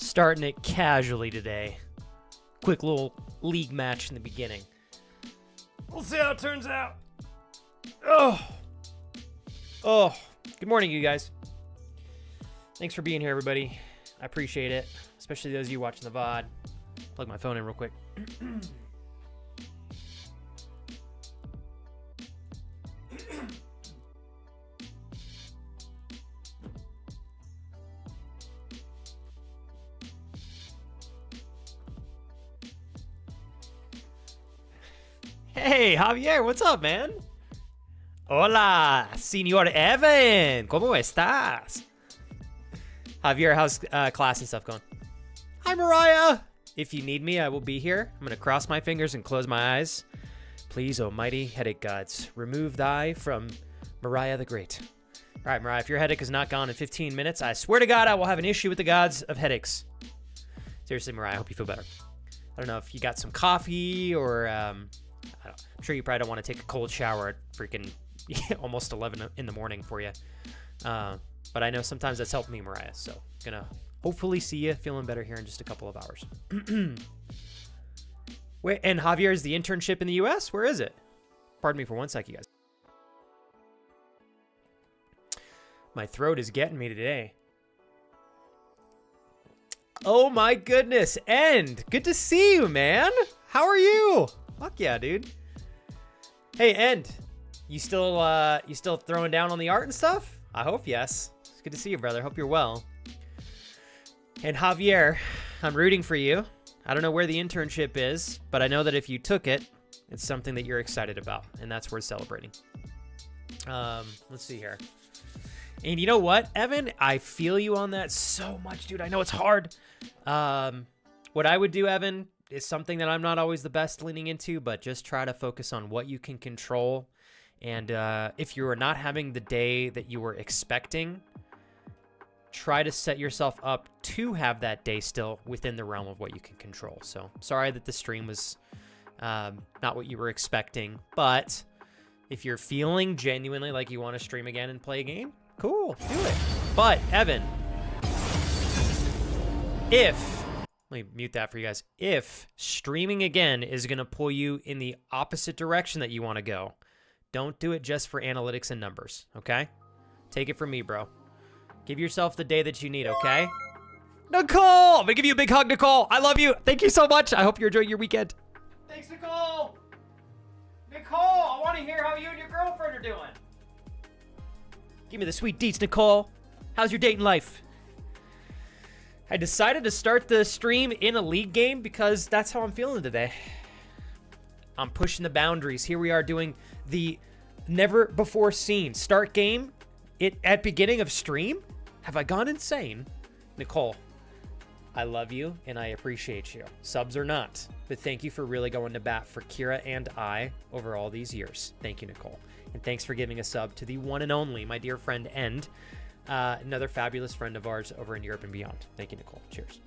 Starting it casually today. Quick little league match in the beginning. We'll see how it turns out. Oh. Good morning, you guys. Thanks for being here, everybody. I appreciate it, especially those of you watching the VOD. Plug my phone in real quick. Hey, Javier, what's up, man? Hola, Señor Evan. ¿Cómo estás? Javier, how's class and stuff going? Hi, Mariah. If you need me, I will be here. I'm going to cross my fingers and close my eyes. Please, almighty headache gods, remove thy from Mariah the Great. All right, Mariah, if your headache is not gone in 15 minutes, I swear to God, I will have an issue with the gods of headaches. Seriously, Mariah, I hope you feel better. I don't know if you got some coffee or... I'm sure you probably don't want to take a cold shower at freaking almost 11 in the morning for you. But I know sometimes that's helped me, Mariah. So gonna hopefully see you feeling better here in just a couple of hours. Wait, and Javier, is the internship in the U.S.? Where is it? Pardon me for one sec, you guys. My throat is getting me today. Oh my goodness, End. Good to see you, man. How are you? Fuck yeah, dude. Hey, End. You still throwing down on the art and stuff? I hope yes. It's good to see you, brother. Hope you're well. And Javier, I'm rooting for you. I don't know where the internship is, but I know that if you took it, it's something that you're excited about, and that's worth celebrating. Let's see here. And you know what, Evan? I feel you on that so much, dude. I know it's hard. What I would do, Evan, is something that I'm not always the best leaning into, but just try to focus on what you can control. And if you are not having the day that you were expecting, try to set yourself up to have that day still within the realm of what you can control. So sorry that the stream was not what you were expecting, but if you're feeling genuinely like you want to stream again and play a game, cool, do it. But Evan, let me mute that for you guys. If streaming again is going to pull you in the opposite direction that you want to go, don't do it just for analytics and numbers, okay? Take it from me, bro. Give yourself the day that you need, okay? Nicole! I'm going to give you a big hug, Nicole. I love you. Thank you so much. I hope you're enjoying your weekend. Thanks, Nicole. Nicole, I want to hear how you and your girlfriend are doing. Give me the sweet deets, Nicole. How's your dating life? I decided to start the stream in a league game because that's how I'm feeling today. I'm pushing the boundaries. Here we are doing the never before seen start game at beginning of stream. Have I gone insane? Nicole, I love you and I appreciate you. Subs or not, but thank you for really going to bat for Kira and I over all these years. Thank you, Nicole. And thanks for giving a sub to the one and only, my dear friend, End. Another fabulous friend of ours over in Europe and beyond. Thank you, Nicole. Cheers.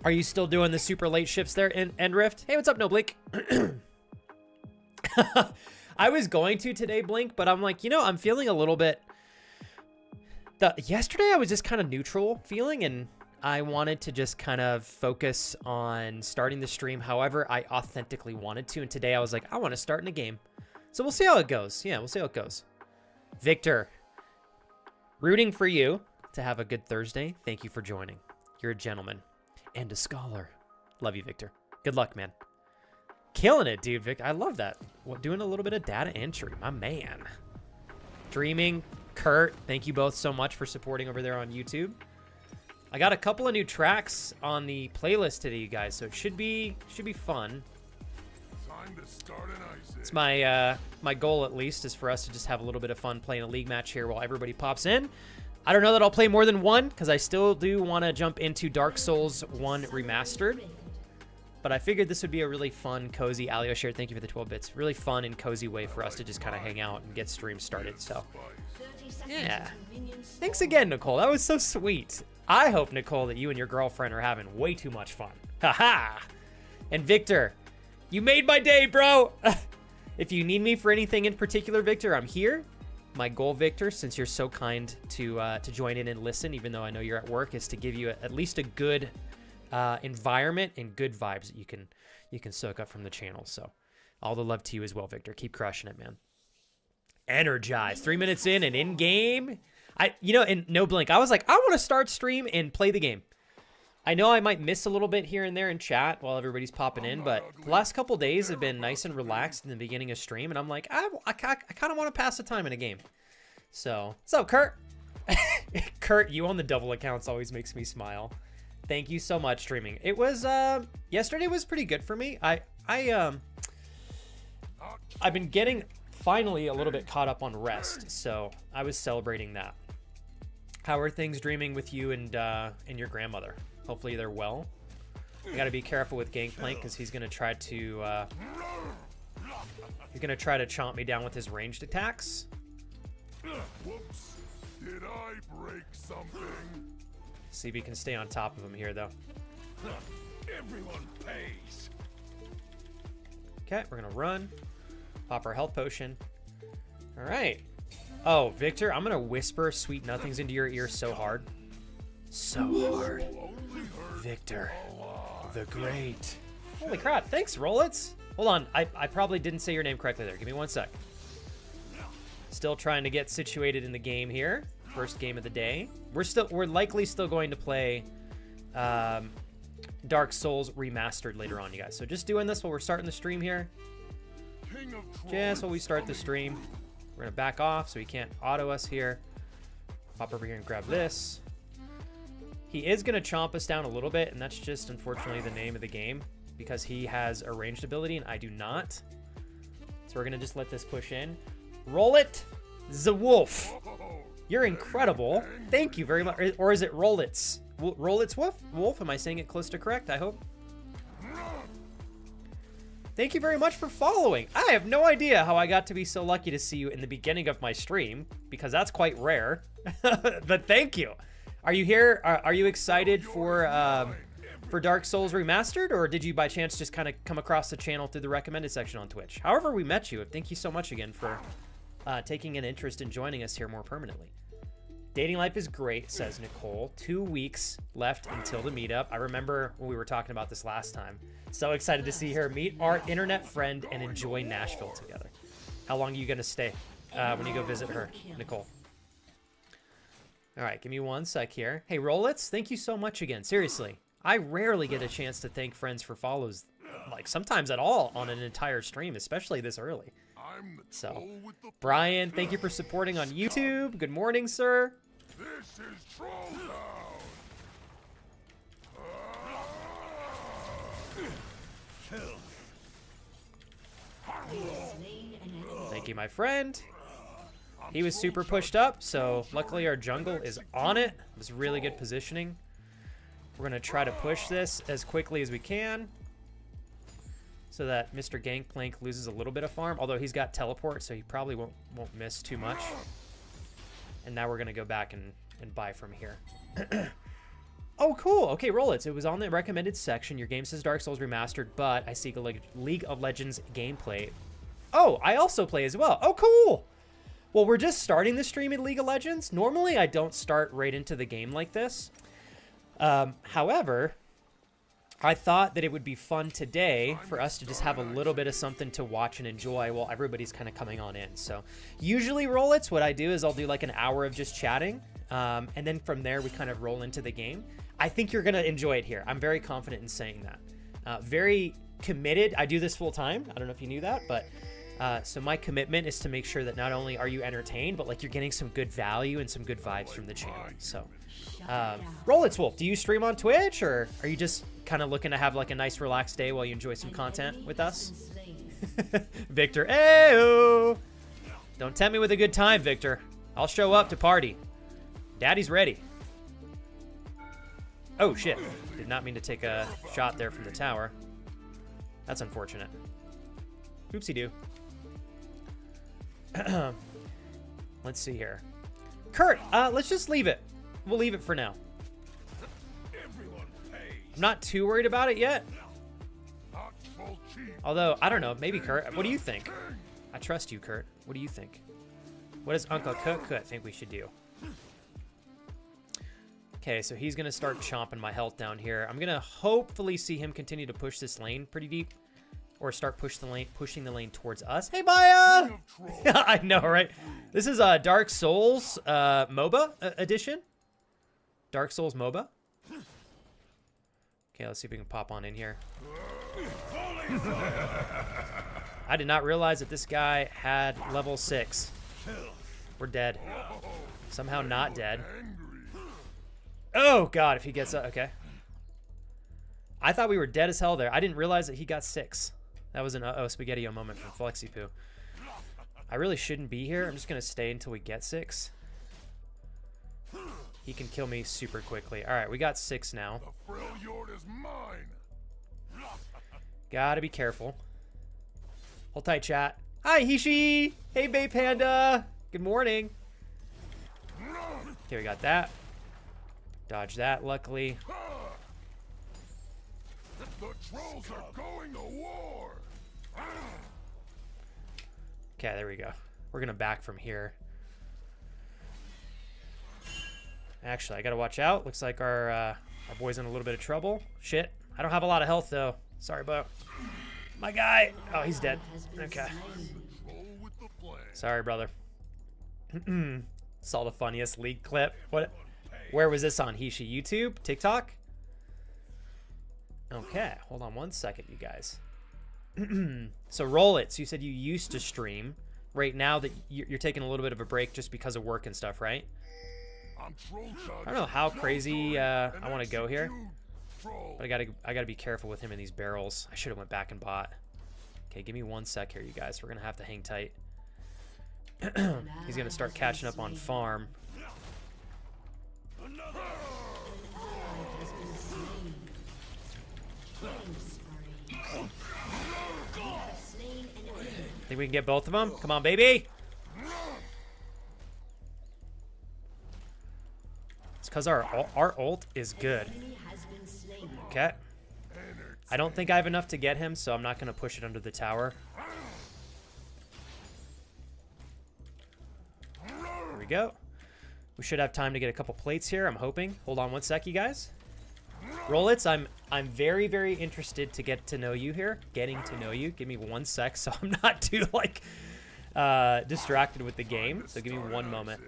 Are you still doing the super late shifts there in End Rift? Hey, what's up, No Blink? I was going to today, Blink, but I'm like, I'm feeling a little bit... Yesterday, I was just kind of neutral feeling, and I wanted to just kind of focus on starting the stream however I authentically wanted to, and today I was like, I want to start in a game. So we'll see how it goes. Yeah, we'll see how it goes. Victor, rooting for you to have a good Thursday. Thank you for joining. You're a gentleman and a scholar. Love you, Victor. Good luck, man. Killing it, dude, Victor. I love that. Doing a little bit of data entry, my man. Dreaming, Kurt, thank you both so much for supporting over there on YouTube. I got a couple of new tracks on the playlist today, you guys, so it should be fun. It's my goal, at least, is for us to just have a little bit of fun playing a league match here while everybody pops in. I don't know that I'll play more than one because I still do want to jump into Dark Souls 1 Remastered. But I figured this would be a really fun, cozy, Alio share, thank you for the 12 bits, really fun and cozy way for us to just kind of hang out and get streams started. So, yeah. Thanks again, Nicole. That was so sweet. I hope, Nicole, that you and your girlfriend are having way too much fun. Haha. And Victor, you made my day, bro. If you need me for anything in particular, Victor, I'm here. my goal, Victor, since you're so kind to join in and listen, even though I know you're at work, is to give you at least a good environment and good vibes that you can soak up from the channel. So all the love to you as well, Victor. Keep crushing it, man. Energized. 3 minutes in game. In no blink, I was like, I want to start stream and play the game. I know I might miss a little bit here and there in chat while everybody's popping in, but the last couple days have been nice and relaxed in the beginning of stream, and I'm like, I kind of want to pass the time in a game. So Kurt. Kurt, you on the double accounts always makes me smile. Thank you so much, streaming. It was yesterday was pretty good for me. I've been getting finally a little bit caught up on rest, so I was celebrating that. How are things dreaming with you and your grandmother? Hopefully they're well. You got to be careful with Gangplank because he's gonna try to chomp me down with his ranged attacks. Whoops! Did I break something? See if he can stay on top of him here, though. Everyone pays. Okay, we're gonna run. Pop our health potion. All right. Oh, Victor, I'm gonna whisper sweet nothings into your ear so hard. So hard. Victor, the Great. Holy crap, thanks, Rollits. Hold on, I probably didn't say your name correctly there. Give me 1 sec. Still trying to get situated in the game here. First game of the day. We're likely still going to play Dark Souls Remastered later on, you guys. So just doing this while we're starting the stream here. Just while we start the stream. We're gonna back off so he can't auto us here. Pop over here and grab this. He is gonna chomp us down a little bit, and that's just unfortunately the name of the game because he has a ranged ability and I do not. So we're gonna just let this push in. Roll it, the wolf. You're incredible. Thank you very much. Or is it Rollits? Rollits wolf? Am I saying it close to correct? I hope. Thank you very much for following. I have no idea how I got to be so lucky to see you in the beginning of my stream, because that's quite rare. But thank you. Are you here? Are you excited for Dark Souls Remastered, or did you by chance just kind of come across the channel through the recommended section on Twitch? However we met you, thank you so much again for taking an interest in joining us here more permanently. Dating life is great, says Nicole. 2 weeks left until the meetup. I remember when we were talking about this last time. So excited to see her meet our internet friend and enjoy Nashville together. How long are you going to stay when you go visit her, Nicole? All right, give me 1 sec here. Hey, Rollits, thank you so much again. Seriously, I rarely get a chance to thank friends for follows, like sometimes at all on an entire stream, especially this early. So, Brian, thank you for supporting on YouTube. Good morning, sir. This is Trolltown. Thank you, my friend. He was super pushed up, so luckily our jungle is on it. It was really good positioning. We're gonna try to push this as quickly as we can so that Mr. Gangplank loses a little bit of farm, although he's got teleport, so he probably won't miss too much. And now we're gonna go back and buy from here. Oh, cool. Okay, Rollits. It was on the recommended section. Your game says Dark Souls Remastered, but I see League of Legends gameplay. Oh, I also play as well. Oh, cool. Well, we're just starting the stream in League of Legends. Normally, I don't start right into the game like this. However, I thought that it would be fun today for us to just have a little bit of something to watch and enjoy while everybody's kind of coming on in. So usually, Rollits, what I do is I'll do like an hour of just chatting. And then from there, we kind of roll into the game. I think you're going to enjoy it here. I'm very confident in saying that. Very committed. I do this full time. I don't know if you knew that, but so my commitment is to make sure that not only are you entertained, but like you're getting some good value and some good vibes from the channel. So Rollits Wolf, do you stream on Twitch, or are you just kind of looking to have like a nice relaxed day while you enjoy some content with us? Victor, ayo! Don't tempt me with a good time, Victor. I'll show up to party. Daddy's ready. Oh, shit. Did not mean to take a shot there from the tower. That's unfortunate. Oopsie-doo. Let's see here. Kurt, let's just leave it. We'll leave it for now. I'm not too worried about it yet. Although, I don't know. Maybe, Kurt. What do you think? I trust you, Kurt. What do you think? What does Uncle Cook think we should do? Okay, so he's going to start chomping my health down here. I'm going to hopefully see him continue to push this lane pretty deep. Or start pushing the lane towards us. Hey, Maya! I know, right? This is Dark Souls MOBA edition. Dark Souls MOBA. Okay, let's see if we can pop on in here. I did not realize that this guy had level 6. We're dead. Somehow not dead. Oh, God, if he gets up. Okay. I thought we were dead as hell there. I didn't realize that he got 6. That was an uh-oh spaghetti-o moment from FlexiPoo. I really shouldn't be here. I'm just going to stay until we get 6. He can kill me super quickly. All right, we got 6 now. The Freljord is mine. Gotta be careful. Hold tight, chat. Hi, Hishi. Hey, Bay Panda. Good morning. Okay, we got that. Dodge that, luckily. The trolls are going to war. Okay, there we go. We're gonna back from here. Actually, I gotta watch out. Looks like our boy's in a little bit of trouble. Shit. I don't have a lot of health though. Sorry about my guy. Oh, he's dead. Okay. Sorry, brother. Saw the funniest leak clip. What? Where was this on? Hishi? YouTube? TikTok? Okay, hold on one second, you guys. So roll it. So you said you used to stream. Right now that you're taking a little bit of a break just because of work and stuff, right? I don't know how crazy I want to go here, but I gotta be careful with him in these barrels. I should have went back and bought. Okay, give me 1 sec here, you guys. We're gonna have to hang tight. He's gonna start catching up on farm. Think we can get both of them? Come on, baby. It's because our ult is good. Okay. I don't think I have enough to get him, so I'm not going to push it under the tower. There we go. We should have time to get a couple plates here, I'm hoping. Hold on 1 sec, you guys. Rollits, I'm very, very interested to get to know you here. Getting to know you. Give me 1 sec so I'm not too, like, distracted with the game. So give me 1 moment.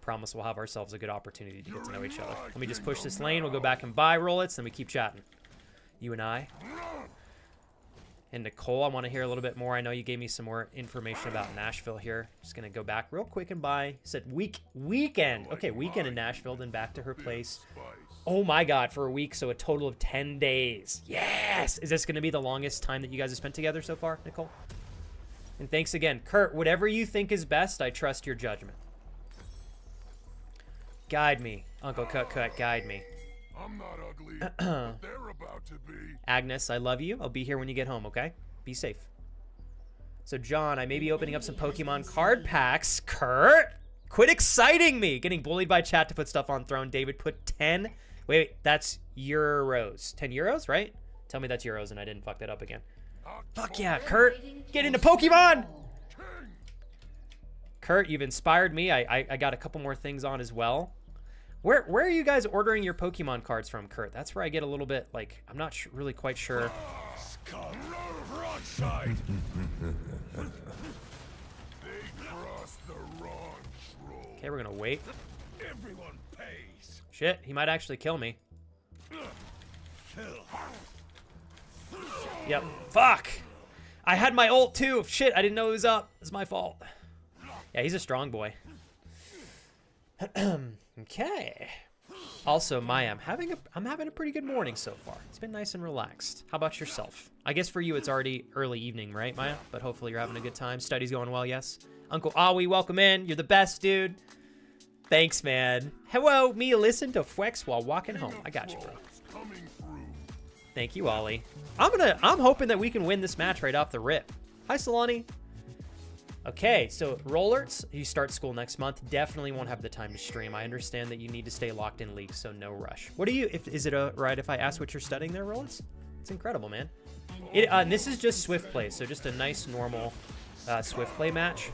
Promise we'll have ourselves a good opportunity to get to know each other. Let me just push this lane. We'll go back and buy Rollits, then we keep chatting. You and I. And Nicole, I want to hear a little bit more. I know you gave me some more information about Nashville here. Just going to go back real quick and buy. Said weekend. Okay, weekend in Nashville, then back to her place. Oh my God, for a week, so a total of 10 days. Yes! Is this going to be the longest time that you guys have spent together so far, Nicole? And thanks again. Kurt, whatever you think is best, I trust your judgment. Guide me. Uncle Cut, guide me. I'm not ugly, but they're about to be. Agnes, I love you. I'll be here when you get home, okay? Be safe. So, John, I may be opening up some Pokemon card packs. Kurt, quit exciting me. Getting bullied by chat to put stuff on throne. David put 10. Wait, that's euros. 10 euros, right? Tell me that's euros and I didn't fuck that up again. Fuck yeah, Kurt. Get into Pokemon. Kurt, you've inspired me. I got a couple more things on as well. Where are you guys ordering your Pokemon cards from, Kurt? That's where I get a little bit, like, I'm not really quite sure. Broadside. They crossed the wrong troll. Okay, we're gonna wait. Everyone pays. Shit, he might actually kill me. Yep. Fuck! I had my ult too. Shit, I didn't know it was up. It's my fault. Yeah, he's a strong boy. Okay. Also, Maya, I'm having a pretty good morning so far. It's been nice and relaxed. How about yourself? I guess for you it's already early evening, right, Maya? But hopefully you're having a good time. Study's going well, yes? Uncle Awi, welcome in. You're the best, dude. Thanks, man. Hello, me listen to Flex while walking home. I got you, bro. Thank you, Ollie. I'm hoping that we can win this match right off the rip. Hi, Solani. Okay, so Rollers, you start school next month. Definitely won't have the time to stream. I understand that you need to stay locked in League, so no rush. What do you? Is it right if I ask what you're studying there, Rollers? It's incredible, man. This is just Swift play, so just a nice normal Swift play match.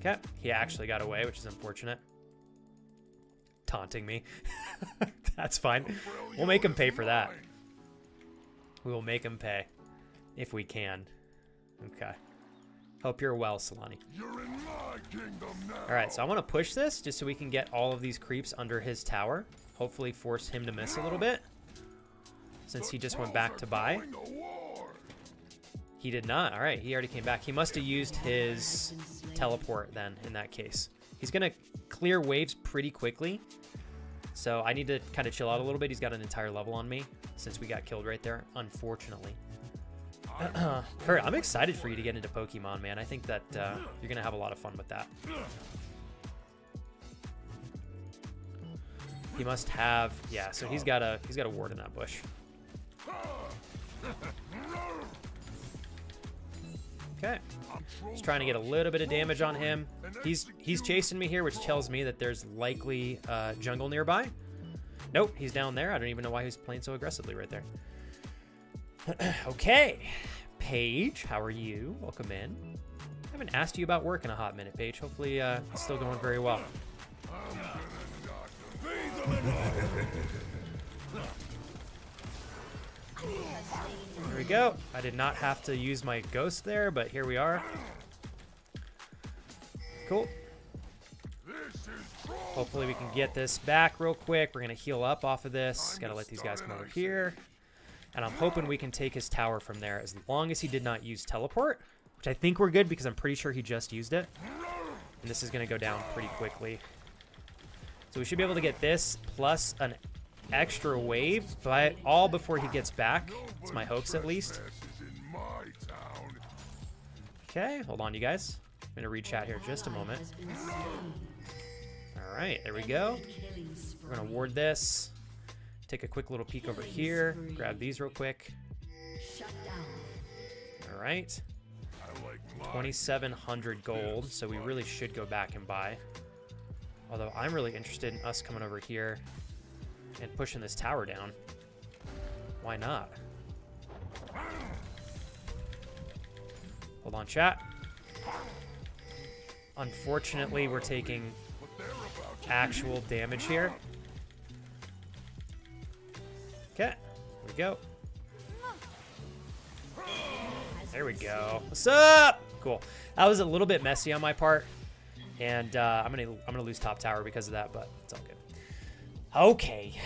Okay, he actually got away, which is unfortunate. Taunting me. That's fine. We'll make him pay for that. We will make him pay if we can. Okay. Hope you're well, Solani. You're in my kingdom now. All right, so I want to push this just so we can get all of these creeps under his tower. Hopefully force him to miss a little bit, since he just went back to buy. He did not. All right, he already came back. He must have used his teleport then in that case. He's going to clear waves pretty quickly, so I need to kind of chill out a little bit. He's got an entire level on me since we got killed right there, unfortunately. Kurt, I'm excited for you to get into Pokemon, man. I think that you're going to have a lot of fun with that. He must have, yeah, so he's got a ward in that bush. Okay. Just trying to get a little bit of damage on him. He's chasing me here, which tells me that there's likely jungle nearby. Nope, he's down there. I don't even know why he's playing so aggressively right there. Okay. Paige, how are you? Welcome in. I haven't asked you about work in a hot minute, Paige. Hopefully it's still going very well. There we go. I did not have to use my ghost there, but here we are. Cool. Hopefully we can get this back real quick. We're going to heal up off of this. Got to let these guys come over here. And I'm hoping we can take his tower from there as long as he did not use teleport, which I think we're good because I'm pretty sure he just used it. And this is going to go down pretty quickly. So we should be able to get this plus an extra wave, but all before he gets back. It's my hopes, at least. Okay, hold on, you guys. I'm going to read chat here just a moment. All right, there we go. We're going to ward this. Take a quick little peek over here. Grab these real quick. All right. 2,700 gold, so we really should go back and buy. Although I'm really interested in us coming over here and pushing this tower down. Why not? Hold on, chat. Unfortunately, we're taking actual damage here. Okay, here we go. There we go. What's up? Cool. That was a little bit messy on my part, and I'm gonna lose top tower because of that, but it's all good. Okay,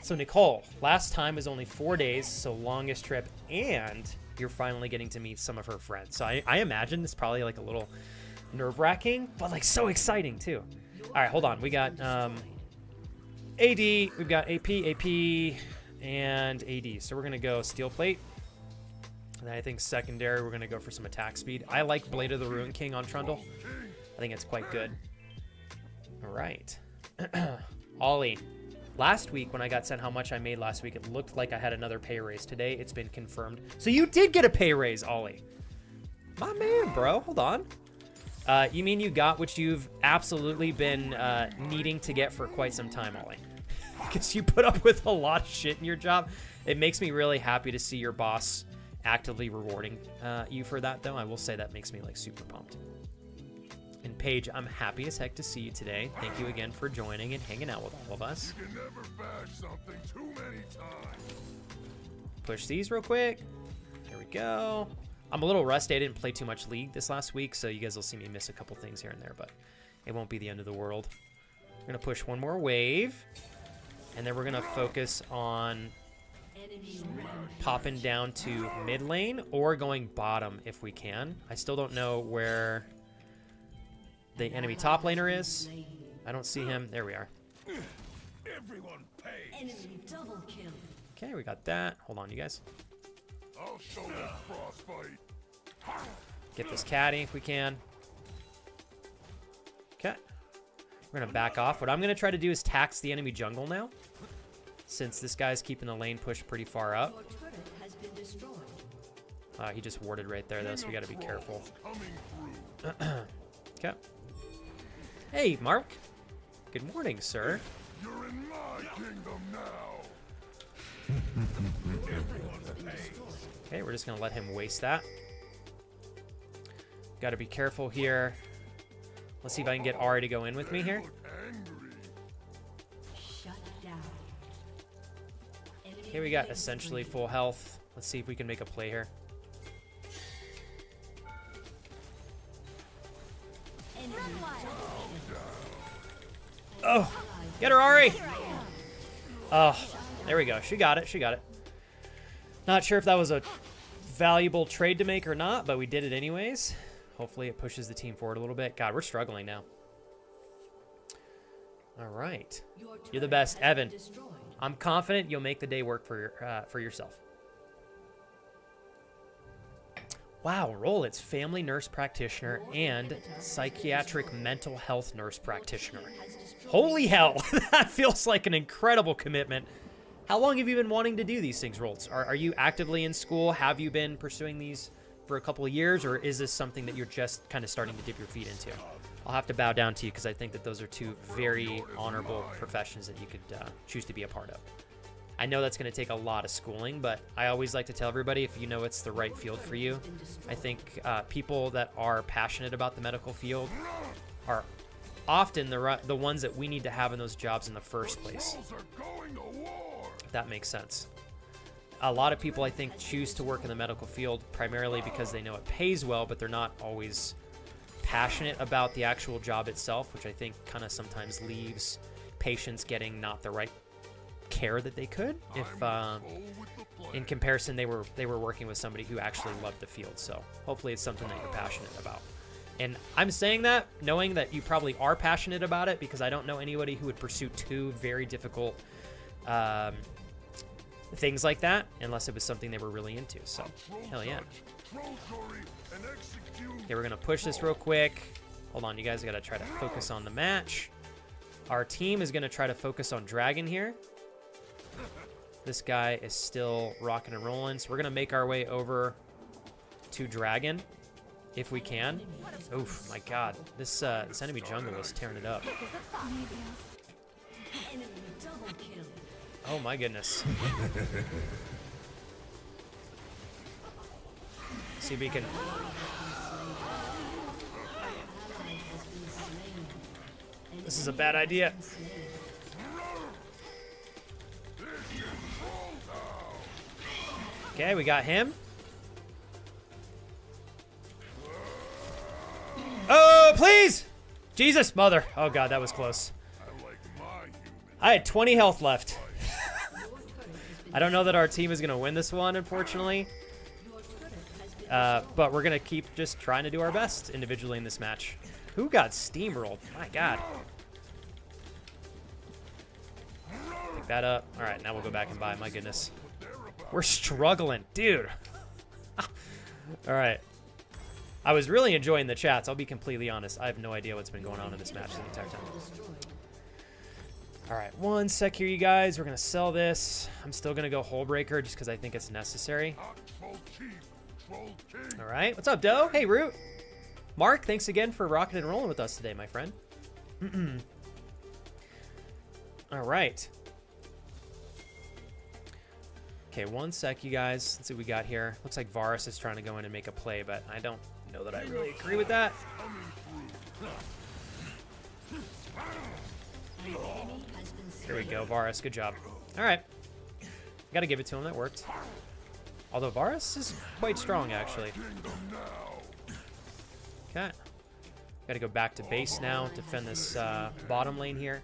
so Nicole, last time was only 4 days, so longest trip, and you're finally getting to meet some of her friends. So I imagine it's probably like a little nerve-wracking, but like so exciting too. All right, hold on. We got AD, we've got AP, and AD. So we're gonna go Steel Plate. And then I think secondary, we're gonna go for some attack speed. I like Blade of the Ruin King on Trundle. I think it's quite good. All right. Ollie, last week when I got sent how much I made last week, it looked like I had another pay raise. Today, it's been confirmed. So you did get a pay raise, Ollie. My man, bro. Hold on. You mean you got what you've absolutely been needing to get for quite some time, Ollie. Because you put up with a lot of shit in your job. It makes me really happy to see your boss actively rewarding you for that, though. I will say that makes me like super pumped. And Paige, I'm happy as heck to see you today. Thank you again for joining and hanging out with all of us. You can never bash something too many times. Push these real quick. There we go. I'm a little rusty. I didn't play too much League this last week, so you guys will see me miss a couple things here and there, but it won't be the end of the world. We're going to push one more wave, and then we're going to focus on popping down to mid lane or going bottom if we can. I still don't know where the enemy top laner is. I don't see him. There we are. Everyone pays. Enemy double kill. Okay, we got that. Hold on, you guys. I'll show them frostbite. Get this caddy if we can. Okay. We're going to back off. What I'm going to try to do is tax the enemy jungle now, since this guy's keeping the lane pushed pretty far up. Your turret has been destroyed. He just warded right there, though, so we got to be careful. Coming through. Okay. Hey, Mark. Good morning, sir. You're in my kingdom now. Okay, we're just going to let him waste that. Got to be careful here. Let's see if I can get Ari to go in with me here. Angry. Shut down. Okay, we got essentially full health. Let's see if we can make a play here. Oh, get her, Ari. Oh, there we go. She got it. She got it. Not sure if that was a valuable trade to make or not, but we did it anyways. Hopefully it pushes the team forward a little bit. God, we're struggling now. All right. You're the best, Evan. I'm confident you'll make the day work for yourself. Wow, roll. It's family nurse practitioner and psychiatric mental health nurse practitioner. Holy hell. That feels like an incredible commitment. How long have you been wanting to do these things, Rolls? Are you actively in school? Have you been pursuing these for a couple of years, or is this something that you're just kind of starting to dip your feet into? I'll have to bow down to you because I think that those are two very honorable professions that you could choose to be a part of. I know that's going to take a lot of schooling, but I always like to tell everybody, if you know it's the right field for you, I think people that are passionate about the medical field are often the ones that we need to have in those jobs in the first place. Trolls are going to war. If that makes sense. A lot of people, I think, choose to work in the medical field primarily because they know it pays well, but they're not always passionate about the actual job itself, which I think kind of sometimes leaves patients getting not the right care that they could if in comparison they were working with somebody who actually loved the field. So hopefully it's something that you're passionate about. And I'm saying that knowing that you probably are passionate about it, because I don't know anybody who would pursue two very difficult things like that unless it was something they were really into. So hell yeah. Okay, we're gonna push this real quick. Hold on, you guys gotta try to focus on the match. Our team is gonna try to focus on Dragon here. This guy is still rocking and rolling, so we're gonna make our way over to Dragon if we can. Oof, my God, this enemy jungle is tearing it up. Oh my goodness. See if we can. This is a bad idea. Okay, we got him. Oh, please! Jesus, mother. Oh, God, that was close. I had 20 health left. I don't know that our team is going to win this one, unfortunately. But we're going to keep just trying to do our best individually in this match. Who got steamrolled? My God. Pick that up. All right, now we'll go back and buy. My goodness. We're struggling, dude. All right. I was really enjoying the chats. I'll be completely honest. I have no idea what's been going on in this match the entire time. All right, one sec here, you guys. We're going to sell this. I'm still going to go Hull Breaker just because I think it's necessary. All right. What's up, Doe? Hey, Root. Mark, thanks again for rocking and rolling with us today, my friend. All right. Okay, one sec, you guys. Let's see what we got here. Looks like Varus is trying to go in and make a play, but I don't know that I really agree with that. Here we go, Varus. Good job. All right. Got to give it to him. That worked. Although Varus is quite strong, actually. Okay. Got to go back to base now. Defend this bottom lane here.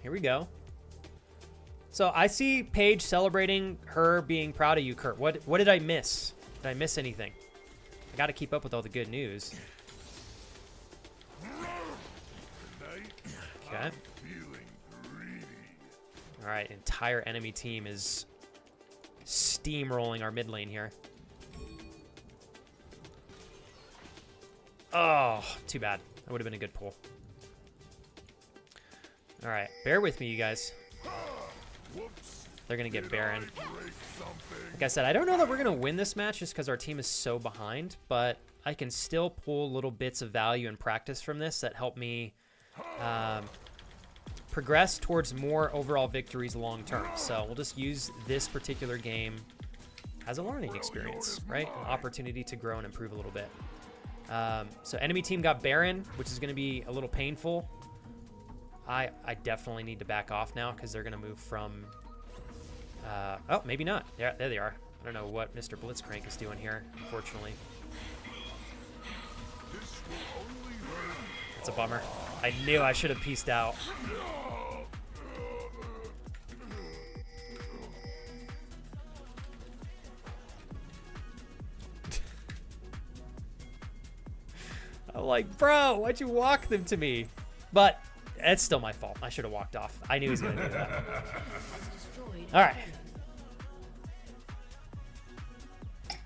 Here we go. So I see Paige celebrating her being proud of you, Kurt. What did I miss? Did I miss anything? I got to keep up with all the good news. Okay. All right, entire enemy team is steamrolling our mid lane here. Oh, too bad. That would have been a good pull. All right, bear with me, you guys. They're going to get Baron. Like I said, I don't know that we're going to win this match just because our team is so behind, but I can still pull little bits of value and practice from this that help me progress towards more overall victories long term. So we'll just use this particular game as a learning experience, right? An opportunity to grow and improve a little bit. So enemy team got Baron, which is going to be a little painful. I definitely need to back off now because they're going to move from... oh, maybe not. Yeah, there they are. I don't know what Mr. Blitzcrank is doing here, unfortunately. That's a bummer. I knew I should have pieced out. I'm like, bro, why'd you walk them to me? But it's still my fault. I should have walked off. I knew he was going to do that. All right.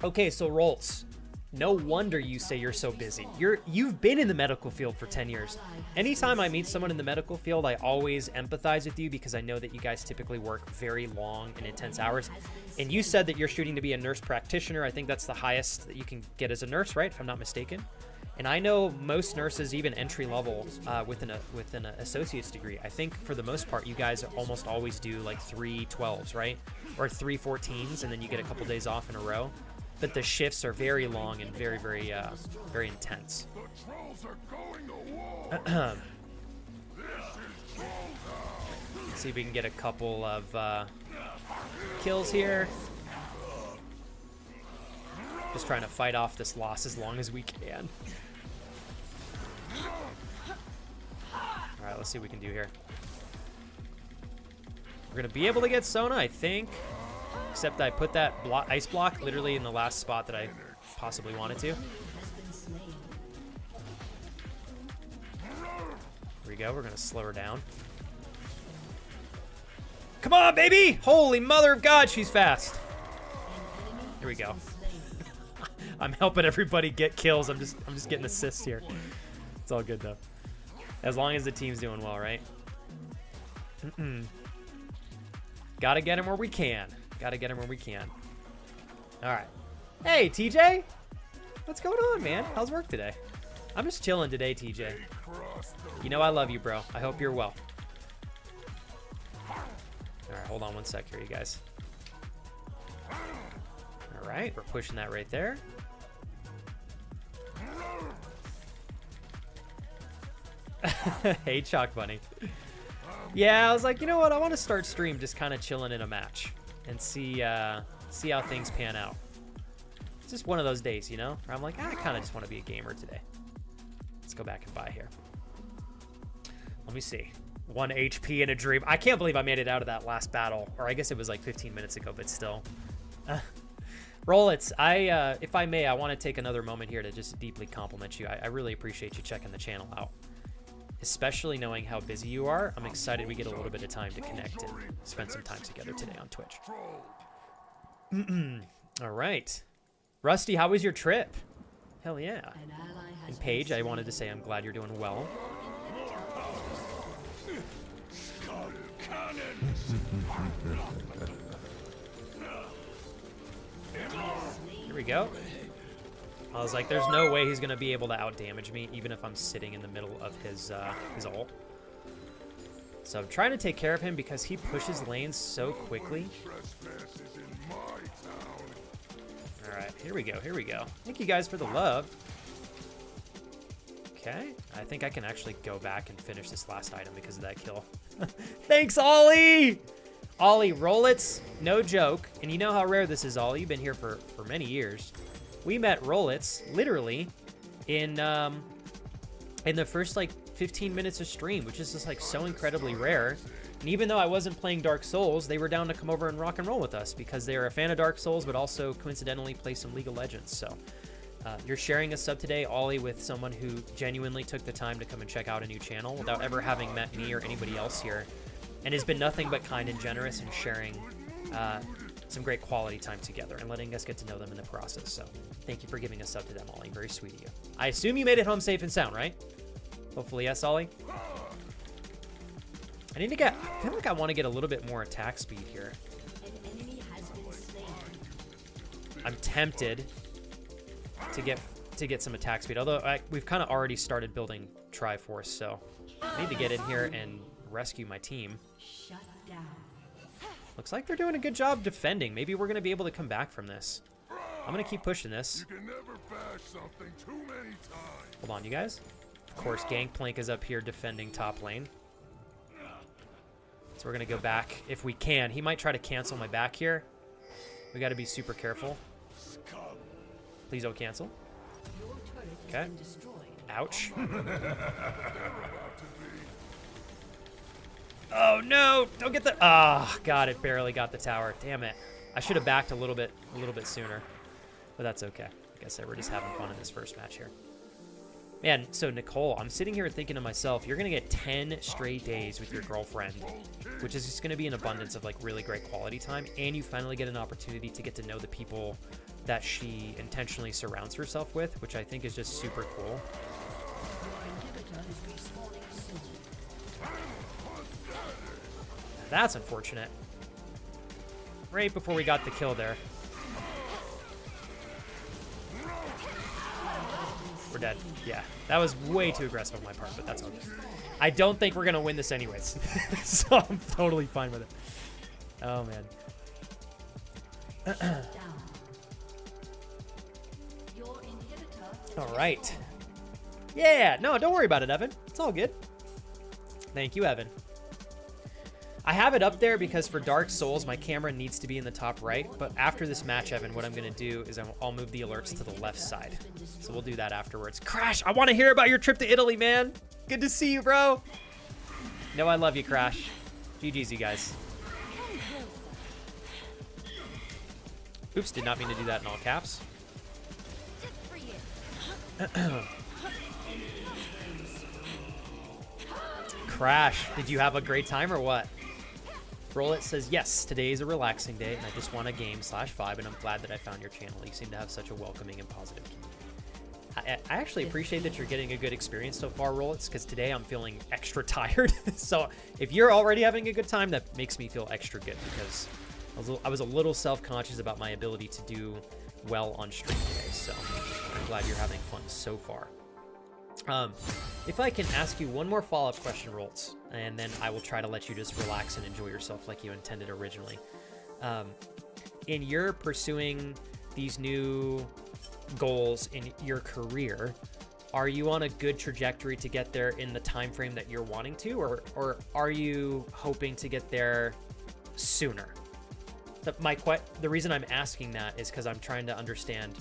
Okay, so Roltz, no wonder you say you're so busy. You've been in the medical field for 10 years. Anytime I meet someone in the medical field, I always empathize with you because I know that you guys typically work very long and intense hours. And you said that you're shooting to be a nurse practitioner. I think that's the highest that you can get as a nurse, right? If I'm not mistaken. And I know most nurses, even entry level, with an associate's degree, I think for the most part, you guys almost always do like 3 12s, right? Or 3 14s, and then you get a couple days off in a row. But the shifts are very long and very, very, very intense. Let's see if we can get a couple of kills here. Just trying to fight off this loss as long as we can. All right, let's see what we can do here. We're going to be able to get Sona, I think. Except I put that ice block literally in the last spot that I possibly wanted to. Here we go. We're going to slow her down. Come on, baby! Holy mother of God, she's fast. Here we go. I'm helping everybody get kills. I'm just getting assists here. It's all good though. As long as the team's doing well, right? Gotta get him where we can. Gotta get him where we can. All right. Hey, TJ. What's going on, man? How's work today? I'm just chilling today, TJ. You know I love you, bro. I hope you're well. All right, hold on one sec here, you guys. All right, we're pushing that right there. Hey, Chalk Bunny. Yeah, I was like, you know what? I want to start stream just kind of chilling in a match and see how things pan out. It's just one of those days, you know, where I'm like, I kind of just want to be a gamer today. Let's go back and buy here. Let me see. 1 HP in a dream. I can't believe I made it out of that last battle, or I guess it was like 15 minutes ago, but still. Rollits, if I may, I want to take another moment here to just deeply compliment you. I really appreciate you checking the channel out. Especially knowing how busy you are, I'm excited we get a little bit of time to connect and spend some time together today on Twitch. All right. Rusty, how was your trip? Hell yeah. And Paige, I wanted to say I'm glad you're doing well. Here we go. I was like, there's no way he's going to be able to outdamage me, even if I'm sitting in the middle of his ult. So I'm trying to take care of him because he pushes lanes so quickly. All right, here we go, here we go. Thank you guys for the love. Okay, I think I can actually go back and finish this last item because of that kill. Thanks, Ollie! Ollie, Rollits, no joke. And you know how rare this is, Ollie. You've been here for many years. We met Rollits literally in the first like 15 minutes of stream, which is just like so incredibly rare. And even though I wasn't playing Dark Souls, they were down to come over and rock and roll with us because they're a fan of Dark Souls, but also coincidentally play some League of Legends. So you're sharing a sub today, Ollie, with someone who genuinely took the time to come and check out a new channel without ever having met me or anybody else here, and has been nothing but kind and generous in sharing some great quality time together and letting us get to know them in the process. So thank you for giving us up to them, Ollie. Very sweet of you. I assume you made it home safe and sound, right? Hopefully, yes, Ollie. I feel like I want to get a little bit more attack speed here. I'm tempted to get some attack speed, although we've kind of already started building Triforce, so I need to get in here and rescue my team. Shut down. Looks like they're doing a good job defending. Maybe we're going to be able to come back from this. I'm going to keep pushing this. You can never bash something too many times. Hold on, you guys. Of course, Gangplank is up here defending top lane. So we're going to go back if we can. He might try to cancel my back here. We got to be super careful. Please don't cancel. Okay. Ouch. Oh, no. Don't get the... Ah, God, it barely got the tower. Damn it. I should have backed a little bit sooner. But that's okay. Like I said, we're just having fun in this first match here. Man, so Nicole, I'm sitting here thinking to myself, you're going to get 10 straight days with your girlfriend, which is just going to be an abundance of like really great quality time. And you finally get an opportunity to get to know the people that she intentionally surrounds herself with, which I think is just super cool. That's unfortunate. Right before we got the kill there. We're dead. Yeah, that was way too aggressive on my part, but that's okay. I don't think we're going to win this anyways. So I'm totally fine with it. Oh, man. All right. Yeah, no, don't worry about it, Evan. It's all good. Thank you, Evan. I have it up there because for Dark Souls, my camera needs to be in the top right. But after this match, Evan, what I'm going to do is I'll move the alerts to the left side. So we'll do that afterwards. Crash, I want to hear about your trip to Italy, man. Good to see you, bro. No, I love you, Crash. GG's, you guys. Oops, did not mean to do that in all caps. Crash, did you have a great time or what? Roll It says, yes, today is a relaxing day, and I just want a game/5, and I'm glad that I found your channel. You seem to have such a welcoming and positive community. I actually appreciate that you're getting a good experience so far, Roll It, because today I'm feeling extra tired. So if you're already having a good time, that makes me feel extra good, because I was a little self-conscious about my ability to do well on stream today, so I'm glad you're having fun so far. If I can ask you one more follow-up question, Roltz, and then I will try to let you just relax and enjoy yourself like you intended originally. In your pursuing these new goals in your career, are you on a good trajectory to get there in the time frame that you're wanting to, or are you hoping to get there sooner? The reason I'm asking that is because I'm trying to understand.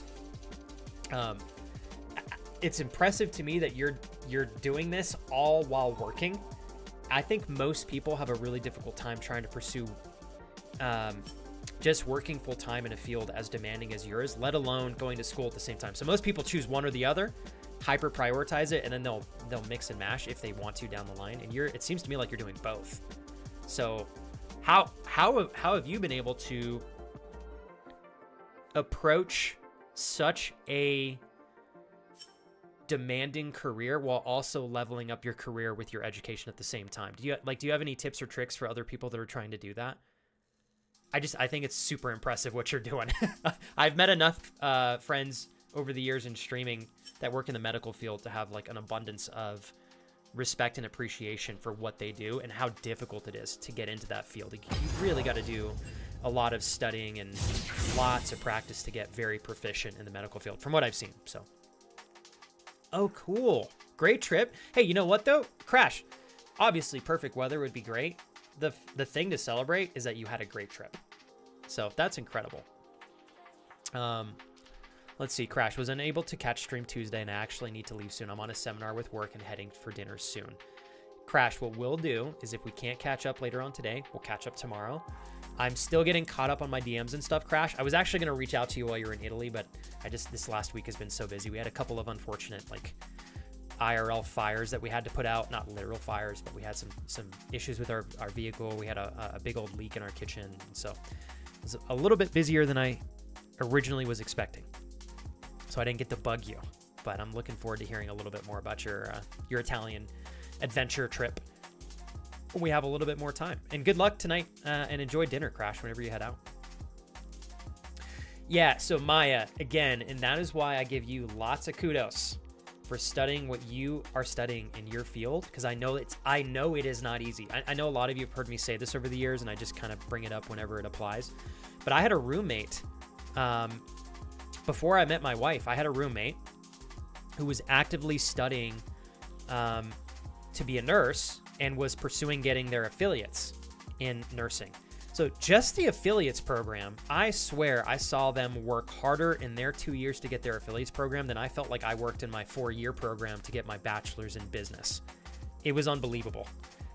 It's impressive to me that you're doing this all while working. I think most people have a really difficult time trying to pursue just working full time in a field as demanding as yours, let alone going to school at the same time. So most people choose one or the other, hyper prioritize it, and then they'll mix and mash if they want to down the line. And it seems to me like you're doing both. So how have you been able to approach such a demanding career while also leveling up your career with your education at the same time? Do you have any tips or tricks for other people that are trying to do that? I think it's super impressive what you're doing. I've met enough friends over the years in streaming that work in the medical field to have like an abundance of respect and appreciation for what they do and how difficult it is to get into that field. You really got to do a lot of studying and lots of practice to get very proficient in the medical field from what I've seen. So oh, cool. Great trip. Hey, you know what, though? Crash. Obviously, perfect weather would be great. The thing to celebrate is that you had a great trip. So that's incredible. Let's see. Crash was unable to catch stream Tuesday, and I actually need to leave soon. I'm on a seminar with work and heading for dinner soon. Crash, what we'll do is if we can't catch up later on today, we'll catch up tomorrow. I'm still getting caught up on my DMs and stuff, Crash. I was actually going to reach out to you while you were in Italy, but this last week has been so busy. We had a couple of unfortunate, like, IRL fires that we had to put out. Not literal fires, but we had some issues with our vehicle. We had a big old leak in our kitchen. And so it was a little bit busier than I originally was expecting. So I didn't get to bug you, but I'm looking forward to hearing a little bit more about your Italian adventure trip when we have a little bit more time. And good luck tonight, and enjoy dinner, Crash, whenever you head out. Yeah, so Maya, again, and that is why I give you lots of kudos for studying what you are studying in your field, because I know it is not easy. I know a lot of you have heard me say this over the years, and I just kind of bring it up whenever it applies. But I had a roommate before I met my wife, I had a roommate who was actively studying to be a nurse and was pursuing getting their affiliates in nursing. So just the affiliates program, I swear I saw them work harder in their 2 years to get their affiliates program than I felt like I worked in my 4-year program to get my bachelor's in business. It was unbelievable.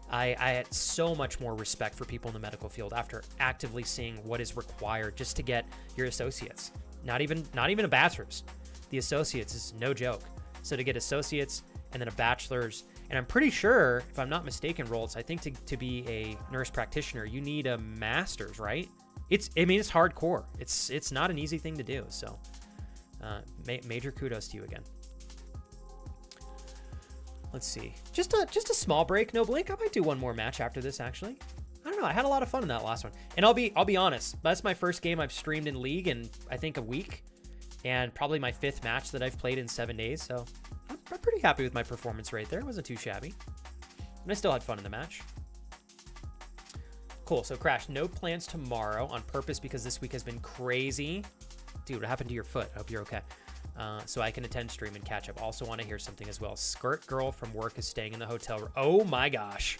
I had so much more respect for people in the medical field after actively seeing what is required just to get your associates. Not even a bachelor's. The associates is no joke. So to get associates and then a bachelor's, and I'm pretty sure, if I'm not mistaken, Rolls, I think to be a nurse practitioner, you need a master's, right? It's hardcore. It's not an easy thing to do. So major kudos to you again. Let's see. Just a small break, no blink. I might do one more match after this, actually. I don't know. I had a lot of fun in that last one. And I'll be honest. That's my first game I've streamed in League in, I think, a week. And probably my 5th match that I've played in 7 days. So I'm pretty happy with my performance right there. It wasn't too shabby. And I still had fun in the match. Cool. So Crash, no plans tomorrow on purpose because this week has been crazy. Dude, what happened to your foot? I hope you're okay. So I can attend stream and catch up. Also want to hear something as well. Skirt girl from work is staying in the hotel room. Oh my gosh.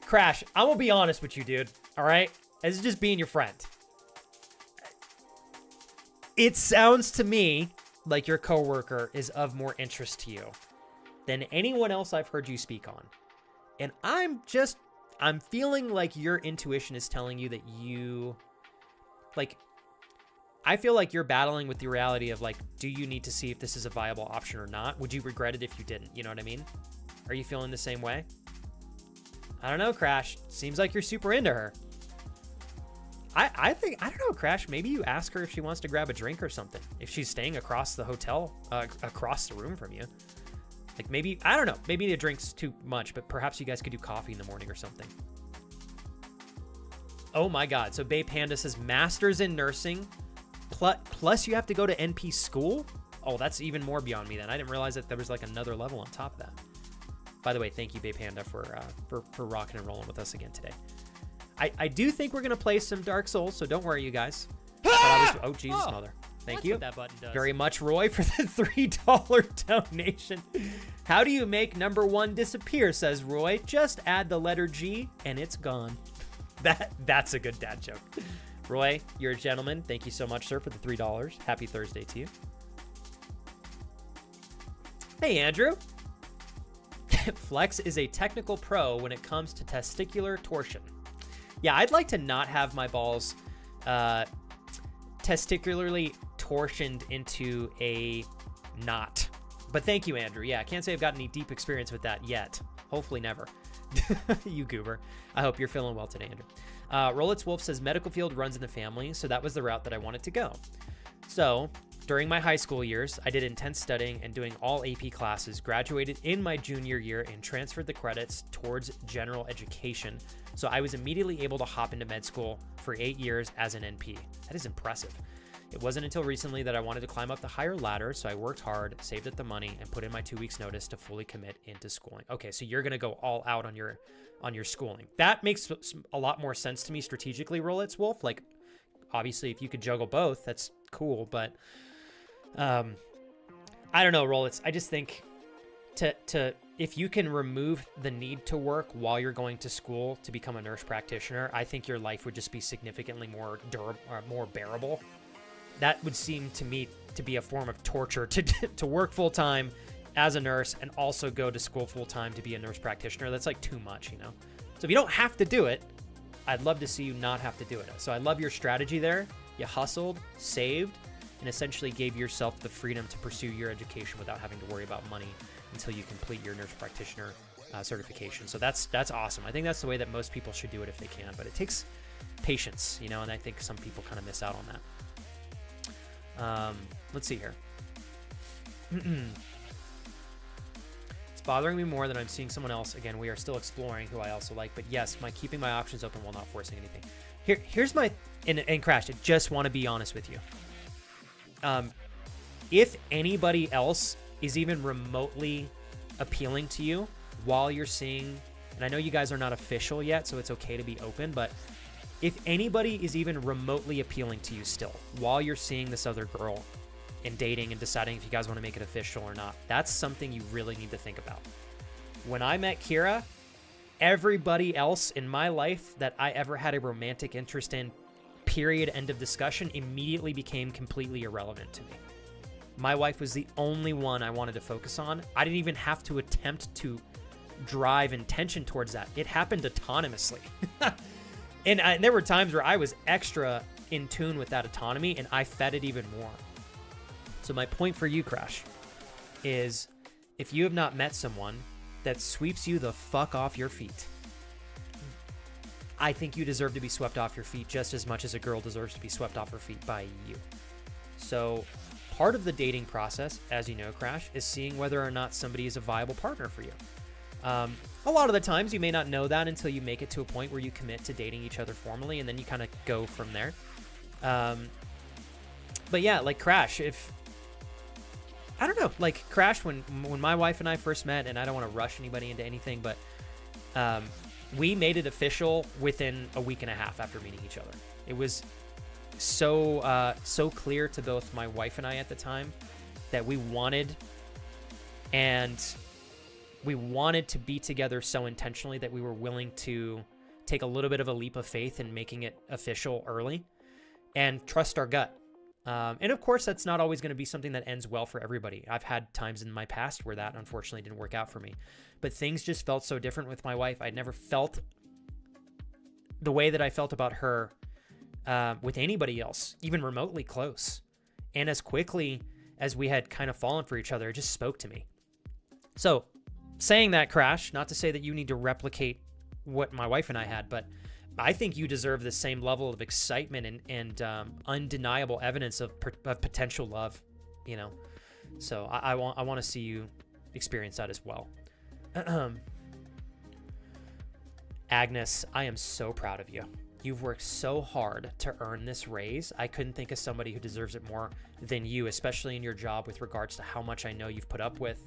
Crash, I'm going to be honest with you, dude. All right? This is just being your friend. It sounds to me like your coworker is of more interest to you than anyone else I've heard you speak on. And I'm feeling like your intuition is telling you that I feel like you're battling with the reality of do you need to see if this is a viable option or not? Would you regret it if you didn't? You know what I mean? Are you feeling the same way? I don't know, Crash. Seems like you're super into her. I don't know, Crash. Maybe you ask her if she wants to grab a drink or something. If she's staying across the hotel, across the room from you. Maybe, I don't know. Maybe a drink's too much, but perhaps you guys could do coffee in the morning or something. Oh my God. So Bay Panda says master's in nursing. Plus you have to go to NP school? Oh, that's even more beyond me then. I didn't realize that there was another level on top of that. By the way, thank you, Bay Panda, for rocking and rolling with us again today. I do think we're going to play some Dark Souls, so don't worry, you guys. Oh, Jesus, mother. Thank you. What that button does. Very much, Roy, for the $3 donation. How do you make number 1 disappear, says Roy. Just add the letter G, and it's gone. That's a good dad joke. Roy, you're a gentleman. Thank you so much, sir, for the $3. Happy Thursday to you. Hey, Andrew. Flex is a technical pro when it comes to testicular torsion. Yeah, I'd like to not have my balls testicularly torsioned into a knot. But thank you, Andrew. Yeah, I can't say I've got any deep experience with that yet. Hopefully never. You goober. I hope you're feeling well today, Andrew. Rollitz Wolf says medical field runs in the family, so that was the route that I wanted to go. So during my high school years, I did intense studying and doing all AP classes, graduated in my junior year, and transferred the credits towards general education. So I was immediately able to hop into med school for 8 years as an NP. That is impressive. It wasn't until recently that I wanted to climb up the higher ladder, so I worked hard, saved up the money, and put in my 2 weeks notice to fully commit into schooling. Okay, so you're going to go all out on your schooling. That makes a lot more sense to me strategically, Rollitz Wolf. Obviously, if you could juggle both, that's cool, but I don't know, Rollitz. I just think if you can remove the need to work while you're going to school to become a nurse practitioner, I think your life would just be significantly more durable, more bearable. That would seem to me to be a form of torture to work full time as a nurse and also go to school full time to be a nurse practitioner. That's too much, So if you don't have to do it, I'd love to see you not have to do it. So I love your strategy there. You hustled, saved, and essentially gave yourself the freedom to pursue your education without having to worry about money until you complete your nurse practitioner certification. So that's awesome. I think that's the way that most people should do it if they can, but it takes patience, and I think some people kind of miss out on that. Let's see here. It's bothering me more than I'm seeing someone else. Again, we are still exploring who I also like, but yes, keeping my options open while not forcing anything. Here's my, and Crash, I just want to be honest with you. If anybody else is even remotely appealing to you while you're seeing, and I know you guys are not official yet, so it's okay to be open, but if anybody is even remotely appealing to you still while you're seeing this other girl and dating and deciding if you guys want to make it official or not, that's something you really need to think about. When I met Kira, everybody else in my life that I ever had a romantic interest in, period, end of discussion, immediately became completely irrelevant to me. My wife was the only one I wanted to focus on. I didn't even have to attempt to drive intention towards that. It happened autonomously. And there were times where I was extra in tune with that autonomy, and I fed it even more. So my point for you, Crash, is if you have not met someone that sweeps you the fuck off your feet, I think you deserve to be swept off your feet just as much as a girl deserves to be swept off her feet by you. So part of the dating process, as you know, Crash, is seeing whether or not somebody is a viable partner for you. A lot of the times you may not know that until you make it to a point where you commit to dating each other formally, and then you kind of go from there. But yeah, like Crash, I don't know, like Crash, when my wife and I first met, and I don't want to rush anybody into anything, but we made it official within a week and a half after meeting each other. It was so clear to both my wife and I at the time that we wanted to be together so intentionally that we were willing to take a little bit of a leap of faith in making it official early and trust our gut. And of course, that's not always going to be something that ends well for everybody. I've had times in my past where that unfortunately didn't work out for me, but things just felt so different with my wife. I'd never felt the way that I felt about her with anybody else, even remotely close. And as quickly as we had kind of fallen for each other, it just spoke to me. So saying that, Crash, not to say that you need to replicate what my wife and I had, but I think you deserve the same level of excitement and undeniable evidence of potential love, you know. So I want to see you experience that as well. Agnes, I am so proud of you. You've worked so hard to earn this raise. I couldn't think of somebody who deserves it more than you, especially in your job with regards to how much I know you've put up with,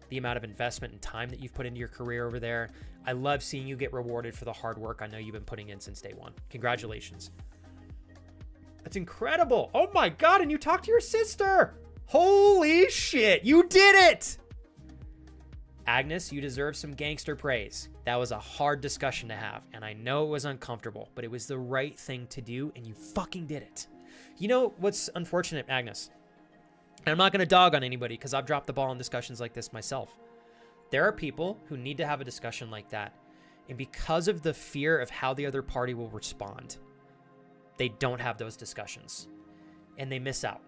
the amount of investment and time that you've put into your career over there. I love seeing you get rewarded for the hard work I know you've been putting in since day one. Congratulations. That's incredible. Oh my God, and you talked to your sister. Holy shit, you did it. Agnes, you deserve some gangster praise. That was a hard discussion to have, and I know it was uncomfortable, but it was the right thing to do, and you fucking did it. You know what's unfortunate, Agnes? And I'm not going to dog on anybody because I've dropped the ball in discussions like this myself. There are people who need to have a discussion like that, and because of the fear of how the other party will respond, they don't have those discussions, and they miss out.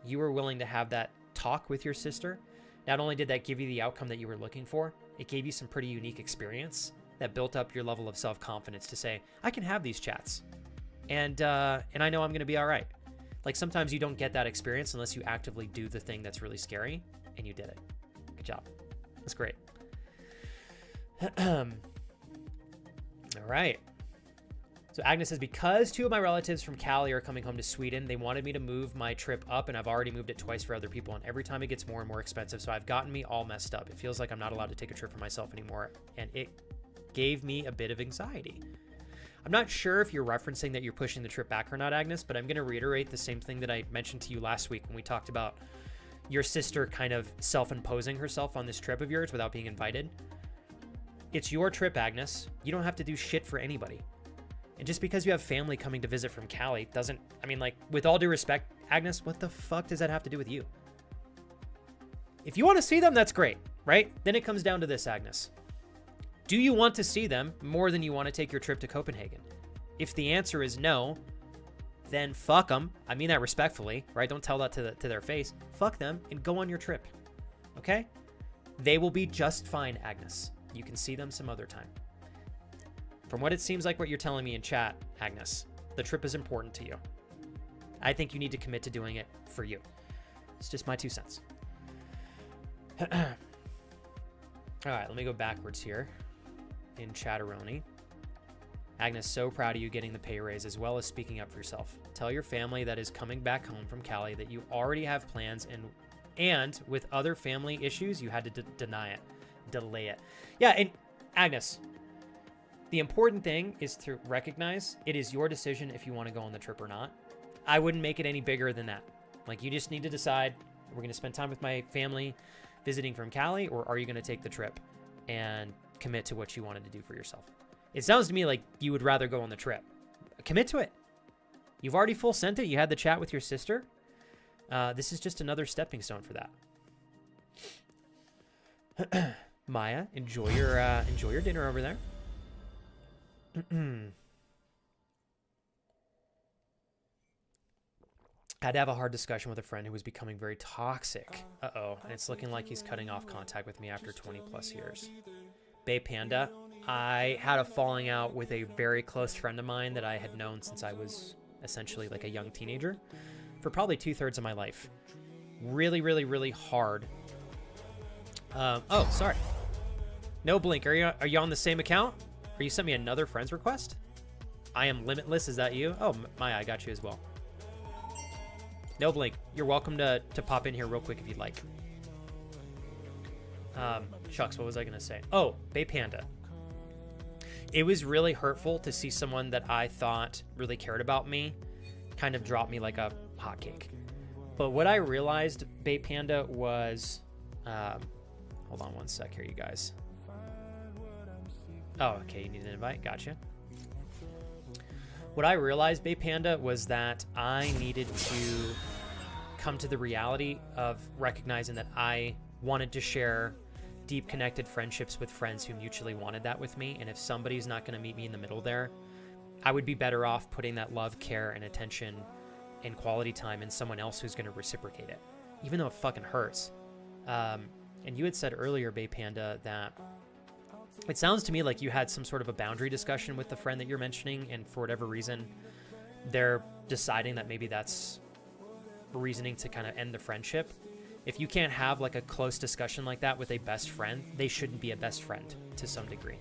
You were willing to have that talk with your sister. Not only did that give you the outcome that you were looking for, it gave you some pretty unique experience that built up your level of self-confidence to say, I can have these chats, and I know I'm going to be all right. Like, sometimes you don't get that experience unless you actively do the thing that's really scary, and you did it. Good job. That's great. All right. So Agnes says, because 2 of my relatives from Cali are coming home to Sweden, they wanted me to move my trip up, and I've already moved it twice for other people, and every time it gets more and more expensive, so I've gotten me all messed up. It feels like I'm not allowed to take a trip for myself anymore, and it gave me a bit of anxiety. I'm not sure if you're referencing that you're pushing the trip back or not, Agnes, but I'm going to reiterate the same thing that I mentioned to you last week when we talked about your sister kind of self-imposing herself on this trip of yours without being invited. It's your trip, Agnes. You don't have to do shit for anybody. And just because you have family coming to visit from Cali doesn't, I mean, like, with all due respect, Agnes, what the fuck does that have to do with you? If you want to see them, that's great, right? Then it comes down to this, Agnes. Do you want to see them more than you want to take your trip to Copenhagen? If the answer is no, then fuck them. I mean that respectfully, right? Don't tell that to their face. Fuck them and go on your trip, okay? They will be just fine, Agnes. You can see them some other time. From what it seems like what you're telling me in chat, Agnes, the trip is important to you. I think you need to commit to doing it for you. It's just my 2 cents. All right, let me go backwards here in Chatteroni. Agnes, so proud of you getting the pay raise as well as speaking up for yourself. Tell your family that is coming back home from Cali that you already have plans, and with other family issues, you had to delay it. Yeah, and Agnes, The important thing is to recognize it is your decision if you want to go on the trip or not. I wouldn't make it any bigger than that. Like, you just need to decide, we're going to spend time with my family visiting from Cali, or are you going to take the trip and commit to what you wanted to do for yourself? It sounds to me like you would rather go on the trip. Commit to it. You've already full sent it. You had the chat with your sister. This is just another stepping stone for that. Maya, enjoy your dinner over there. I had to have a hard discussion with a friend who was becoming very toxic. Uh-oh, and it's looking like he's cutting off contact with me after 20 plus years. Bay Panda, I had a falling out with a very close friend of mine that I had known since I was essentially like a young teenager for probably 2/3 of my life. Really, really, really hard. Oh, sorry. No Blink, are you on the same account? Or you sent me another friend's request? I am Limitless, is that you? Oh, Maya, I got you as well. No Blink, you're welcome to pop in here real quick if you'd like. Shucks, what was I gonna say? Oh, Bay Panda. It was really hurtful to see someone that I thought really cared about me kind of drop me like a hotcake. But what I realized, Bay Panda, was... hold on one sec here, you guys. Oh, okay, you need an invite. Gotcha. What I realized, Bay Panda, was that I needed to come to the reality of recognizing that I wanted to share deep connected friendships with friends who mutually wanted that with me. And if somebody's not going to meet me in the middle there, I would be better off putting that love, care, and attention and quality time in someone else who's going to reciprocate it, even though it fucking hurts. And you had said earlier, Bay Panda, that it sounds to me like you had some sort of a boundary discussion with the friend that you're mentioning, and for whatever reason, they're deciding that maybe that's reasoning to kind of end the friendship. If you can't have like a close discussion like that with a best friend, they shouldn't be a best friend to some degree.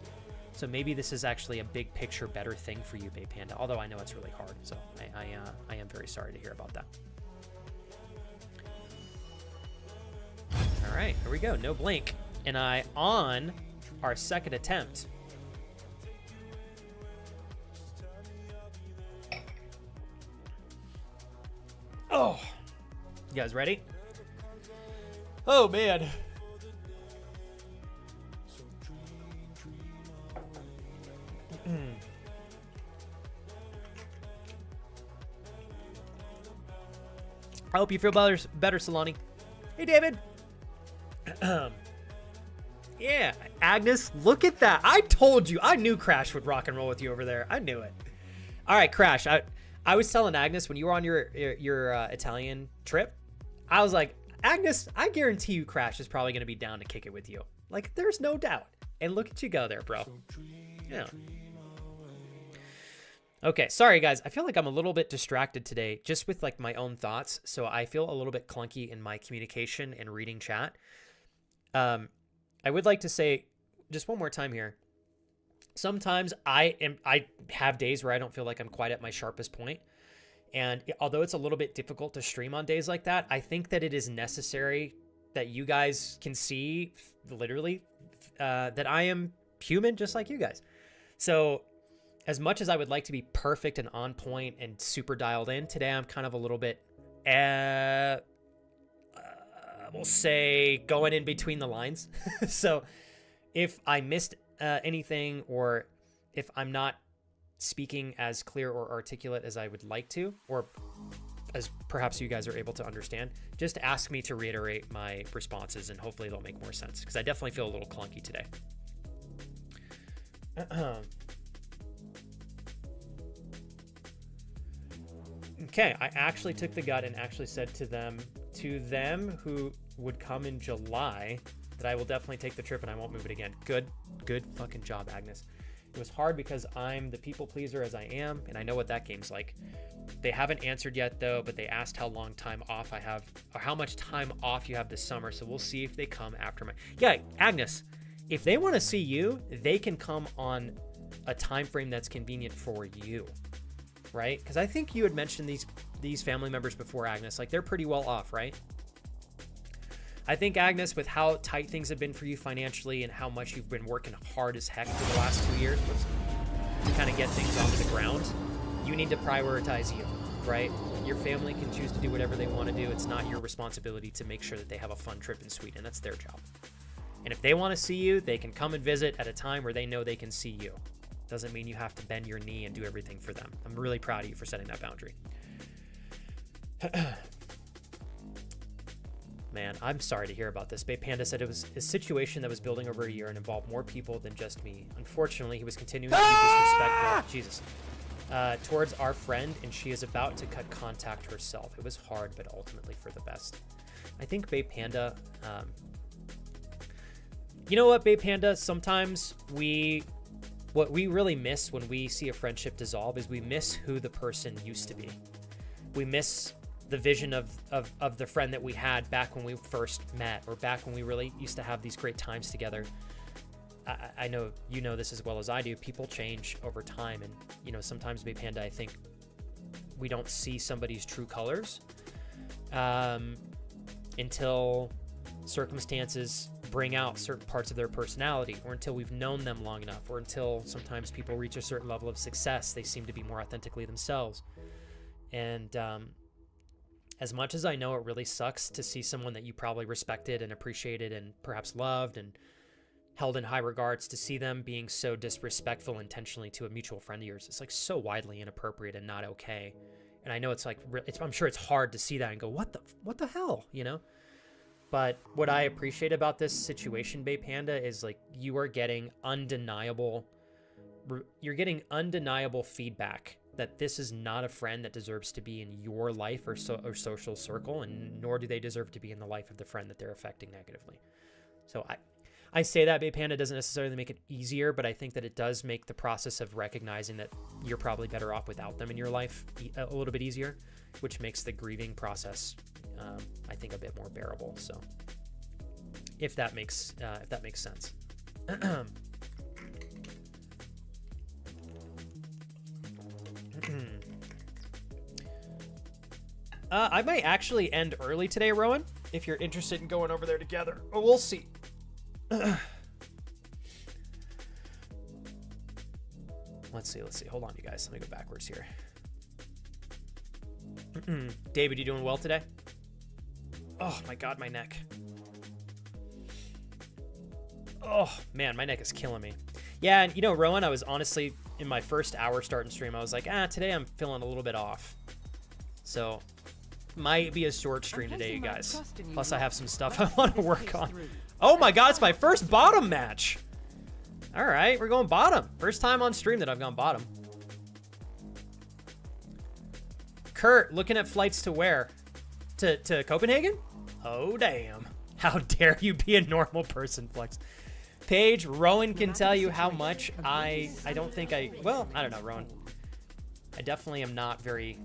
So maybe this is actually a big picture better thing for you, Bay Panda, although I know it's really hard. So I am very sorry to hear about that. All right, here we go. No Blink. And I on our second attempt. Oh, you guys ready? Oh, man. I hope you feel better, Solani. Hey, David. Yeah, Agnes, look at that. I told you. I knew Crash would rock and roll with you over there. I knew it. All right, Crash. I was telling Agnes when you were on your Italian trip, I was like, Agnes, I guarantee you Crash is probably going to be down to kick it with you. Like, there's no doubt. And look at you go there, bro. Yeah. Okay, sorry, guys. I feel like I'm a little bit distracted today just with, like, my own thoughts. So I feel a little bit clunky in my communication and reading chat. I would like to say just one more time here. Sometimes I have days where I don't feel like I'm quite at my sharpest point. And although it's a little bit difficult to stream on days like that, I think that it is necessary that you guys can see literally that I am human just like you guys. So as much as I would like to be perfect and on point and super dialed in, today I'm kind of a little bit, we'll say, going in between the lines. So if I missed anything, or if I'm not speaking as clear or articulate as I would like to, or as perhaps you guys are able to understand, just ask me to reiterate my responses and hopefully they'll make more sense, because I definitely feel a little clunky today. Okay, I actually took the gut and actually said to them who would come in July that I will definitely take the trip and I won't move it again. Good fucking job, Agnes. It was hard because I'm the people pleaser as I am, and I know what that game's like. They haven't answered yet though, but they asked how long time off I have, or how much time off you have this summer, so we'll see if they come after my... Yeah, Agnes, if they want to see you, they can come on a time frame that's convenient for you, right? Because I think you had mentioned these family members before, Agnes. Like, they're pretty well off, right? I think, Agnes, with how tight things have been for you financially and how much you've been working hard as heck for the last 2 years. Whoops. kind of get things off the ground, you need to prioritize you, right? Your family can choose to do whatever they want to do. It's not your responsibility to make sure that they have a fun trip in Sweden. That's their job. And if they want to see you, they can come and visit at a time where they know they can see you. Doesn't mean you have to bend your knee and do everything for them. I'm really proud of you for setting that boundary. Man, I'm sorry to hear about this. Bay Panda said it was a situation that was building over a year and involved more people than just me. Unfortunately, he was continuing to be disrespectful. Jesus. Towards our friend, and she is about to cut contact herself. It was hard, but ultimately for the best. I think Bay Panda, you know what, Bay Panda? Sometimes what we really miss when we see a friendship dissolve is we miss who the person used to be. We miss the vision of the friend that we had back when we first met, or back when we really used to have these great times together. I know you know this as well as I do. People change over time, and you know, sometimes, Bay Panda, I think we don't see somebody's true colors until circumstances bring out certain parts of their personality, or until we've known them long enough, or until sometimes people reach a certain level of success. They seem to be more authentically themselves. And as much as I know it really sucks to see someone that you probably respected and appreciated and perhaps loved and held in high regards, to see them being so disrespectful intentionally to a mutual friend of yours, it's like so widely inappropriate and not okay. And I know it's like, I'm sure it's hard to see that and go, what the hell, you know? But what I appreciate about this situation, Bay Panda, is like you are getting undeniable feedback that this is not a friend that deserves to be in your life or social circle, and nor do they deserve to be in the life of the friend that they're affecting negatively. So I say that Bay Panda doesn't necessarily make it easier, but I think that it does make the process of recognizing that you're probably better off without them in your life a little bit easier, which makes the grieving process, I think, a bit more bearable. So if that makes sense. I might actually end early today, Rowan, if you're interested in going over there together. Oh, we'll see. Let's see. Hold on, you guys. Let me go backwards here. David, you doing well today? Oh my God, my neck. Oh man, my neck is killing me. Yeah, and you know, Rowan, I was honestly, in my first hour starting stream, I was like, today I'm feeling a little bit off. So, might be a short stream today, you guys. Plus, I have some stuff I want to work on. Oh my God, it's my first bottom match. All right, we're going bottom. First time on stream that I've gone bottom. Kurt, looking at flights to where? To Copenhagen? Oh, damn. How dare you be a normal person, Flex. Paige, Rowan can tell you how much I don't think well, I don't know, Rowan. I definitely am not very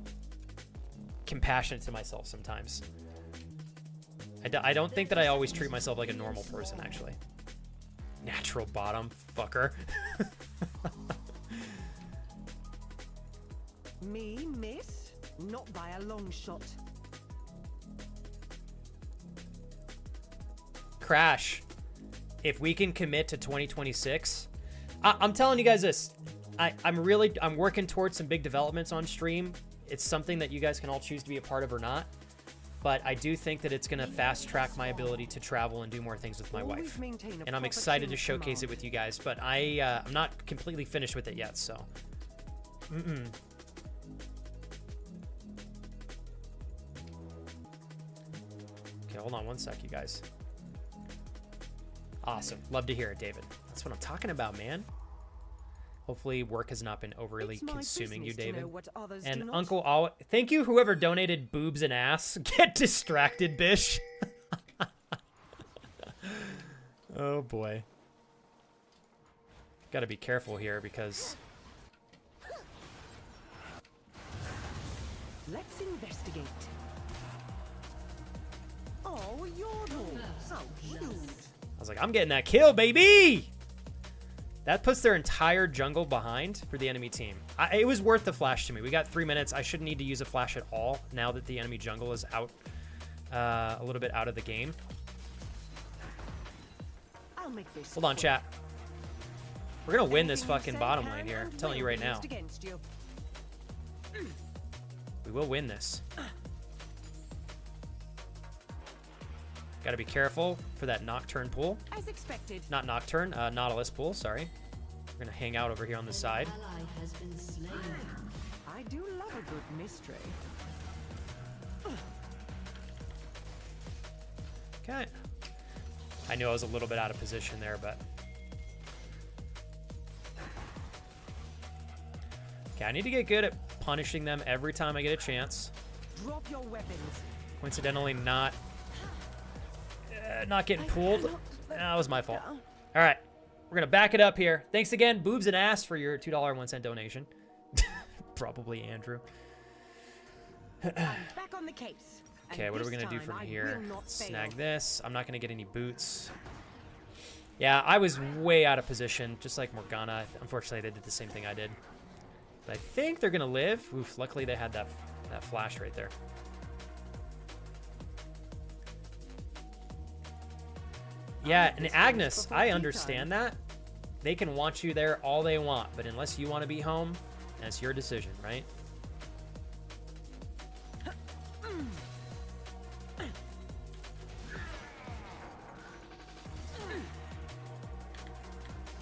compassionate to myself sometimes. I don't think that I always treat myself like a normal person, actually. Natural bottom, fucker. Me, miss? Not by a long shot. Crash. If we can commit to 2026, I'm telling you guys this. I'm working towards some big developments on stream. It's something that you guys can all choose to be a part of or not. But I do think that it's going to fast track my ability to travel and do more things with my wife. And I'm excited to showcase it with you guys, but I'm not completely finished with it yet, so. Okay, hold on one sec, you guys. Awesome. Love to hear it, David. That's what I'm talking about, man. Hopefully work has not been overly consuming you, David. And Uncle Al, thank you, whoever donated boobs and ass. Get distracted, bish. Oh boy. Gotta be careful here because... Let's investigate. Oh, you're so cute. I was like, I'm getting that kill, baby! That puts their entire jungle behind for the enemy team. It was worth the flash to me. We got 3 minutes. I shouldn't need to use a flash at all now that the enemy jungle is out, a little bit out of the game. I'll make this Hold on, chat. We're gonna win this Anything you fucking say bottom can lane here. and I'm telling you will right be now. used against you. We will win this. Gotta be careful for that Nocturne pool. As expected. Not Nocturne, Nautilus pool, sorry. We're gonna hang out over here on the side. Ally has been slain. I do love a good mystery. Okay. I knew I was a little bit out of position there, but... Okay, I need to get good at punishing them every time I get a chance. Drop your weapons. Coincidentally, not getting pulled. That was my fault. All right, we're gonna back it up here. Thanks again, Boobs and Ass, for your $2.01 donation. Probably Andrew. Back on the case. Okay, And what are we this gonna do time from I here? will not Snag fail. this. I'm not gonna get any boots. Yeah, I was way out of position, just like Morgana. Unfortunately, they did the same thing I did. But I think they're gonna live. Oof, luckily they had that flash right there. Yeah, and Agnes, I understand that. They can want you there all they want, but unless you want to be home, that's your decision, right?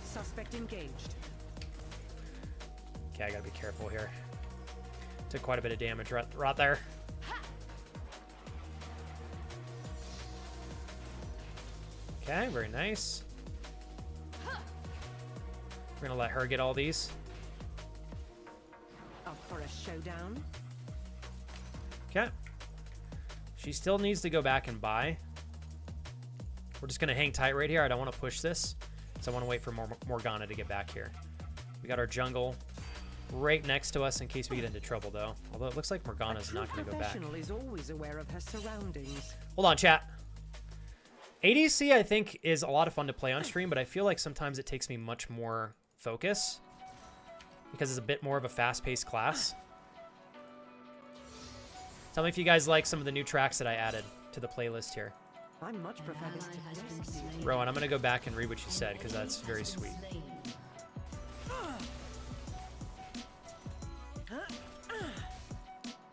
Suspect engaged. Okay, I gotta be careful here. Took quite a bit of damage right there. Okay, very nice. We're gonna let her get all these. Up for a showdown. Okay. She still needs to go back and buy. We're just gonna hang tight right here. I don't want to push this, so I want to wait for Morgana to get back here. We got our jungle right next to us in case we get into trouble, though. Although it looks like Morgana's not gonna go back. Professional is always aware of her surroundings. Hold on, chat. ADC, I think, is a lot of fun to play on stream, but I feel like sometimes it takes me much more focus because it's a bit more of a fast-paced class. Tell me if you guys like some of the new tracks that I added to the playlist here. I much prefer this Ally to has been this. slain. Rowan, I'm going to go back and read what you said because that's very sweet. Slain.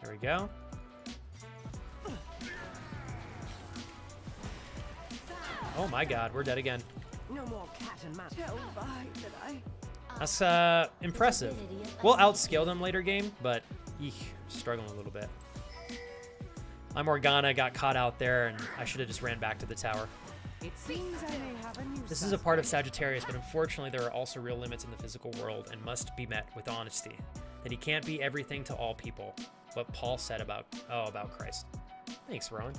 There we go. Oh my god, we're dead again. No more cat and mouse. Tell Vi that I... That's impressive. We'll outscale them later game, but eek, struggling a little bit. My Morgana got caught out there, and I should have just ran back to the tower. It seems I may have a new This is a part of Sagittarius, but unfortunately there are also real limits in the physical world and must be met with honesty. That he can't be everything to all people. What Paul said about Christ. Thanks, Rowan.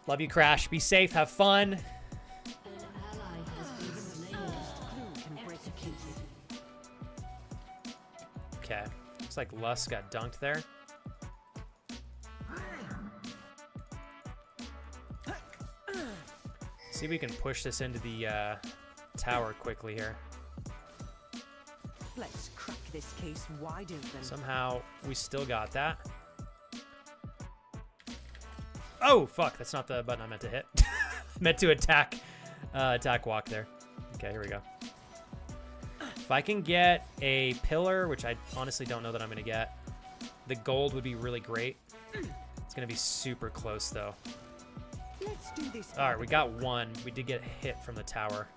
Love you, Crash. Be safe. Have fun. An ally has been slain. Clue can break a case. Okay. Looks like Lust got dunked there. See if we can push this into the tower quickly here. Let's crack this case wide open. Somehow we still got that. Oh, fuck. That's not the button I meant to hit. Meant to attack walk there. Okay, here we go. If I can get a pillar, which I honestly don't know that I'm going to get, the gold would be really great. It's going to be super close, though. Let's do this. All right, we got one. We did get hit from the tower.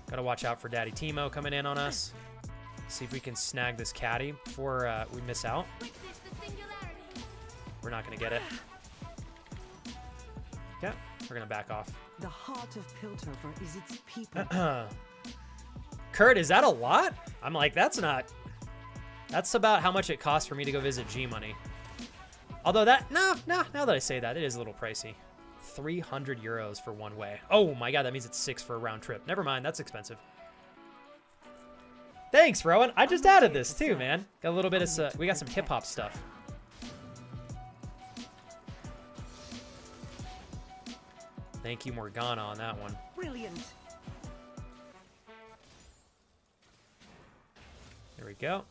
Got to watch out for Daddy Timo coming in on us. See if we can snag this caddy before we miss out. We're not going to get it. Yeah, we're going to back off. The heart of Piltover is its people. Kurt, is that a lot? I'm like, that's about how much it costs for me to go visit G-Money. Although now that I say that, it is a little pricey. 300 euros for one way. Oh my god, that means it's 6 for a round trip. Never mind, that's expensive. Thanks, Rowan. I just added this too, man. Got a little bit of, we got some hip-hop stuff. Thank you, Morgana, on that one. Brilliant. There we go.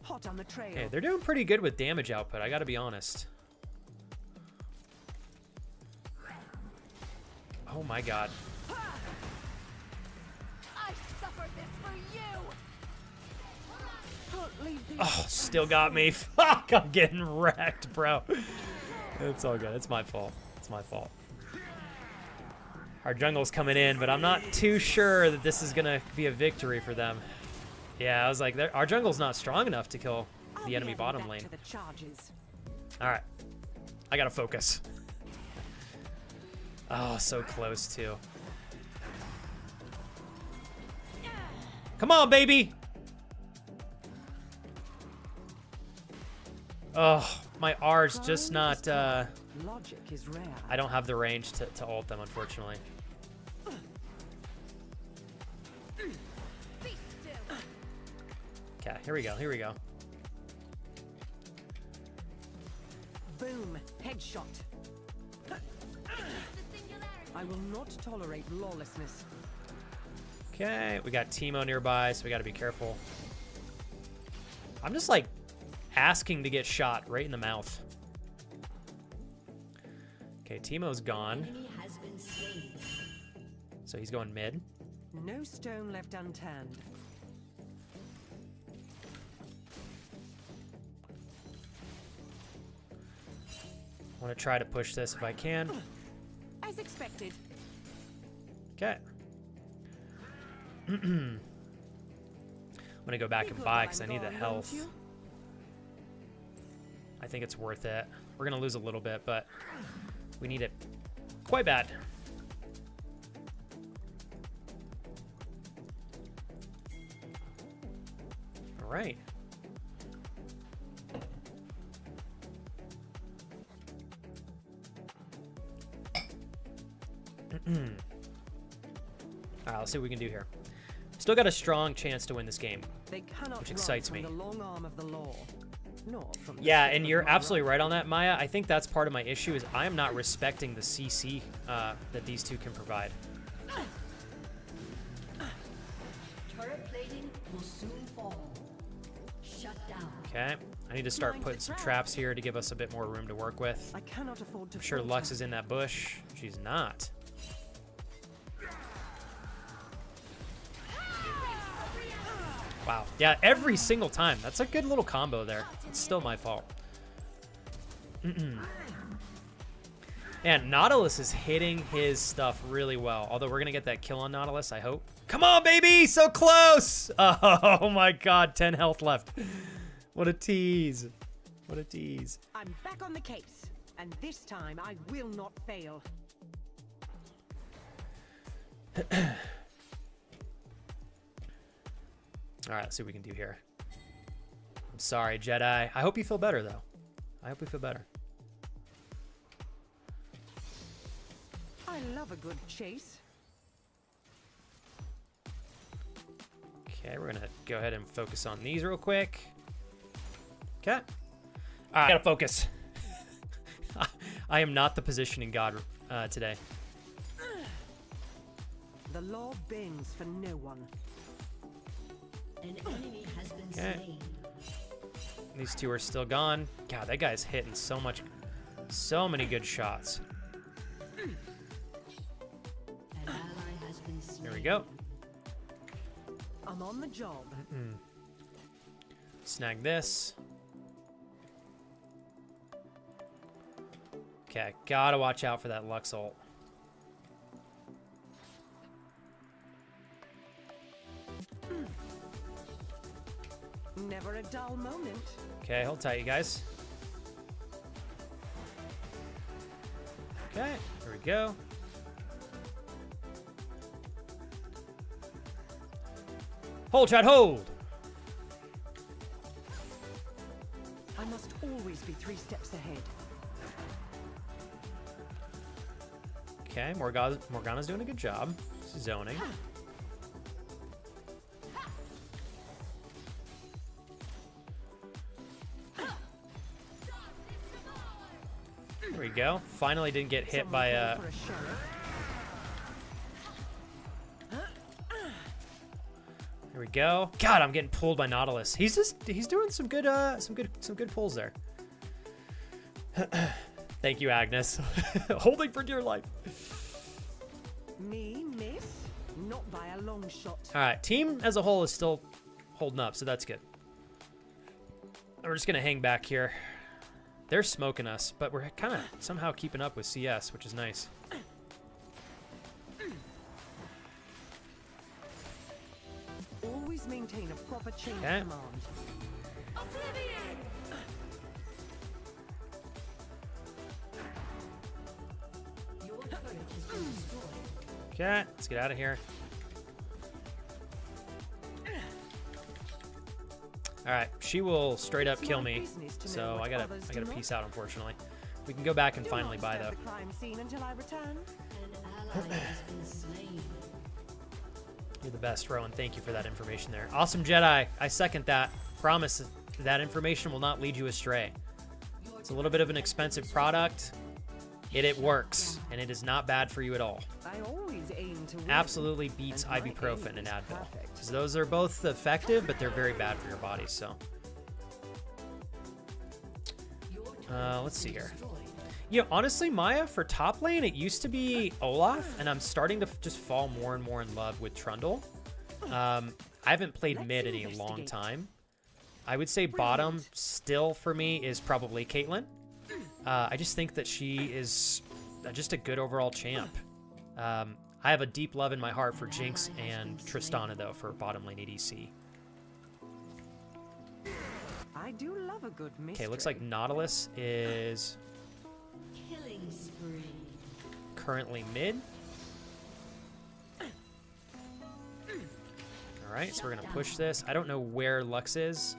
Hot on the trail. Okay, they're doing pretty good with damage output, I gotta be honest. Oh my god. I suffered this for you. Can't leave these Oh, still got me. Fuck, I'm getting wrecked, bro. It's all good. It's my fault. It's my fault. Our jungle's coming in, but I'm not too sure that this is going to be a victory for them. Yeah, I was like, our jungle's not strong enough to kill I'll the be enemy adding bottom that lane. to the charges. All right. I got to focus. Oh, so close, too. Come on, baby. Oh, my R's just not... Logic is rare. I don't have the range to ult them, unfortunately. Be still. Okay, here we go. Here we go. Boom. Headshot. The singularity. I will not tolerate lawlessness. Okay, we got Teemo nearby, so we got to be careful. I'm just like asking to get shot right in the mouth. Okay, Teemo's gone, Enemy has been slain. so he's going mid. No stone left unturned. I want to try to push this if I can. As expected. Okay. I'm gonna go back and buy because I need the health. I think it's worth it. We're gonna lose a little bit, but we need it quite bad. All right. All right, let's see what we can do here. Still got a strong chance to win this game. They cannot Which run excites from me. the long arm of the law. Nor from the Yeah, sword and of you're my absolutely right on that, Maya. I think that's part of my issue is I am not respecting the CC that these two can provide. Turret plating will soon fall. Shut down. Okay, I need to start putting some traps here to give us a bit more room to work with. I cannot afford to I'm sure falter. Lux is in that bush. She's not. Wow. Yeah, every single time. That's a good little combo there. It's still my fault. And Nautilus is hitting his stuff really well. Although we're going to get that kill on Nautilus, I hope. Come on, baby! So close! Oh my god, 10 health left. What a tease. What a tease. I'm back on the case, and this time I will not fail. All right, let's see what we can do here. I'm sorry, Jedi. I hope you feel better, though. I hope we feel better. I love a good chase. Okay, we're gonna go ahead and focus on these real quick. Okay. All right, gotta focus. I am not the positioning god today. The law bends for no one. An enemy has been Okay. slain. These two are still gone. God, that guy's hitting so many good shots. An ally has been slain. There we go. I'm on the job. Snag this. Okay, gotta watch out for that Lux ult. Never a dull moment. Okay, hold tight, you guys. Okay, here we go. Hold, chat, hold! I must always be 3 steps ahead. Okay, Morgana's doing a good job. Zoning. There we go. Finally didn't get hit by Someone call for a sheriff. Here we go. God, I'm getting pulled by Nautilus. He's doing some good pulls there. Thank you, Agnes. Holding for dear life. a long shot. All right, team as a whole is still holding up, so that's good. We're just gonna hang back here. They're smoking us, but we're kind of somehow keeping up with CS, which is nice. Always maintain a proper chain of Okay. command. Oblivion! Your turret has been destroyed. Okay, let's get out of here. All right, she will straight up kill me, so I gotta peace out. Unfortunately, we can go back and Do finally not buy disturb though. the crime scene until I return. An ally has been slain. You're the best, Rowan. Thank you for that information there. Awesome Jedi. I second that. Promise that information will not lead you astray. It's a little bit of an expensive product. It works, and it is not bad for you at all. I always aim to win. Absolutely beats And my ibuprofen aim and is Advil. perfect. 'Cause those are both effective, but they're very bad for your body, so. Your turret Let's has see been here. destroyed. Yeah, honestly, Maya, for top lane, it used to be Olaf, and I'm starting to just fall more and more in love with Trundle. I haven't played Let's mid in a long investigate. time. I would say bottom still for me is probably Caitlyn. I just think that she is just a good overall champ. I have a deep love in my heart for Jinx and Tristana, though, for bottom lane ADC. I do love a good mystery. Okay, looks like Nautilus is Killing spree. currently mid. All right, so we're gonna push this. I don't know where Lux is.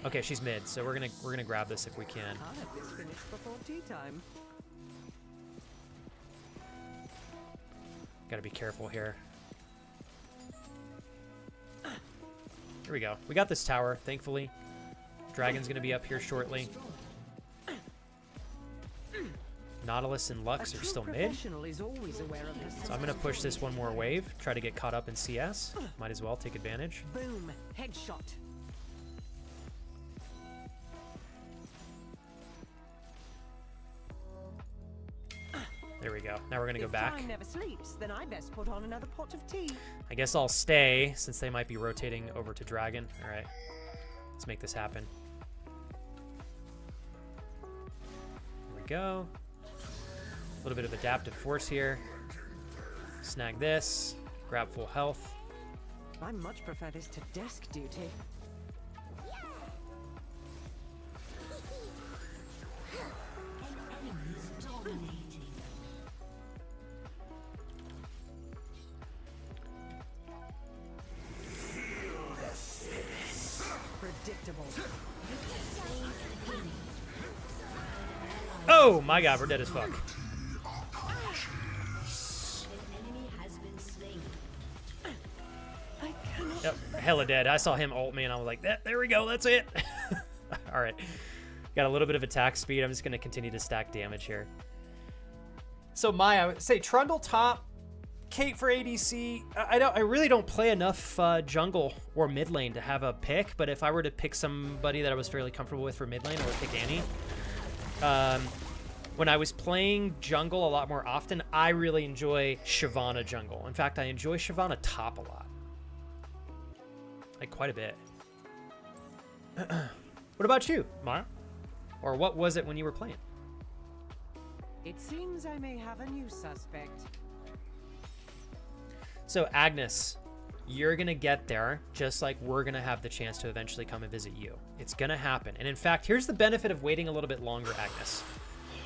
Okay, she's mid, so we're gonna grab this if we can. I'll have this finished before tea time. Gotta be careful here. Here we go. We got this tower, thankfully. Dragon's gonna be up here shortly. Nautilus and Lux A are true still mid. professional is always aware of her So I'm gonna push this one more wave, try to get caught up in CS. Might as well take advantage. Boom, headshot. There we go. Now we're gonna go If back. time never sleeps, then I best put on another pot of tea. I guess I'll stay since they might be rotating over to Dragon. All right, let's make this happen. Here we go. A little bit of adaptive force here. Snag this. Grab full health. I much prefer this to desk duty. Dominating. Predictable. Oh my God, we're dead as fuck. An enemy has been slain. I cannot. Yep, hella dead. I saw him ult me and I was like, there we go, that's it. All right, got a little bit of attack speed. I'm just gonna continue to stack damage here. So Maya, I would say Trundle top, Kate for ADC. I really don't play enough jungle or mid lane to have a pick, but if I were to pick somebody that I was fairly comfortable with for mid lane, I would pick Annie. When I was playing jungle a lot more often, I really enjoy Shyvana jungle. In fact, I enjoy Shyvana top a lot. Like quite a bit. What about you, Maya? Or what was it when you were playing? It seems I may have a new suspect. So Agnes, you're gonna get there just like we're gonna have the chance to eventually come and visit you. It's gonna happen. And in fact, here's the benefit of waiting a little bit longer, Agnes.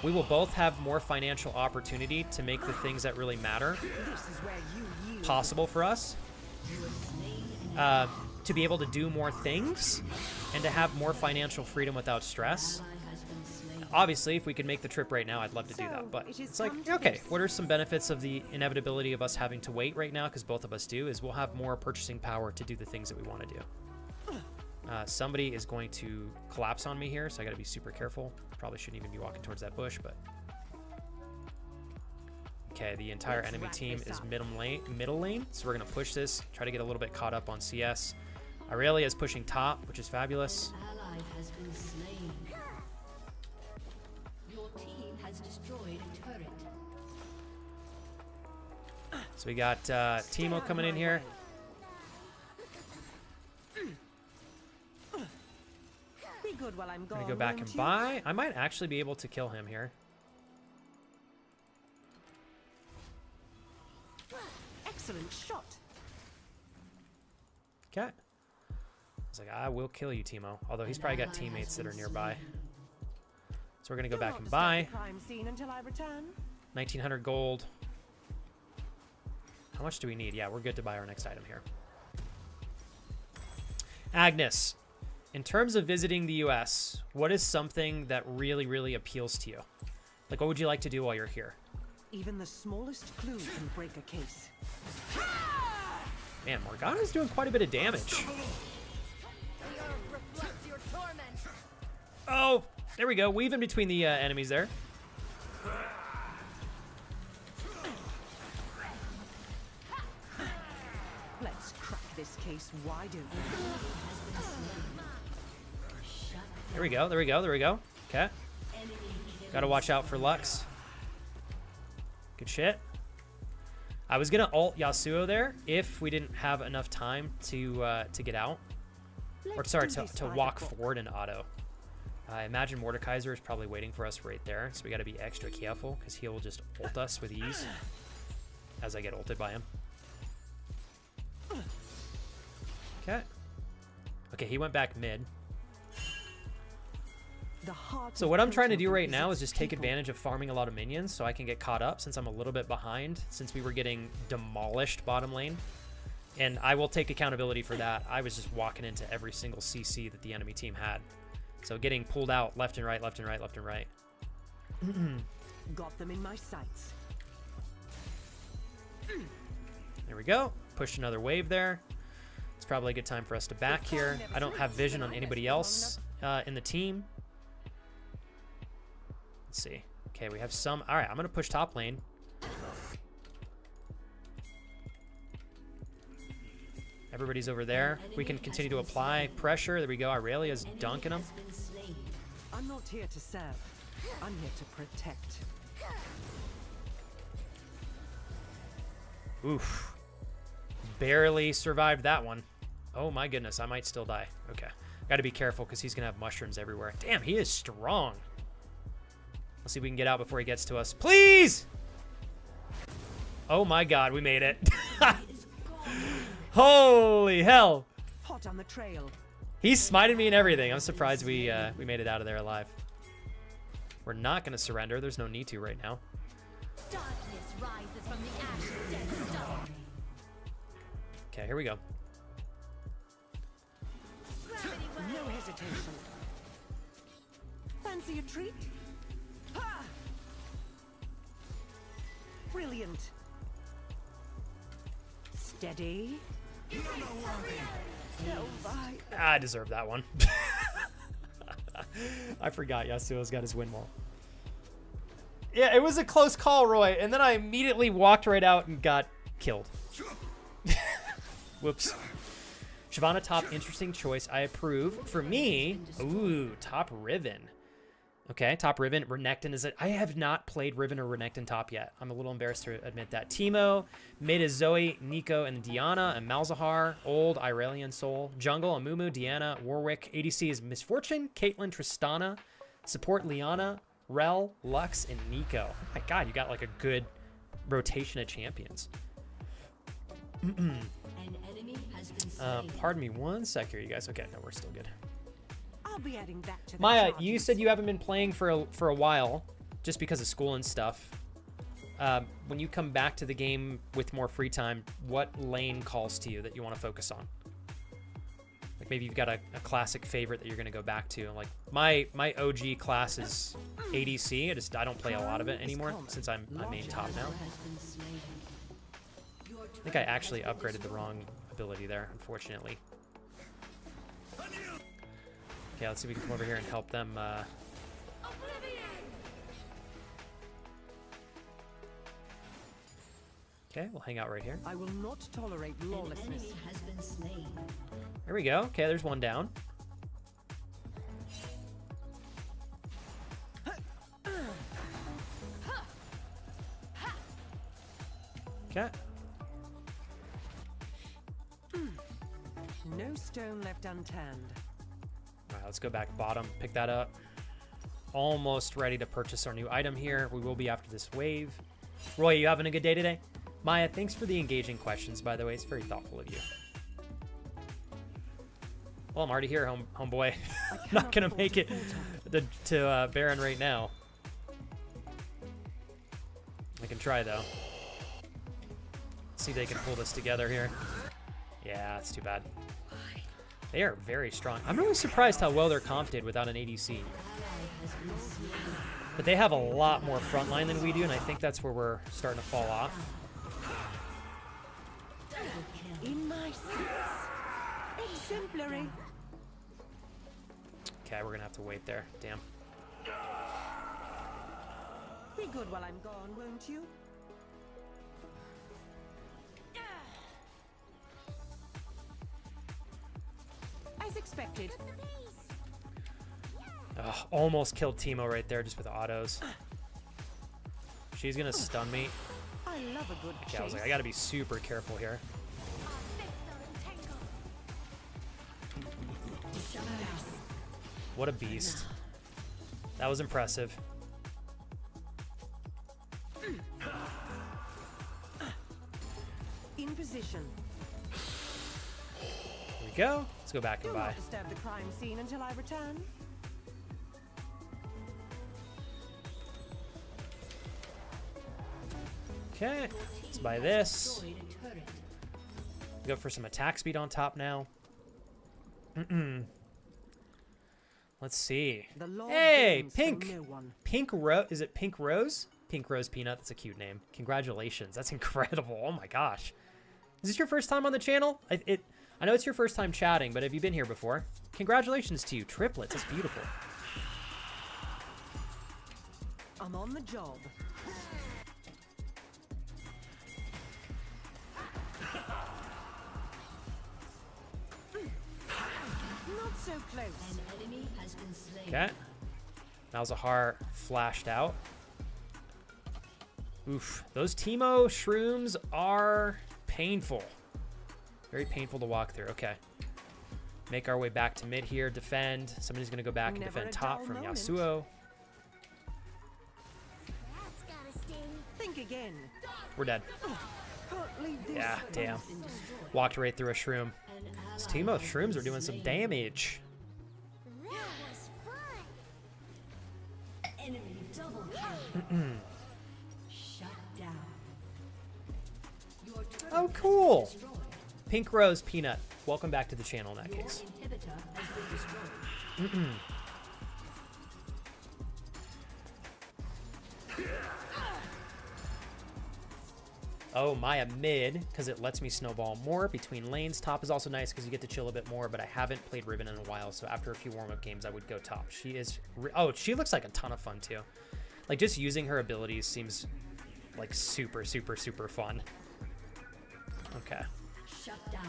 We will both have more financial opportunity to make the things that really matter This is where you yield. possible for us. To be able to do more things and to have more financial freedom without stress. Ally has been slain. Obviously, if we could make the trip right now, I'd love to do So, that. But it is it's like, come to okay, this. what are some benefits of the inevitability of us having to wait right now? Because both of us do, is we'll have more purchasing power to do the things that we want to do. Somebody is going to collapse on me here, so I got to be super careful. Probably shouldn't even be walking towards that bush, but... Okay, the entire Let's enemy wrap team this is up. middle lane, so we're going to push this, try to get a little bit caught up on CS. Aurelia is pushing top, which is fabulous. An ally has been slain. Your team has destroyed a turret. So we got Teemo coming in here. Be good while I'm gone. Gonna go back and won't you? buy. I might actually be able to kill him here. Excellent shot. Okay. I was like, I will kill you, Teemo. Although he's probably got teammates that are nearby. So we're gonna go Do back not and disturb buy. the crime scene until I return. 1900 gold. How much do we need? Yeah, we're good to buy our next item here. Agnes, in terms of visiting the US, what is something that really, really appeals to you? Like, what would you like to do while you're here? Even the smallest clue can break a case. Man, Morgana's doing quite a bit of damage. The earth reflects your torment. Oh, there we go. Weave in between the enemies there. Let's crack this case wide open. There we go. There we go. There we go. Okay. Gotta watch out for Lux. Good shit. I was gonna ult Yasuo there if we didn't have enough time to get out, or Let's sorry, do this to by the walk book. forward and auto. I imagine Mordekaiser is probably waiting for us right there, so we got to be extra careful because he will just ult us with ease as I get ulted by him. Okay. Okay, he went back mid. The heart So of what I'm trying to Piltover do right now is its just take people. advantage of farming a lot of minions so I can get caught up since I'm a little bit behind since we were getting demolished bottom lane. And I will take accountability for that. I was just walking into every single CC that the enemy team had. So getting pulled out left and right, left and right, left and right. Got them in my sights. There we go. Pushed another wave there. It's probably a good time for us to back here. I don't have vision on anybody else in the team. Let's see. Okay, we have some. All right, I'm going to push top lane. Everybody's over there. We can continue to apply pressure. There we go. Aurelia's dunking him. I'm not here to serve. I'm here to protect. Oof. Barely survived that one. Oh my goodness, I might still die. Okay. Got to be careful because he's going to have mushrooms everywhere. Damn, he is strong. Let's see if we can get out before he gets to us. Please! Oh my god, we made it. Holy hell. Hot on the trail. He smited me and everything. I'm surprised we made it out of there alive. We're not going to surrender. There's no need to right now. Darkness rises from the ash of dead stone. Okay, here we go. Gravity No well. hesitation. Fancy a treat? Ha! Brilliant. Steady. No, I deserve that one. I forgot Yasuo's got his win wall. Yeah, it was a close call, Roy, and then I immediately walked right out and got killed. Whoops. Shyvana top, interesting choice. I approve. For me, ooh, top Riven. Okay, top Riven. Renekton is it? I have not played Riven or Renekton top yet. I'm a little embarrassed to admit that. Teemo, mid is Zoe, Nico, and Diana, and Malzahar. Old, Irelia, Soul. Jungle, Amumu, Diana, Warwick. ADC is Misfortune, Caitlyn, Tristana. Support, Liana, Rel, Lux, and Nico. Oh my god, you got like a good rotation of champions. An enemy has been slain. Pardon me one sec here, you guys. Okay, no, we're still good. I'll be adding that to the Maya, charges. you said you haven't been playing for a while, just because of school and stuff. When you come back to the game with more free time, what lane calls to you that you want to focus on? Like maybe you've got a classic favorite that you're going to go back to. Like my OG class is ADC. I don't play a lot of it anymore since I'm main top now. Has been slain. Your I think I actually upgraded the wrong ability there, unfortunately. Okay, let's see if we can come over here and help them. Oblivion. Okay, we'll hang out right here. I will not tolerate An lawlessness. enemy has been slain. There we go. Okay, there's one down. Okay. No stone left unturned. All right, let's go back bottom, pick that up. Almost ready to purchase our new item here. We will be after this wave. Roy, you having a good day today? Maya, thanks for the engaging questions, by the way. It's very thoughtful of you. Well, I'm already here, homeboy. I'm not going to make it to Baron right now. I can try, though. See if they can pull this together here. Yeah, it's too bad. They are very strong. I'm really surprised how well their comp did without an ADC. But they have a lot more frontline than we do, and I think that's where we're starting to fall off. In my seats. Exemplary. Okay, we're going to have to wait there. Damn. Be good while I'm gone, won't you? As expected. Ugh, almost killed Teemo right there just with autos. She's going to stun me. I love a good Okay, I was like, I got to be super careful here. What a beast. That was impressive. In position. Here we go. Let's go back and Do buy. not disturb the crime scene until I return. Okay, let's buy this. Go for some attack speed on top now. Let's see. The Lord Hey, gains, so Pink. no one. Pink Rose. Is it Pink Rose? Pink Rose Peanut. That's a cute name. Congratulations. That's incredible. Oh my gosh. Is this your first time on the channel? I know it's your first time chatting, but have you been here before? Congratulations to you. Triplets. That's beautiful. I'm on the job. Not so close. An enemy has been slain. Okay. Malzahar flashed out. Oof. Those Teemo shrooms are painful. Very painful to walk through. Okay. Make our way back to mid here. Defend. Somebody's going to go back and Never defend a top dull from moment. Yasuo. That's gotta sting. Think again. We're dead. Can't leave this. Yeah, damn. Been destroyed. Walked right through a shroom. An These ally Teemo has shrooms been are doing some slain. damage. That was fun. Enemy double kill. Shut down. Your turret Oh, has cool. been destroyed. Pink Rose Peanut. Welcome back to the channel in that Your case. inhibitor has been destroyed. Oh, Maya mid, because it lets me snowball more between lanes. Top is also nice because you get to chill a bit more, but I haven't played Ribbon in a while, so after a few warm-up games, I would go top. She is... Oh, she looks like a ton of fun, too. Like, just using her abilities seems, like, super, super, super fun. Okay. Shut down.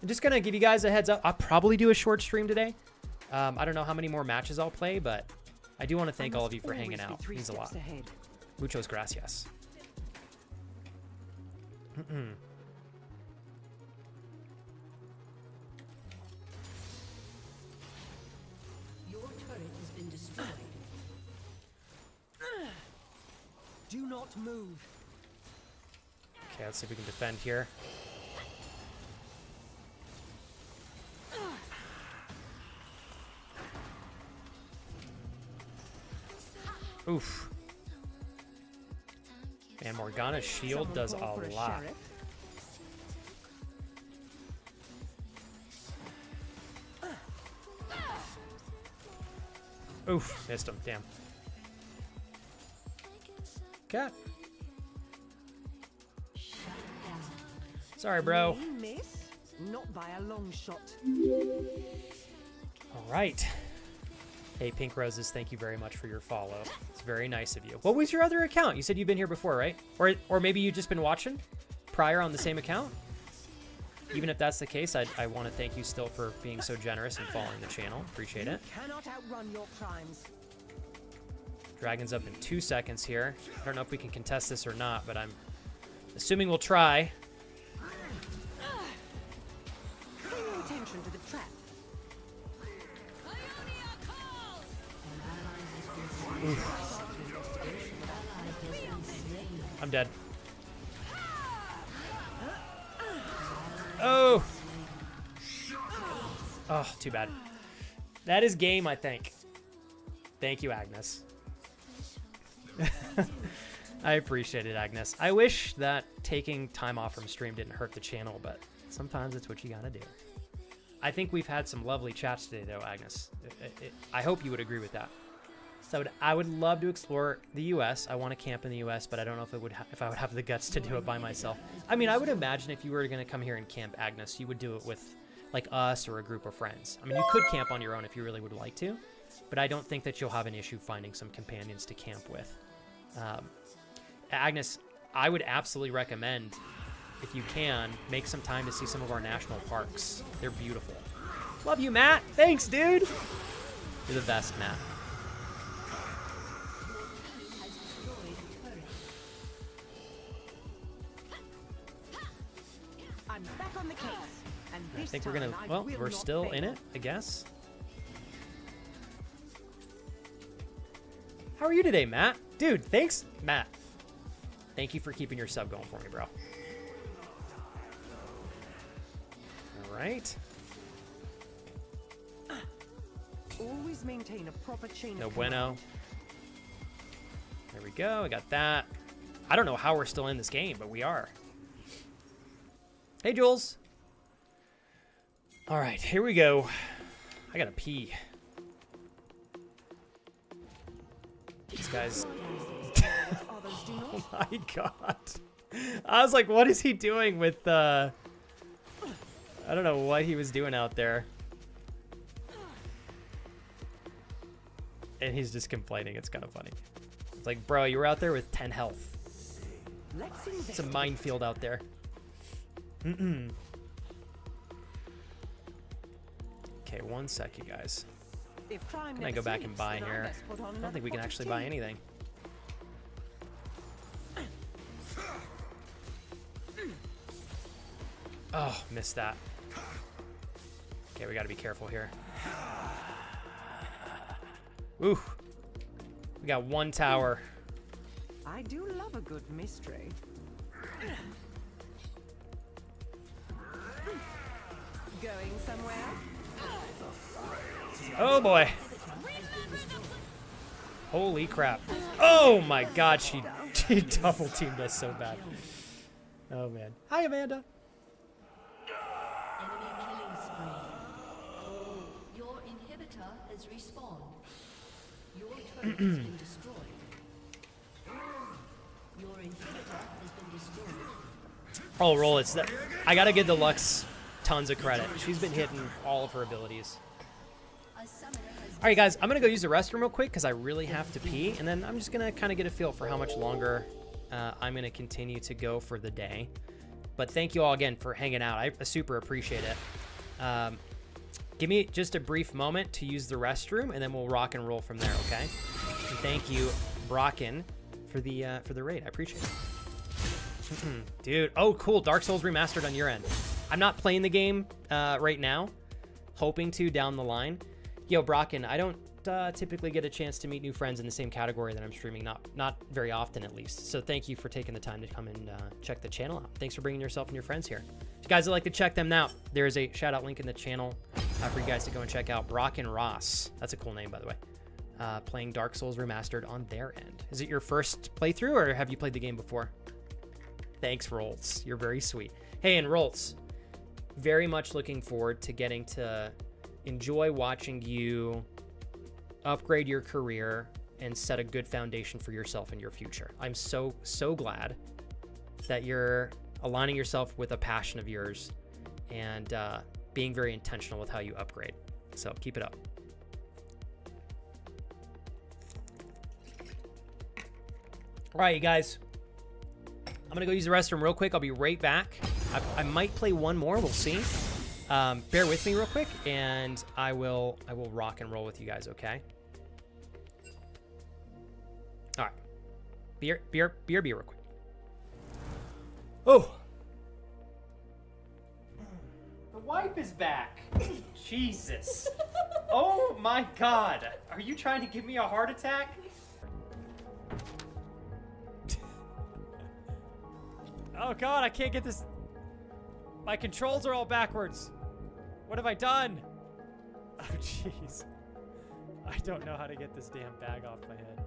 I'm just going to give you guys a heads up. I'll probably do a short stream today. I don't know how many more matches I'll play, but I do want to thank all of you for hanging out. It means a lot. Ahead. Muchos gracias. Your turret has been destroyed. Do not move. Okay, let's see if we can defend here. Oof. Man, Morgana's shield Someone does call for a lot. sheriff? Oof, missed him. Damn. Okay. Shut down. Sorry, bro. Me miss? Not by a long shot. All right. Hey, Pink Roses, thank you very much for your follow. It's very nice of you. What was your other account? You said you've been here before, right? Or maybe you've just been watching prior on the same account? Even if that's the case, I want to thank you still for being so generous and following the channel. Appreciate it. Cannot outrun your crimes. Dragon's up in 2 seconds here. I don't know if we can contest this or not, but I'm assuming we'll try. I'm dead. Oh! Oh, too bad. That is game, I think. Thank you, Agnes. I appreciate it, Agnes. I wish that taking time off from stream didn't hurt the channel, but sometimes it's what you gotta do. I think we've had some lovely chats today, though, Agnes. I hope you would agree with that. So I would love to explore the U.S. I want to camp in the U.S., but I don't know if if I would have the guts to do it by myself. I mean, I would imagine if you were going to come here and camp, Agnes, you would do it with like us or a group of friends. I mean, you could camp on your own if you really would like to, but I don't think that you'll have an issue finding some companions to camp with. Agnes, I would absolutely recommend, if you can, make some time to see some of our national parks. They're beautiful. Love you, Matt. Thanks, dude. You're the best, Matt. I'm back on the case. And I this think we're gonna, time I well, will we're not still fail. in it, I guess. How are you today, Matt? Dude, thanks, Matt. Thank you for keeping your sub going for me, bro. All right. Always maintain a proper chain No of bueno. command. There we go. I got that. I don't know how we're still in this game, but we are. Hey, Jules. All right, here we go. I gotta pee. These guys. Others do not. Oh my god. I was like, what is he doing with I don't know what he was doing out there. And he's just complaining. It's kind of funny. It's like, bro, you were out there with 10 health. Let's It's a investigate. minefield out there. Okay, one sec, you guys. If crime Can I never go back and sleeps, buy then I here? best put on I don't another think we can pot of actually buy tea. anything. Oh, missed that. Okay, we gotta be careful here. Ooh. We got one tower. I do love a good mystery. Going somewhere? Oh boy. Holy crap. Oh my god, she double teamed us so bad. Oh man. Hi, Amanda. Enemy killing spree. Your inhibitor has respawned. Your turret has been destroyed. Your inhibitor has been destroyed. Oh, roll. It's that. I gotta give the Lux tons of credit. She's been hitting all of her abilities. A summoner has All right, guys, I'm gonna go use the restroom real quick because I really have to pee, and then I'm just gonna kind of get a feel for how much longer I'm gonna continue to go for the day. But thank you all again for hanging out. I super appreciate it. Give me just a brief moment to use the restroom, and then we'll rock and roll from there. Okay? And thank you, Brocken, for the raid. I appreciate it. Dude, oh cool, Dark Souls Remastered on your end. I'm not playing the game right now, hoping to down the line. Yo, Brocken, I don't typically get a chance to meet new friends in the same category that I'm streaming, not very often at least. So thank you for taking the time to come and check the channel out. Thanks for bringing yourself and your friends here. If you guys would like to check them out, there is a shout out link in the channel for you guys to go and check out Brocken Ross. That's a cool name, by the way. Playing Dark Souls Remastered on their end. Is it your first playthrough, or have you played the game before? Thanks, Roltz. You're very sweet. Hey, and Roltz, very much looking forward to getting to enjoy watching you upgrade your career and set a good foundation for yourself in your future. I'm so glad that you're aligning yourself with a passion of yours and being very intentional with how you upgrade. So keep it up. All right, you guys. I'm gonna go use the restroom real quick. I'll be right back. I might play one more. We'll see. Bear with me real quick, and I will rock and roll with you guys. Okay. All right. Beer real quick. Oh. The wipe is back. Jesus. Oh my God. Are you trying to give me a heart attack? Oh god, I can't get this. My controls are all backwards. What have I done? Oh jeez. I don't know how to get this damn bag off my head.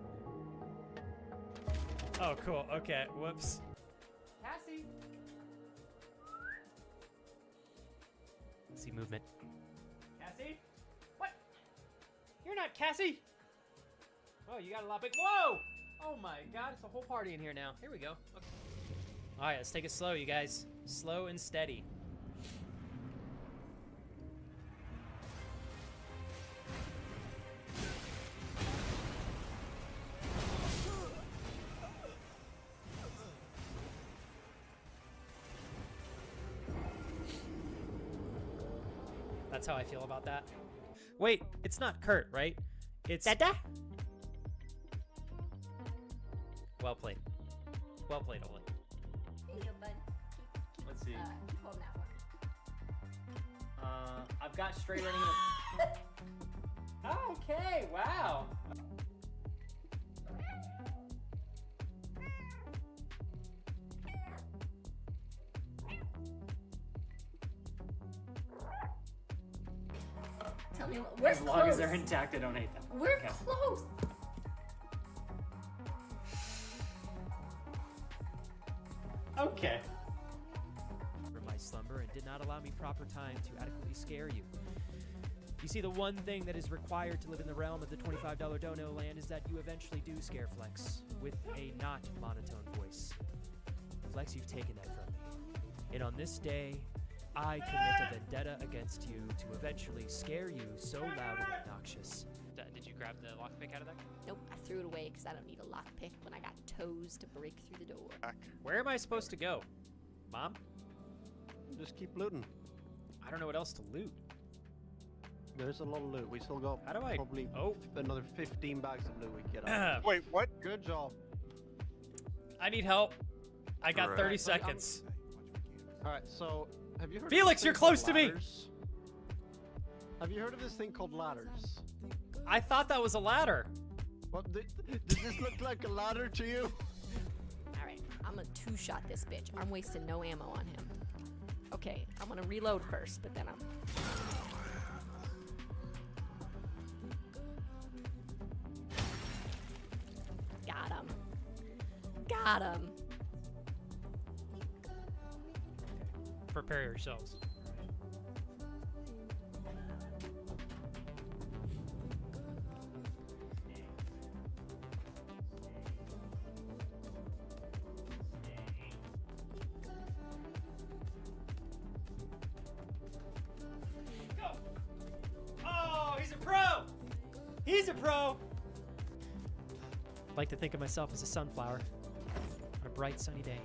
Oh cool, okay, whoops. Cassie! See movement. Cassie? What? You're not Cassie! Oh, you got a lot big. Whoa! Oh my god, it's a whole party in here now. Here we go. Okay. Alright, let's take it slow, you guys. Slow and steady. That's how I feel about that. Wait, it's not Kurt, right? It's Dada. Well played. Well played, Olin. Let's see. I've got straight running. Okay, wow. Tell me, we're As long as they're intact, I don't hate them. We're Okay. close. Okay. From my slumber and did not allow me proper time to adequately scare you. You see, the one thing that is required to live in the realm of the $25 dono land is that you eventually do scare Flex with a not monotone voice. Flex, you've taken that from me. And on this day, I commit a vendetta against you to eventually scare you so loud and obnoxious. Did you grab the lockpick out of that? Nope, I threw it away because I don't need a lockpick when I got toes to break through the door. Where am I supposed to go? Mom? Just keep looting. I don't know what else to loot. There's a lot of loot. We still got How do I... probably Oh. another 15 bags of loot we can get out. Wait, what? Good job. I need help. I got Right. 30 seconds. All right, so have you heard? Felix, of this you're thing called close to me. ladders? Have you heard of this thing called ladders? I thought that was a ladder. What? Does this look like a ladder to you? All right, I'm gonna two-shot this bitch. I'm wasting no ammo on him. Okay, I'm gonna reload first, but then I'm... Got him. Got him. Prepare yourselves. Go! Oh, he's a pro! He's a pro! I like to think of myself as a sunflower on a bright sunny day.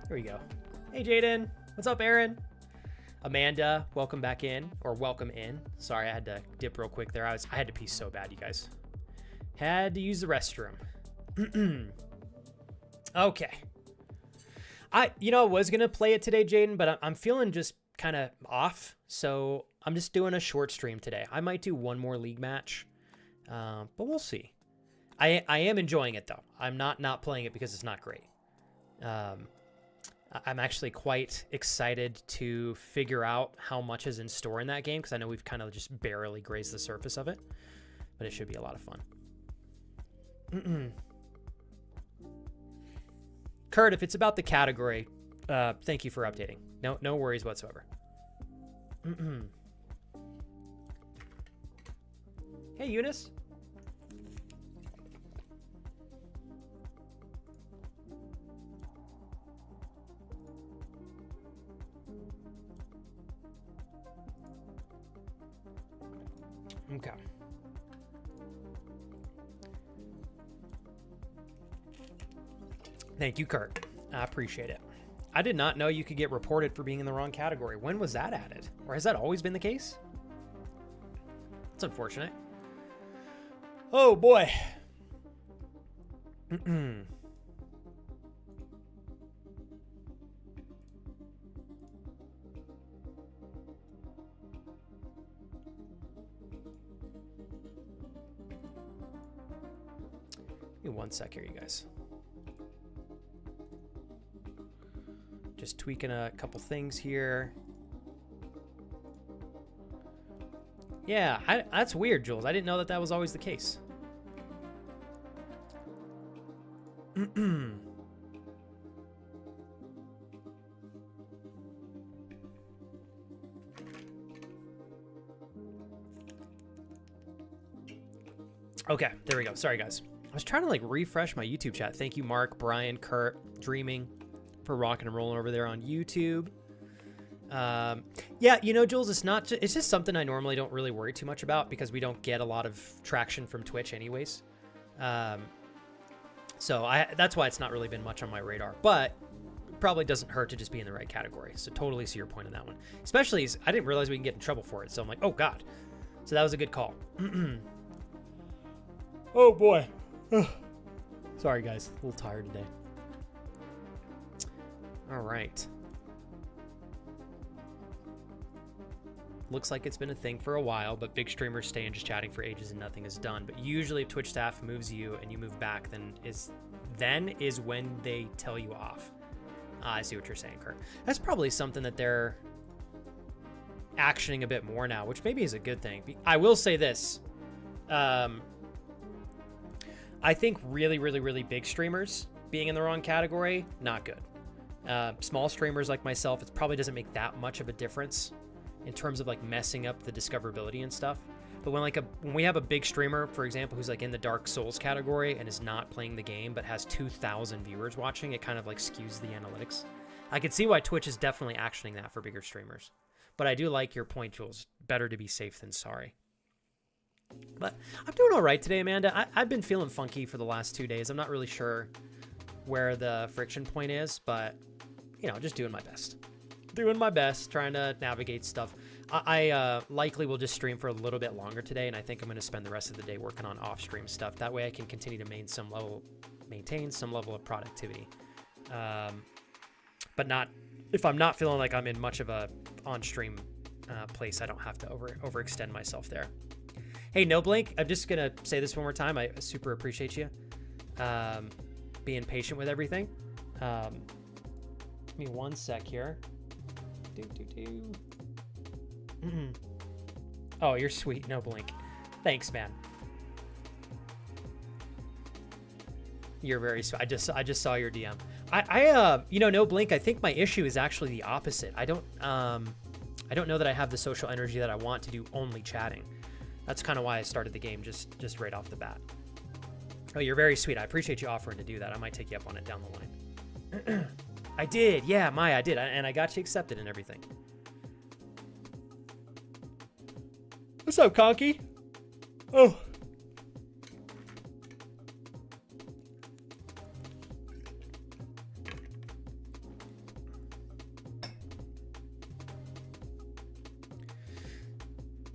Here we go. Hey, Jaden. What's up, Aaron? Amanda, welcome back in, or welcome in. Sorry, I had to dip real quick there. I had to pee so bad, you guys. Had to use the restroom. Okay. I was gonna play it today, Jaden, but I'm feeling just kind of off, so I'm just doing a short stream today. I might do one more league match, but we'll see. I am enjoying it though. I'm not playing it because it's not great. I'm actually quite excited to figure out how much is in store in that game because I know we've kind of just barely grazed the surface of it, but it should be a lot of fun. Kurt, if it's about the category, thank you for updating. No worries whatsoever. Hey, Eunice. Okay. Thank you, Kurt. I appreciate it. I did not know you could get reported for being in the wrong category. When was that added? Or has that always been the case? It's unfortunate. Oh, boy. Give me 1 sec here, you guys. Just tweaking a couple things here. Yeah, that's weird, Jules. I didn't know that that was always the case. Okay, there we go. Sorry, guys. I was trying to like refresh my YouTube chat. Thank you, Mark, Brian, Kurt, Dreaming, for rocking and rolling over there on YouTube. Yeah, you know, Jules, it's just something I normally don't really worry too much about because we don't get a lot of traction from Twitch anyways. So that's why it's not really been much on my radar, but it probably doesn't hurt to just be in the right category. So totally see your point on that one. Especially as I didn't realize we can get in trouble for it. So I'm like, oh God. So that was a good call. Oh boy. Sorry guys, a little tired today. All right. Looks like it's been a thing for a while, but big streamers stay and just chatting for ages and nothing is done. But usually if Twitch staff moves you and you move back, then is when they tell you off. I see what you're saying, Kurt. That's probably something that they're actioning a bit more now, which maybe is a good thing. I will say this. I think really, really, really big streamers being in the wrong category, not good. Small streamers like myself, it probably doesn't make that much of a difference in terms of like messing up the discoverability and stuff. But when we have a big streamer, for example, who's like in the Dark Souls category and is not playing the game but has 2,000 viewers watching, it kind of like skews the analytics. I can see why Twitch is definitely actioning that for bigger streamers. But I do like your point, Jules. Better to be safe than sorry. But I'm doing all right today, Amanda. I've been feeling funky for the last 2 days. I'm not really sure where the friction point is, but, you know, just doing my best. Doing my best, trying to navigate stuff. I likely will just stream for a little bit longer today, and I think I'm going to spend the rest of the day working on off-stream stuff. That way I can continue to maintain some level of productivity. But not if I'm not feeling like I'm in much of a on-stream place, I don't have to overextend myself there. Hey, No Blink, I'm just going to say this one more time. I super appreciate you being patient with everything. Give me 1 sec here. Oh, you're sweet. No Blink. Thanks, man. You're very sweet. I just saw your DM. You know, No Blink, I think my issue is actually the opposite. I don't know that I have the social energy that I want to do only chatting. That's kind of why I started the game just right off the bat. Oh, you're very sweet. I appreciate you offering to do that. I might take you up on it down the line. I did. Yeah, Maya, I did. And I got you accepted and everything. What's up, Conky? Oh.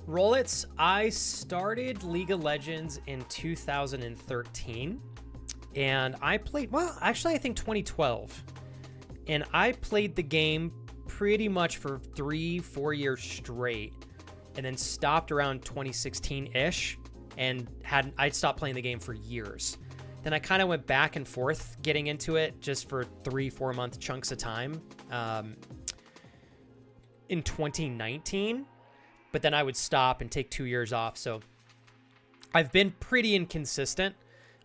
Rollits, I started League of Legends in 2013. And I played, well, actually, I think 2012. And I played the game pretty much for 3-4 years straight, and then stopped around 2016-ish, and I'd stopped playing the game for years. Then I kind of went back and forth getting into it just for 3-4 month chunks of time in 2019, but then I would stop and take 2 years off. So I've been pretty inconsistent.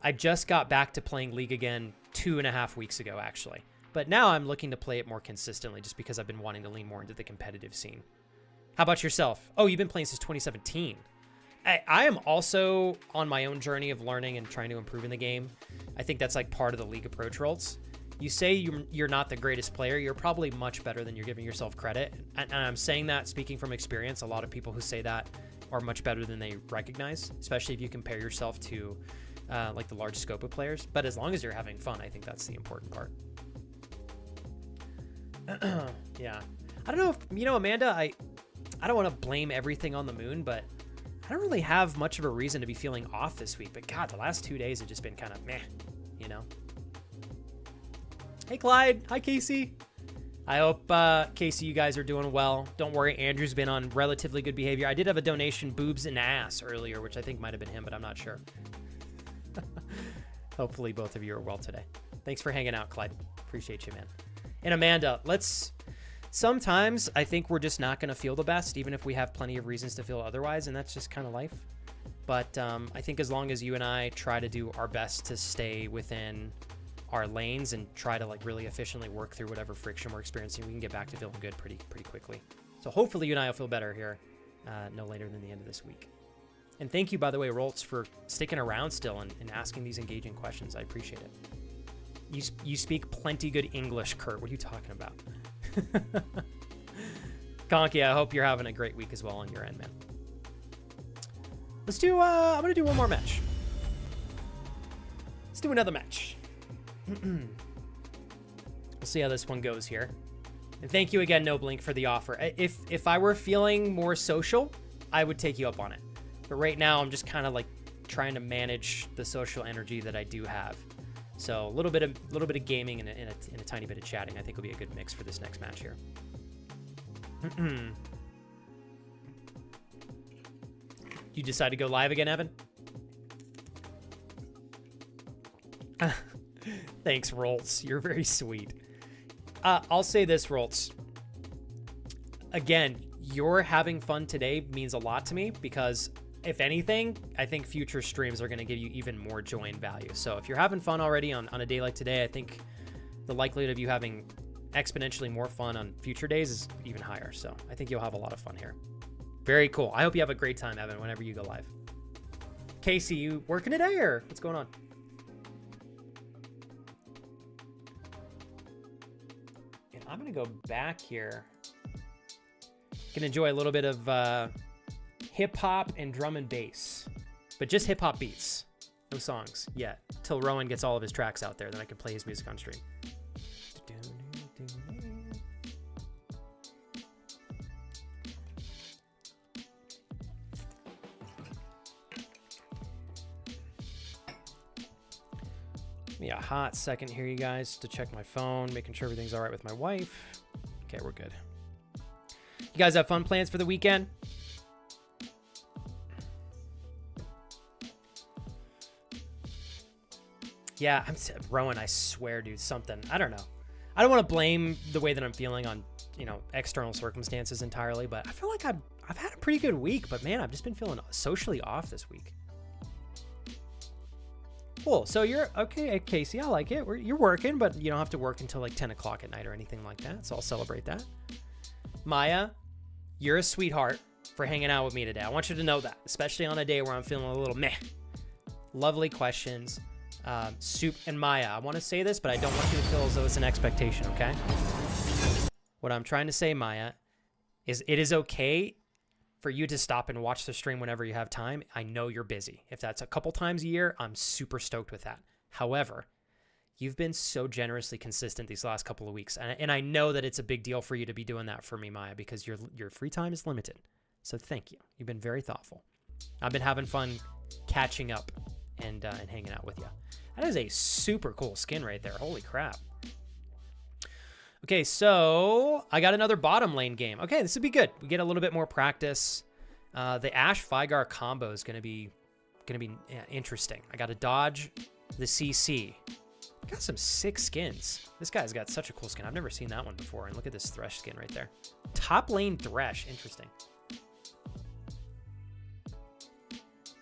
I just got back to playing League again 2.5 weeks ago, actually. But now I'm looking to play it more consistently just because I've been wanting to lean more into the competitive scene. How about yourself? Oh, you've been playing since 2017. I am also on my own journey of learning and trying to improve in the game. I think that's like part of the League approach, Rolls. You say you're not the greatest player. You're probably much better than you're giving yourself credit. And I'm saying that speaking from experience. A lot of people who say that are much better than they recognize, especially if you compare yourself to like the large scope of players. But as long as you're having fun, I think that's the important part. Yeah. I don't know if, you know, Amanda, I don't want to blame everything on the moon, but I don't really have much of a reason to be feeling off this week. But God, the last 2 days have just been kind of meh, you know? Hey, Clyde. Hi, Casey. I hope, Casey, you guys are doing well. Don't worry, Andrew's been on relatively good behavior. I did have a donation, boobs and ass, earlier, which I think might have been him, but I'm not sure. Hopefully both of you are well today. Thanks for hanging out, Clyde. Appreciate you, man. And Amanda, sometimes I think we're just not going to feel the best, even if we have plenty of reasons to feel otherwise, and that's just kind of life. But I think as long as you and I try to do our best to stay within our lanes and try to like really efficiently work through whatever friction we're experiencing, we can get back to feeling good pretty quickly. So hopefully you and I will feel better here no later than the end of this week. And thank you, by the way, Roltz, for sticking around still and asking these engaging questions. I appreciate it. You speak plenty good English, Kurt. What are you talking about? Conky, I hope you're having a great week as well on your end, man. Let's do, I'm going to do one more match. Let's do another match. We'll see how this one goes here. And thank you again, No Blink, for the offer. If I were feeling more social, I would take you up on it. But right now, I'm just kind of like trying to manage the social energy that I do have. So a little bit of gaming and a tiny bit of chatting, I think will be a good mix for this next match here. You decide to go live again, Evan? Thanks, Roltz. You're very sweet. I'll say this, Roltz. Again, your having fun today means a lot to me because, if anything, I think future streams are going to give you even more joy and value. So if you're having fun already on a day like today, I think the likelihood of you having exponentially more fun on future days is even higher. So I think you'll have a lot of fun here. Very cool. I hope you have a great time, Evan, whenever you go live. Casey, you working today or what's going on? And I'm going to go back here. Can enjoy a little bit of hip hop and drum and bass, but just hip hop beats. No songs yet. Till Rowan gets all of his tracks out there, then I can play his music on stream. Give me a hot second here, you guys, to check my phone, making sure everything's all right with my wife. Okay, we're good. You guys have fun plans for the weekend? Yeah, Rowan, I swear, dude, something. I don't know. I don't want to blame the way that I'm feeling on, external circumstances entirely, but I feel like I've had a pretty good week, but man, I've just been feeling socially off this week. Cool. So you're okay, Casey. I like it. You're working, but you don't have to work until like 10 o'clock at night or anything like that. So I'll celebrate that. Maya, you're a sweetheart for hanging out with me today. I want you to know that, especially on a day where I'm feeling a little meh. Lovely questions. Soup and Maya, I want to say this, but I don't want you to feel as though it's an expectation, okay? What I'm trying to say, Maya, is it is okay for you to stop and watch the stream whenever you have time. I know you're busy. If that's a couple times a year, I'm super stoked with that. However, you've been so generously consistent these last couple of weeks, and I know that it's a big deal for you to be doing that for me, Maya, because your free time is limited. So thank you. You've been very thoughtful. I've been having fun catching up and hanging out with you. That is a super cool skin right there. Holy crap. Okay, so I got another bottom lane game. Okay, this would be good. We get a little bit more practice. The Ashe Fygar combo is gonna be interesting. I got to dodge the CC. Got some sick skins. This guy's got such a cool skin. I've never seen that one before. And look at this Thresh skin right there. Top lane Thresh. Interesting.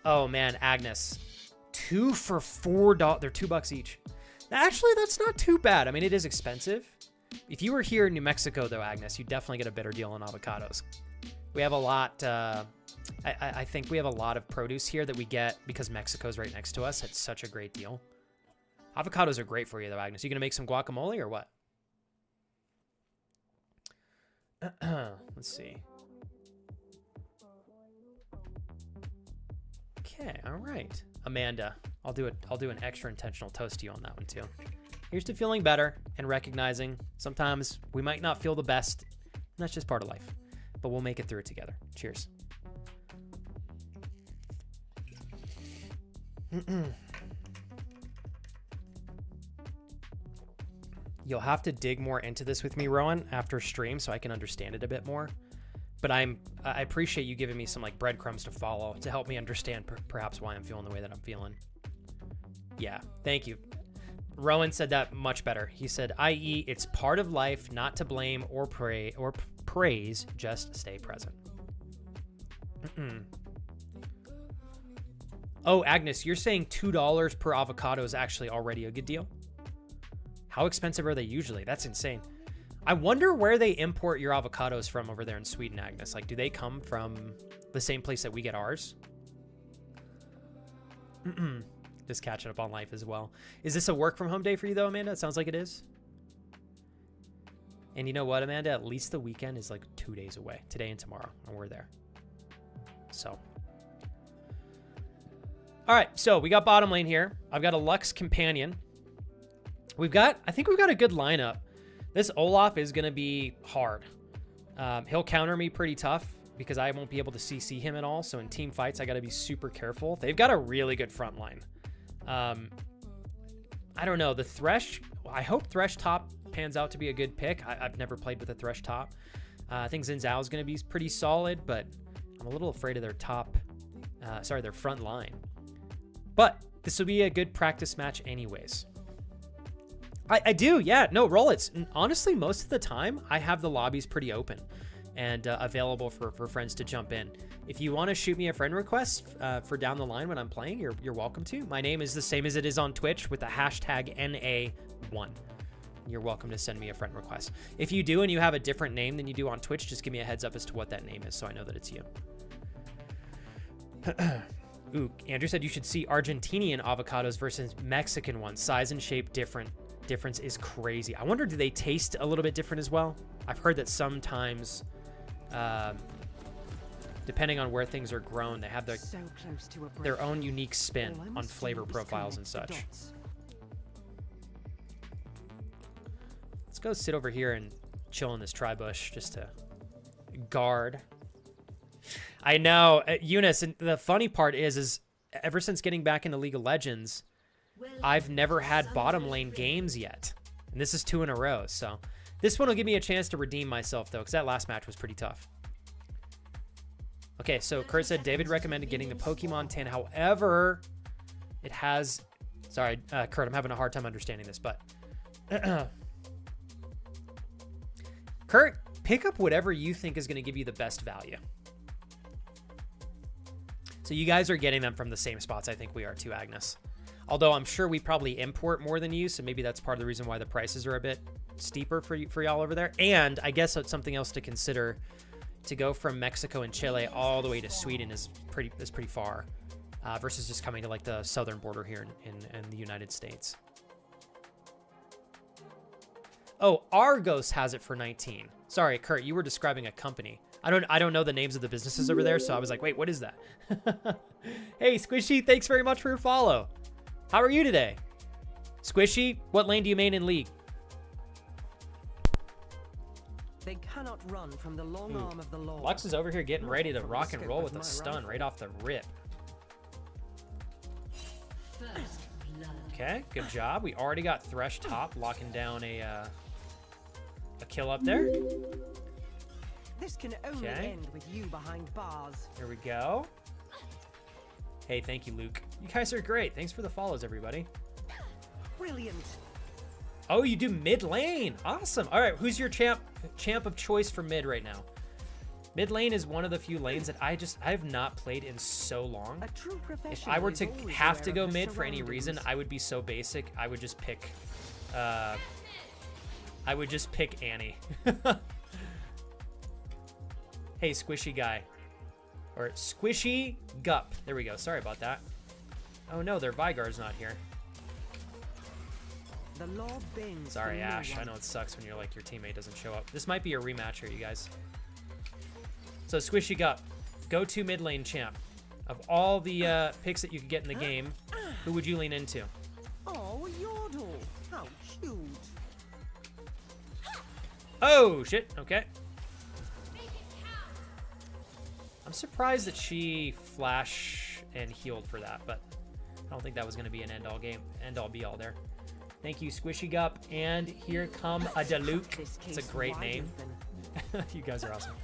Oh man, Agnes. 2 for $4. They're $2 each. Actually, that's not too bad. I mean, it is expensive. If you were here in New Mexico, though, Agnes, you definitely get a better deal on avocados. We have a lot. I think we have a lot of produce here that we get because Mexico's right next to us. It's such a great deal. Avocados are great for you, though, Agnes. You gonna make some guacamole or what? Let's see. Okay, all right. Amanda, I'll do an extra intentional toast to you on that one too. Here's to feeling better and recognizing sometimes we might not feel the best. And that's just part of life, but we'll make it through it together. Cheers. You'll have to dig more into this with me, Rowan, after stream so I can understand it a bit more. But I appreciate you giving me some like breadcrumbs to follow to help me understand perhaps why I'm feeling the way that I'm feeling. Yeah, thank you. Rowan said that much better. He said, i.e., it's part of life, not to blame or praise, just stay present. Oh, Agnes, you're saying $2 per avocado is actually already a good deal? How expensive are they usually? That's insane. I wonder where they import your avocados from over there in Sweden, Agnes. Like, do they come from the same place that we get ours? Just catching up on life as well. Is this a work from home day for you though, Amanda? It sounds like it is. And you know what, Amanda? At least the weekend is like 2 days away. Today and tomorrow, and we're there. So. All right, so we got bottom lane here. I've got a Lux Companion. I think we've got a good lineup. This Olaf is going to be hard. He'll counter me pretty tough because I won't be able to CC him at all. So in team fights, I got to be super careful. They've got a really good front line. I don't know. The Thresh, I hope Thresh top pans out to be a good pick. I've never played with a Thresh top. I think Xin Zhao is going to be pretty solid, but I'm a little afraid of their their front line. But this will be a good practice match anyways. I do, yeah. No, roll it. Honestly, most of the time, I have the lobbies pretty open and available for friends to jump in. If you want to shoot me a friend request for down the line when I'm playing, you're welcome to. My name is the same as it is on Twitch with the hashtag NA1. You're welcome to send me a friend request. If you do and you have a different name than you do on Twitch, just give me a heads up as to what that name is so I know that it's you. Ooh, Andrew said you should see Argentinian avocados versus Mexican ones. Size and shape difference is crazy. I wonder, do they taste a little bit different as well? I've heard that sometimes, depending on where things are grown, they have their own unique spin on flavor profiles and such. Let's go sit over here and chill in this tri-bush just to guard. I know, Eunice, and the funny part is ever since getting back into League of Legends, I've never had bottom lane games yet. And this is 2 in a row. So this one will give me a chance to redeem myself, though, because that last match was pretty tough. Okay, so Kurt said David recommended getting the Pokemon 10. However, it has... Sorry, Kurt, I'm having a hard time understanding this, but... Kurt, pick up whatever you think is going to give you the best value. So you guys are getting them from the same spots I think we are too, Agnes. Although I'm sure we probably import more than you, so maybe that's part of the reason why the prices are a bit steeper for y'all over there. And I guess that's something else to consider. To go from Mexico and Chile all the way to Sweden is pretty far, versus just coming to like the southern border here in the United States. Oh, Argos has it for 19. Sorry, Kurt, you were describing a company. I don't know the names of the businesses over there, so I was like, wait, what is that? Hey, Squishy, thanks very much for your follow. How are you today? Squishy, what lane do you main in League? They cannot run from the long arm of the law. Lux is over here getting ready to rock and roll with a stun right off the rip. Okay, good job. We already got Thresh top, locking down a kill up there. This can only end with you behind bars. Here we go. Hey, thank you, Luke. You guys are great. Thanks for the follows, everybody. Brilliant. Oh, you do mid lane. Awesome. All right, who's your champ of choice for mid right now? Mid lane is one of the few lanes that I have not played in so long. A true if I were to have to go mid for any reason, I would be so basic. I would just pick Annie. Hey, Squishy guy. Or Squishy Gup. There we go. Sorry about that. Oh no, their Vygar's not here. The law bends. Sorry, Ash. I know it sucks when you're like your teammate doesn't show up. This might be a rematch here, you guys. So Squishy Gup, go-to mid lane champ. Of all the picks that you could get in the game, who would you lean into? Oh, Yordle. How cute. Oh, shit. Okay. I'm surprised that she flash and healed for that, but I don't think that was going to be an end-all be-all there. Thank you, Squishy Gup. And here come a Diluc. It's a great name. You guys are awesome.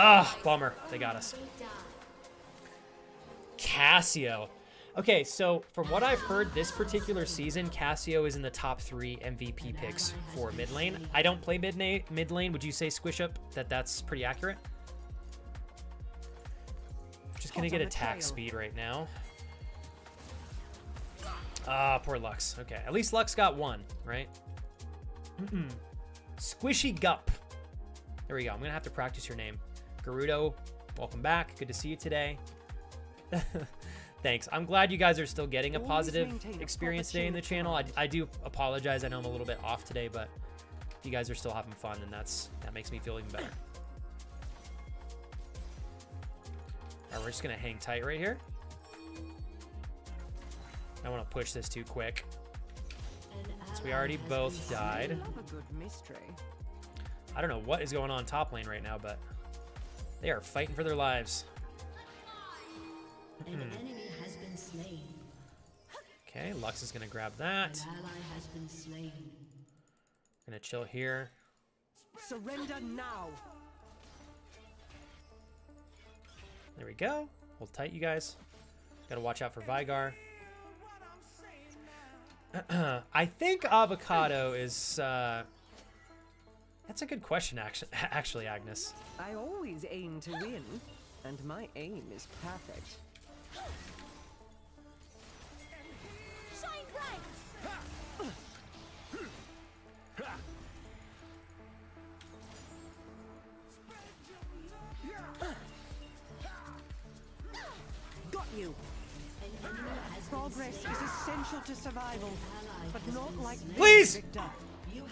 Ah, bummer. They got us. Cassio. Okay, so from what I've heard this particular season, Cassio is in the top 3 MVP picks for mid lane. I don't play mid lane. Would you say, Squish Up, that that's pretty accurate? Just gonna get attack speed right now. Ah, poor Lux. Okay, at least Lux got 1, right? Squishy Gup. There we go. I'm gonna have to practice your name. Gerudo, welcome back. Good to see you today. Thanks. I'm glad you guys are still getting a positive experience today in the channel. I do apologize. I know I'm a little bit off today, but if you guys are still having fun, then that makes me feel even better. All right, we're just gonna hang tight right here. I don't want to push this too quick. So we already both died. I don't know what is going on top lane right now, but they are fighting for their lives. An enemy has been slain. Okay, Lux is gonna grab that. An ally has been slain. Gonna chill here. Surrender now. There we go. Hold tight, you guys. Gotta watch out for Vigar. I think avocado is. That's a good question, actually, Agnes. I always aim to win, and my aim is perfect. Shine bright! Got you. Progress is essential to survival, but not like this, Please! Victor.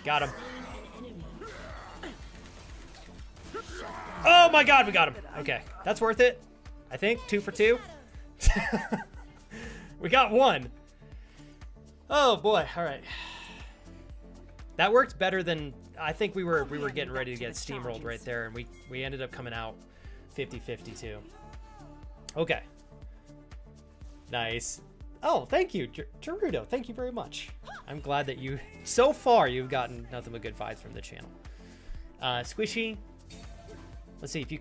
Got him. Oh my god, we got him. Okay, that's worth it. I think 2 for 2. We got 1. Oh boy, all right. That worked better than I think we were getting ready to get steamrolled right there, and we ended up coming out 50-50 too. Okay. Nice. Oh, thank you, Gerudo. Thank you very much. I'm glad that so far you've gotten nothing but good vibes from the channel. Squishy. Let's see if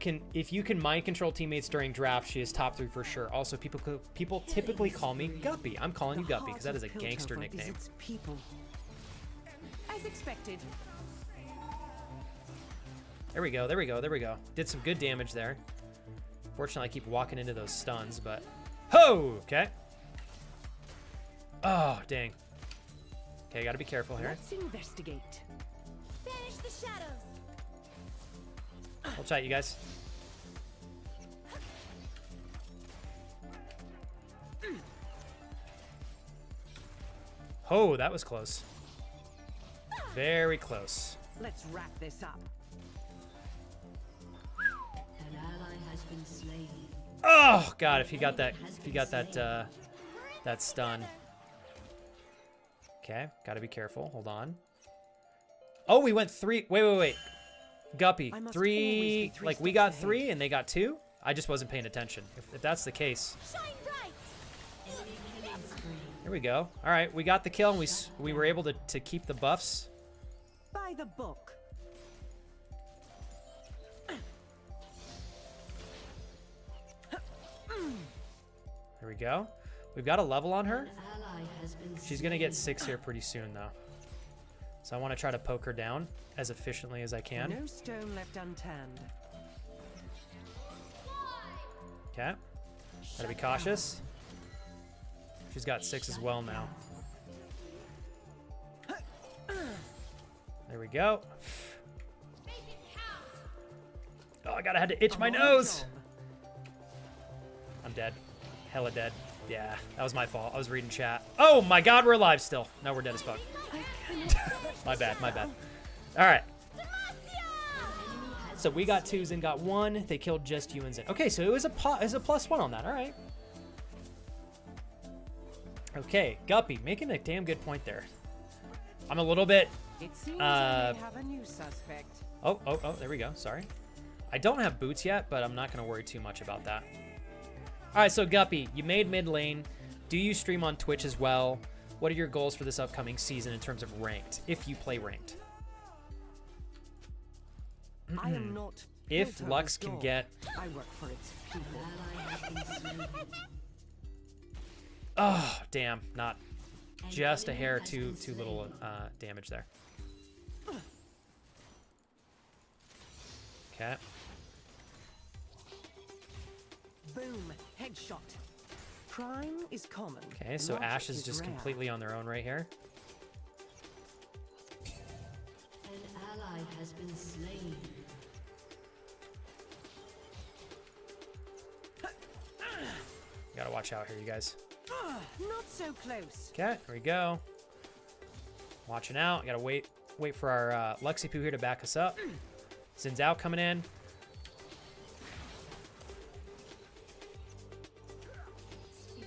you can mind control teammates during draft. She is top 3 for sure. Also, people typically call me Guppy. I'm calling you Guppy because that is a gangster nickname. As expected. There we go. There we go. There we go. Did some good damage there. Fortunately, I keep walking into those stuns, but ho! Okay. Oh, dang. Okay, gotta be careful here. Let's investigate. Banish the shadows! Hold tight, you guys. Oh, that was close. Very close. Let's wrap this up. An ally has been slain. Oh God! If he got that stun. Okay, gotta be careful. Hold on. Oh, we went 3. Wait. Guppy, 3. Like we got 3 and they got 2. I just wasn't paying attention. If that's the case. Shine bright! Here we go. All right, we got the kill and we were able to keep the buffs. By the book. There we go. We've got a level on her. An ally has been She's gonna get 6 here pretty soon though. So I want to try to poke her down as efficiently as I can. No stone left unturned. Okay. Gotta be cautious. She's got 6 as well now. There we go. Oh, I had to itch my nose. I'm dead. Hella dead. Yeah, that was my fault. I was reading chat. Oh my God, we're alive still. No, we're dead as fuck. My bad. All right. So we got 2, Zen got 1. They killed just you and Zen. Okay, so it was a +1 on that. All right. Okay, Guppy, making a damn good point there. I'm a little bit. It seems I may have a new suspect. Oh, there we go. Sorry. I don't have boots yet, but I'm not going to worry too much about that. All right, so Guppy, you made mid lane. Do you stream on Twitch as well? What are your goals for this upcoming season in terms of ranked, if you play ranked? I am not. If built Lux as can dog. get... I work for its people. Oh, damn. Not just a hair too little damage there. Okay. Boom. Headshot. Crime is common. Okay, so Logic Ash is just rare. completely on their own right here. An ally has been slain. Gotta watch out here, you guys. Not so close. Okay, here we go. Watching out. Gotta wait for our Luxie Poo here to back us up. Xin Zhao coming in.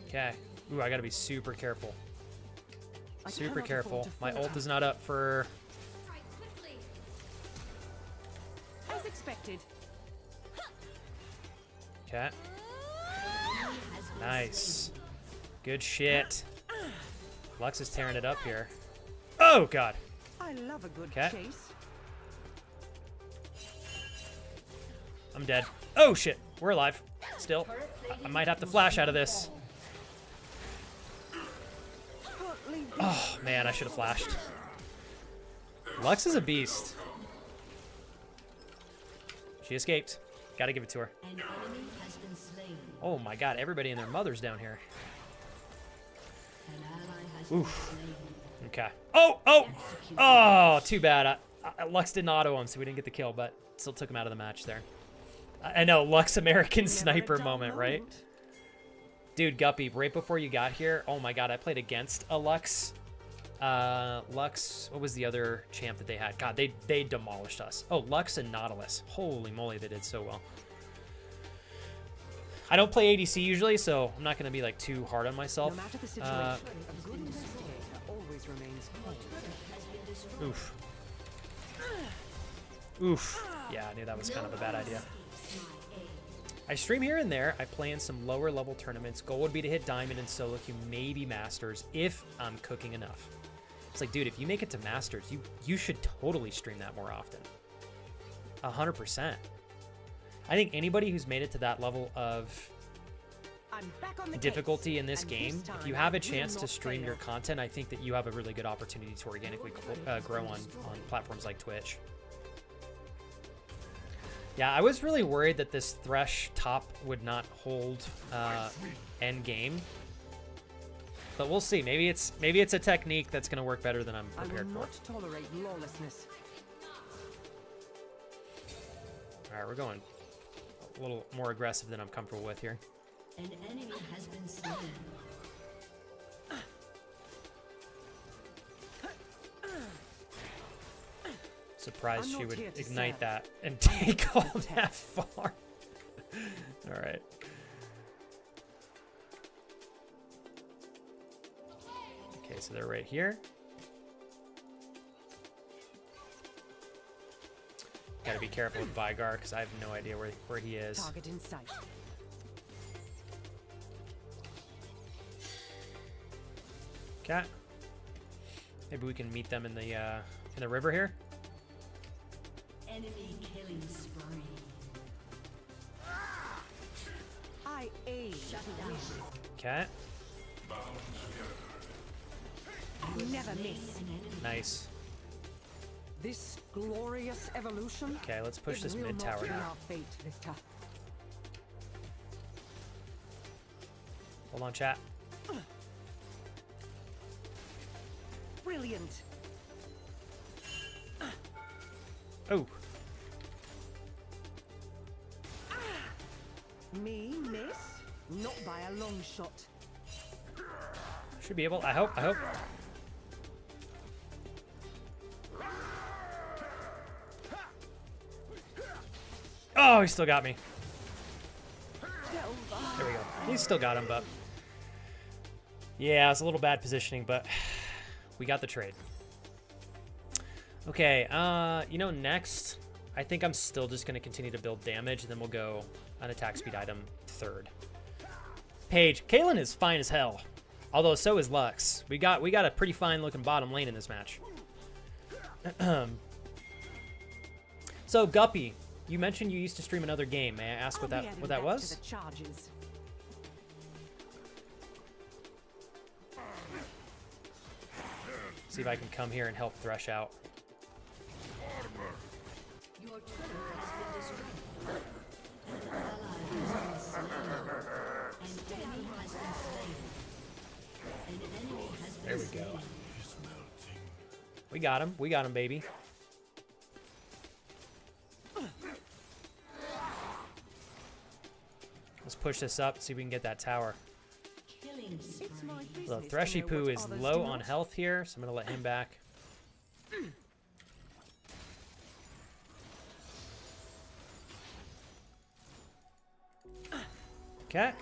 Okay. Ooh, I gotta be super careful. I Super cannot careful. afford to My falter. ult is not up for... As expected. Okay. Nice. Good shit. Lux is tearing it up here. Oh, God. I love a good 'Kay. chase. I'm dead. Oh, shit. We're alive. Still. I might have to flash out of this. Can't leave this. Oh, man, I should have flashed. Lux is a beast. She escaped. Gotta give it to her. An enemy has been slain. Oh, my God. Everybody and their mother's down here. An ally has Oof. been slain. Okay. Oh, too bad. Lux didn't auto him, so we didn't get the kill, but still took him out of the match there. I know, Lux American Never a sniper dull moment, right? moment. Dude, Guppy, right before you got here, oh my God, I played against a Lux. Lux, what was the other champ that they had? God, they demolished us. Oh, Lux and Nautilus. Holy moly, they did so well. I don't play ADC usually, so I'm not going to be like too hard on myself. No matter the situation, a good investigator always remains calm. Oof. Oof. Yeah, I knew that was kind of a bad idea. I stream here and there. I play in some lower level tournaments. Goal would be to hit Diamond and Solo queue, maybe Masters, if I'm cooking enough. It's like, dude, if you make it to Masters, you should totally stream that more often. 100%. I think anybody who's made it to that level of I'm back on the difficulty case, in this and game, time if you have I a will chance to not stream fail. your content, I think that you have a really good opportunity to organically grow on platforms like Twitch. Yeah, I was really worried that this Thresh top would not hold end game, but we'll see. Maybe it's a technique that's going to work better than I'm I will prepared for. not tolerate lawlessness. All right, we're going a little more aggressive than I'm comfortable with here. An enemy has been slain. Surprised I'm she not would here to ignite serve. that and take all that far. All right. Okay, so they're right here. Gotta be careful with Vygar because I have no idea where he is. Target in sight. Okay. Maybe we can meet them in the river here. Enemy killing spree. I aim. Shut down. Okay. Never miss. An enemy. Nice. This glorious evolution. Okay, let's push it this will mid not tower be now. our fate, Victor. Hold on, chat. Brilliant. Oh, Me miss? Not by a long shot. should be able. I hope. Oh, he still got me. There we go. He still got him, but yeah, it's a little bad positioning, but we got the trade. Okay, next, I think I'm still just going to continue to build damage, and then we'll go an attack speed item third. Paige, Caitlyn is fine as hell, although so is Lux. We got a pretty fine looking bottom lane in this match. So Guppy, you mentioned you used to stream another game. May I ask what I'll that be adding what that to was? the charges. See if I can come here and help Thresh out. Your turret has been destroyed. An ally has been slain. An enemy has been slain. An enemy has been There we slain. go. We got him. We got him, baby. Let's push this up, see if we can get that tower. Killing spree. It's my So business Threshy to know Poo what is others low do on not. health here, so I'm gonna let him back. Okay.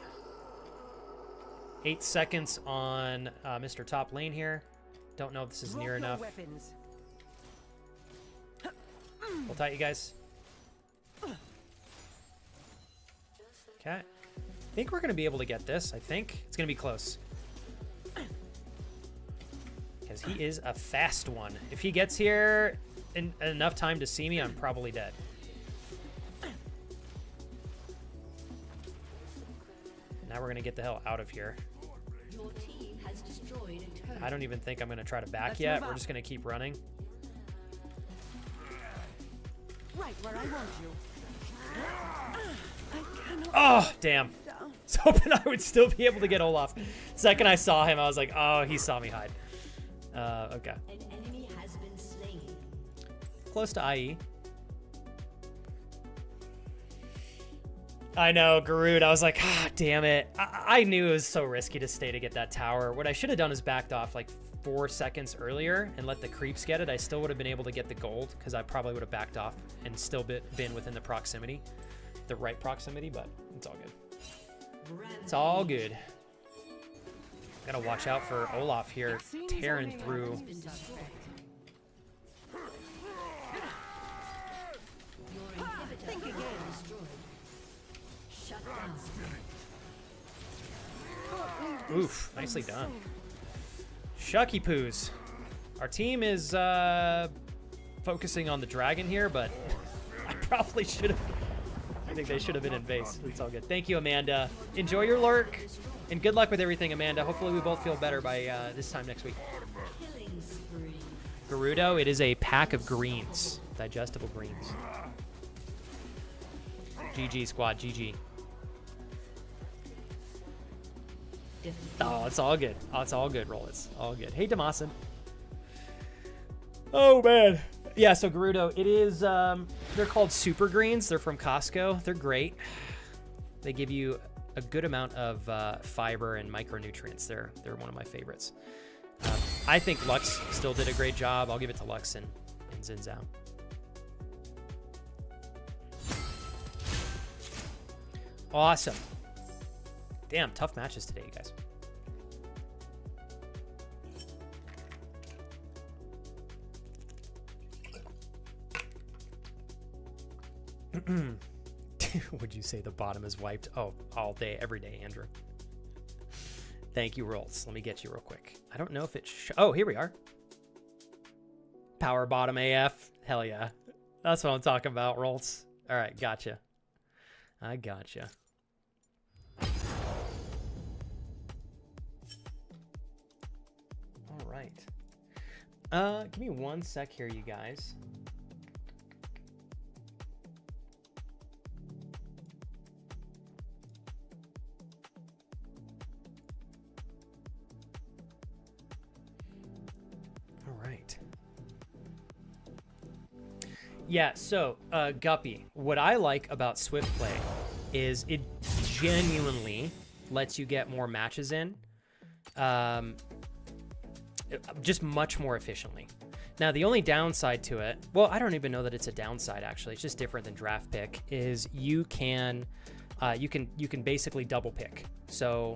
8 seconds on Mr. Top Lane here. Don't know if this is Drop near your enough. weapons. Hold tight, you guys. Okay. I think we're going to be able to get this. I think. It's going to be close. Because he is a fast one. If he gets here in enough time to see me, I'm probably dead. Now we're going to get the hell out of here. Your team has destroyed a turret. I don't even think I'm going to try to back Let's yet. move We're up. just going to keep running. Right where I want you. I cannot Oh, damn. down. I was hoping I would still be able to get Olaf. Second I saw him, I was like, oh, he saw me hide. Okay. An enemy has been slain. Close to IE. I know, Garud. I was like, ah, damn it. I knew it was so risky to stay to get that tower. What I should have done is backed off like 4 seconds earlier and let the creeps get it. I still would have been able to get the gold because I probably would have backed off and still been within the proximity, the right proximity, but it's all good. It's all good. Gotta watch out for Olaf here, Seems tearing only through. one suspect. Your inhibitor Think has again. been destroyed. Shut down. Oof, nicely done. Shucky Poos. Our team is focusing on the dragon here, but I probably should have. I think they should have been in base. It's all good. Thank you, Amanda. Enjoy your lurk, and good luck with everything, Amanda. Hopefully we both feel better by this time next week. Killing spree. Gerudo, it is a pack of greens. Digestible greens. GG, squad. GG. Oh, it's all good. Oh, it's all good, Roll. It's all good. Hey, Damasin. Oh, man. Yeah, so Gerudo, it is, they're called super greens. They're from Costco. They're great. They give you a good amount of fiber and micronutrients. They're one of my favorites. I think Lux still did a great job. I'll give it to Lux and Xin Zhao. Awesome. Damn, tough matches today, you guys. Would you say the bottom is wiped? Oh, all day, every day, Andrew. Thank you, Rolls. Let me get you real quick. I don't know if it's... Oh, here we are. Power bottom AF. Hell yeah. That's what I'm talking about, Rolls. All right, gotcha. I gotcha. All right. Give me 1 sec here, you guys. All right. Yeah, so, Guppy, what I like about Swift Play is it genuinely lets you get more matches in. Just much more efficiently. Now, the only downside to it, well, I don't even know that it's a downside, actually. It's just different than draft pick, is you can basically double pick. So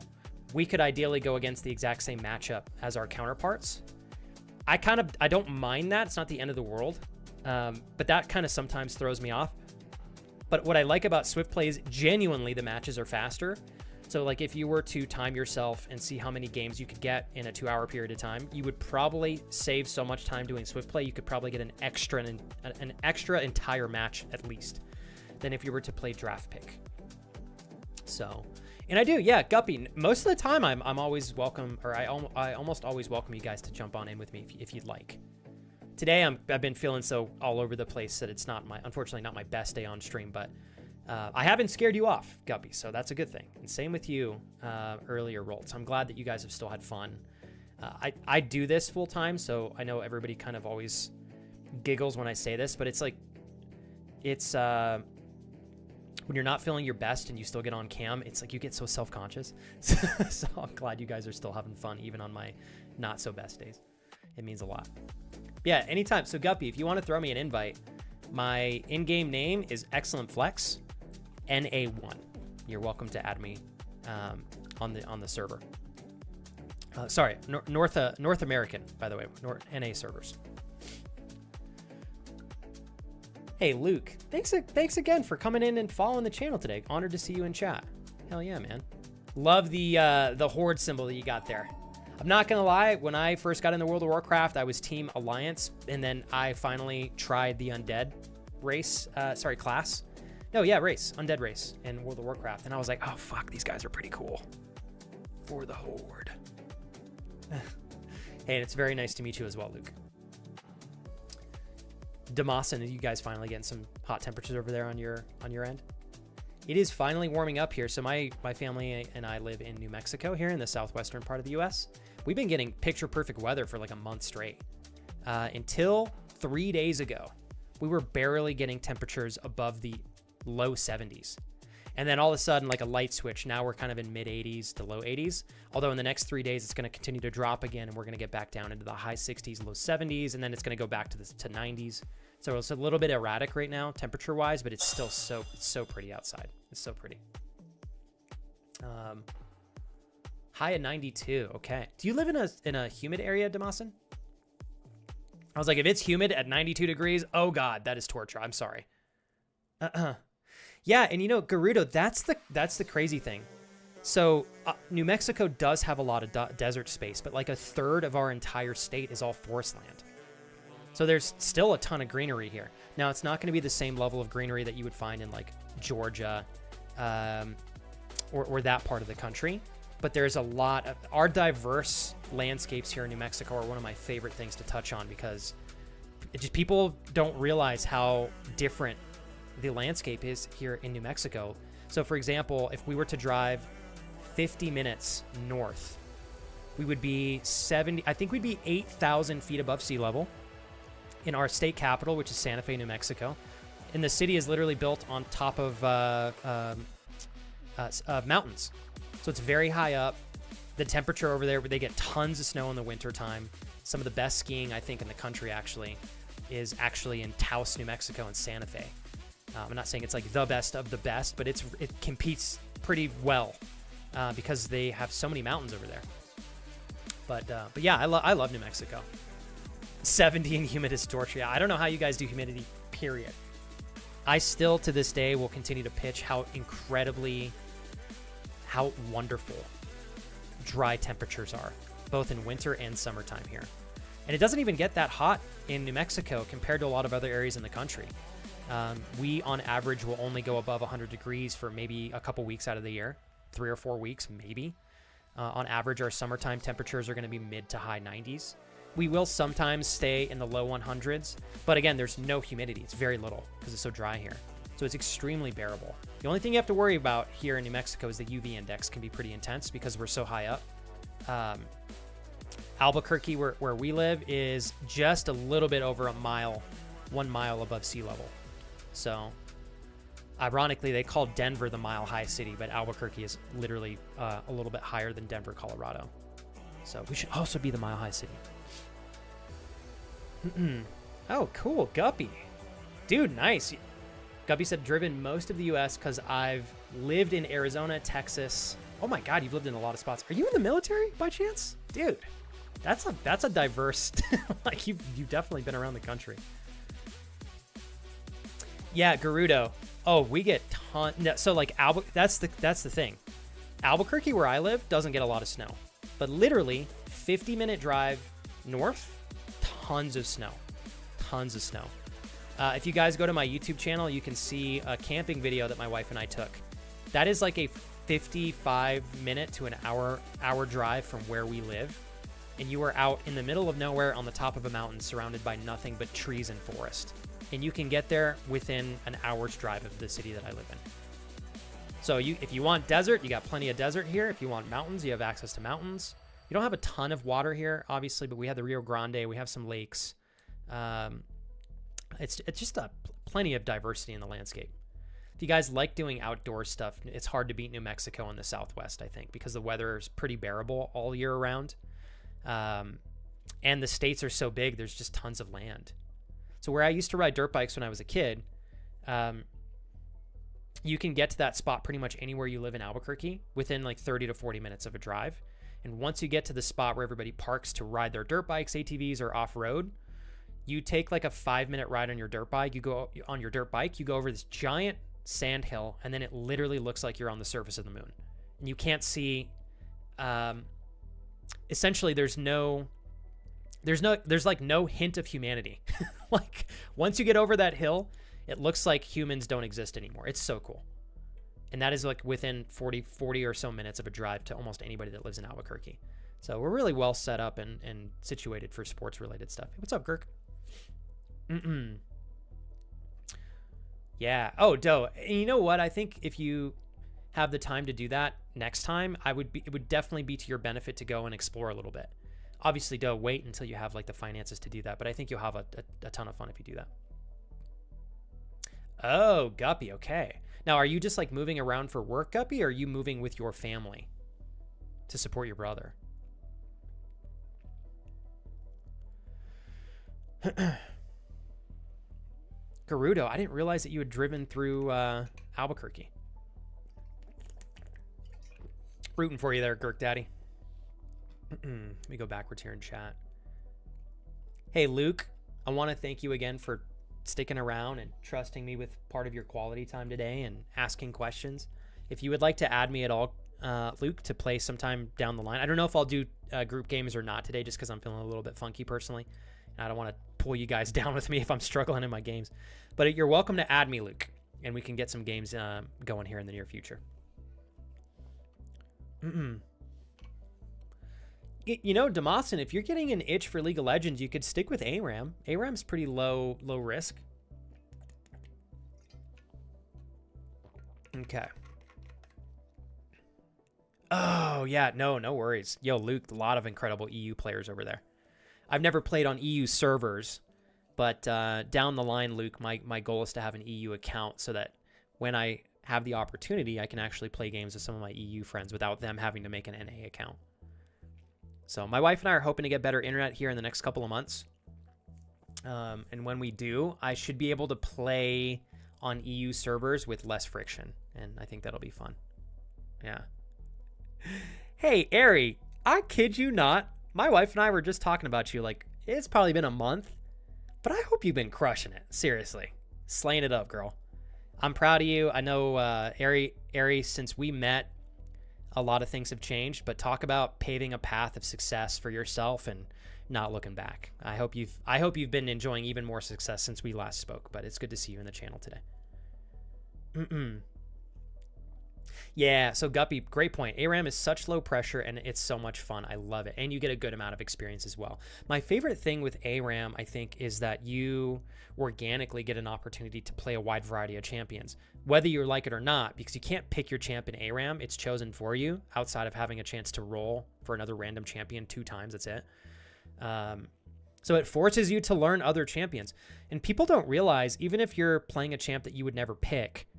we could ideally go against the exact same matchup as our counterparts. I don't mind that. It's not the end of the world. But that kind of sometimes throws me off. But what I like about Swift Play is genuinely the matches are faster. So like if you were to time yourself and see how many games you could get in a 2-hour period of time, you would probably save so much time doing Swift Play, you could probably get an extra entire match at least than if you were to play Draft Pick. So, and I do, yeah, Guppy, most of the time I'm always welcome, or I almost always welcome you guys to jump on in with me if you'd like. Today I've been feeling so all over the place that it's unfortunately not my best day on stream, but I haven't scared you off, Guppy, so that's a good thing. And same with you, earlier, Rolts. I'm glad that you guys have still had fun. I do this full time, so I know everybody kind of always giggles when I say this, but it's like, it's when you're not feeling your best and you still get on cam, it's like you get so self-conscious. So I'm glad you guys are still having fun, even on my not so best days. It means a lot. Yeah, anytime. So Guppy, if you want to throw me an invite, my in-game name is Excellent Flex, NA1. You're welcome to add me on the server. Sorry, North American, by the way, NA servers. Hey Luke, thanks again for coming in and following the channel today. Honored to see you in chat. Hell yeah, man. Love the horde symbol that you got there. I'm not gonna lie, when I first got into World of Warcraft, I was Team Alliance, and then I finally tried the Undead race, class. No, yeah, race, Undead race in World of Warcraft, and I was like, oh fuck, these guys are pretty cool. For the horde. Hey, and it's very nice to meet you as well, Luke. Damasin, are you guys finally getting some hot temperatures over there on your end? It is finally warming up here. So my family and I live in New Mexico here in the southwestern part of the US. We've been getting picture perfect weather for like a month straight. Until 3 days ago, we were barely getting temperatures above the low 70s. And then all of a sudden, like a light switch, now we're kind of in mid 80s to low 80s. Although in the next 3 days, it's going to continue to drop again, and we're going to get back down into the high 60s, low 70s, and then it's going to go back to 90s. So it's a little bit erratic right now, temperature-wise, but it's still so pretty outside. It's so pretty. High at 92. Okay. Do you live in a humid area, Damasin? I was like, if it's humid at 92 degrees, oh god, that is torture. I'm sorry. Yeah, and you know, Gerudo, that's the crazy thing. So New Mexico does have a lot of desert space, but like a third of our entire state is all forest land. So there's still a ton of greenery here. Now, it's not going to be the same level of greenery that you would find in like Georgia or that part of the country, but there's a lot of our diverse landscapes here in New Mexico are one of my favorite things to touch on because people don't realize how different the landscape is here in New Mexico. So for example, if we were to drive 50 minutes north, we would be 8,000 feet above sea level in our state capital, which is Santa Fe, New Mexico. And the city is literally built on top of mountains. So it's very high up. The temperature over there, they get tons of snow in the winter time. Some of the best skiing, I think, in the country is actually in Taos, New Mexico and Santa Fe. I'm not saying it's like the best of the best, but it competes pretty well because they have so many mountains over there. But yeah, I love New Mexico. 70 and humid is torture. Yeah, I don't know how you guys do humidity, period. I still, to this day, will continue to pitch how wonderful dry temperatures are, both in winter and summertime here. And it doesn't even get that hot in New Mexico compared to a lot of other areas in the country. We, on average, will only go above 100 degrees for maybe a couple weeks out of the year, 3 or 4 weeks, maybe. On average, our summertime temperatures are going to be mid to high 90s. We will sometimes stay in the low 100s, but again, there's no humidity. It's very little because it's so dry here. So it's extremely bearable. The only thing you have to worry about here in New Mexico is the UV index can be pretty intense because we're so high up. Albuquerque, where we live, is just a little bit over 1 mile above sea level. So ironically, they call Denver the Mile High City, but Albuquerque is literally a little bit higher than Denver, Colorado. So we should also be the Mile High City. Oh, cool. Guppy. Dude, nice. Guppy said, driven most of the U.S. because I've lived in Arizona, Texas. Oh my God, you've lived in a lot of spots. Are you in the military by chance? Dude, that's a diverse, like you've definitely been around the country. Yeah, Gerudo. Oh, we get ton. No, so like that's the thing. Albuquerque, where I live, doesn't get a lot of snow. But literally, 50-minute drive north, tons of snow. Tons of snow. If you guys go to my YouTube channel, you can see a camping video that my wife and I took. That is like a 55-minute to an hour drive from where we live. And you are out in the middle of nowhere on the top of a mountain surrounded by nothing but trees and forest. And you can get there within an hour's drive of the city that I live in. So if you want desert, you got plenty of desert here. If you want mountains, you have access to mountains. You don't have a ton of water here, obviously, but we have the Rio Grande. We have some lakes. It's just plenty of diversity in the landscape. If you guys like doing outdoor stuff, it's hard to beat New Mexico in the Southwest, I think, because the weather is pretty bearable all year round. And the states are so big, there's just tons of land. So where I used to ride dirt bikes when I was a kid, you can get to that spot pretty much anywhere you live in Albuquerque within like 30 to 40 minutes of a drive. And once you get to the spot where everybody parks to ride their dirt bikes, ATVs, or off-road, you take like a 5-minute ride on your dirt bike. You go over this giant sand hill, and then it literally looks like you're on the surface of the moon. And you can't see, essentially there's like no hint of humanity. Like once you get over that hill, it looks like humans don't exist anymore. It's so cool. And that is like within 40 or so minutes of a drive to almost anybody that lives in Albuquerque. So we're really well set up and situated for sports related stuff. Hey, what's up, Kirk? Yeah. Oh, Doe. And you know what? I think if you have the time to do that next time, it would definitely be to your benefit to go and explore a little bit. Obviously, Doe, wait until you have like the finances to do that. But I think you'll have a ton of fun if you do that. Oh, Guppy. Okay. Now, are you just like moving around for work, Guppy, or are you moving with your family to support your brother? Gerudo, I didn't realize that you had driven through Albuquerque. Rooting for you there, Girk Daddy. Let me go backwards here in chat. Hey, Luke, I want to thank you again for sticking around and trusting me with part of your quality time today and asking questions. If you would like to add me at all, Luke, to play sometime down the line. I don't know if I'll do group games or not today just because I'm feeling a little bit funky personally. And I don't want to pull you guys down with me if I'm struggling in my games. But you're welcome to add me, Luke, and we can get some games going here in the near future. You know, Damasin, if you're getting an itch for League of Legends, you could stick with ARAM. ARAM's pretty low risk. Okay. Oh, yeah. No worries. Yo, Luke, a lot of incredible EU players over there. I've never played on EU servers, but down the line, Luke, my goal is to have an EU account so that when I have the opportunity, I can actually play games with some of my EU friends without them having to make an NA account. So my wife and I are hoping to get better internet here in the next couple of months. And when we do, I should be able to play on EU servers with less friction. And I think that'll be fun. Yeah. Hey, Ari, I kid you not. My wife and I were just talking about you. Like, it's probably been a month, but I hope you've been crushing it. Seriously. Slaying it up, girl. I'm proud of you. I know, Ari, since we met, a lot of things have changed, but talk about paving a path of success for yourself and not looking back. I hope you've been enjoying even more success since we last spoke, but it's good to see you in the channel today. Yeah, so Guppy, great point. ARAM is such low pressure and it's so much fun. I love it. And you get a good amount of experience as well. My favorite thing with ARAM, I think, is that you organically get an opportunity to play a wide variety of champions, whether you like it or not, because you can't pick your champ in ARAM. It's chosen for you outside of having a chance to roll for another random champion 2 times. That's it. So it forces you to learn other champions. And people don't realize, even if you're playing a champ that you would never pick,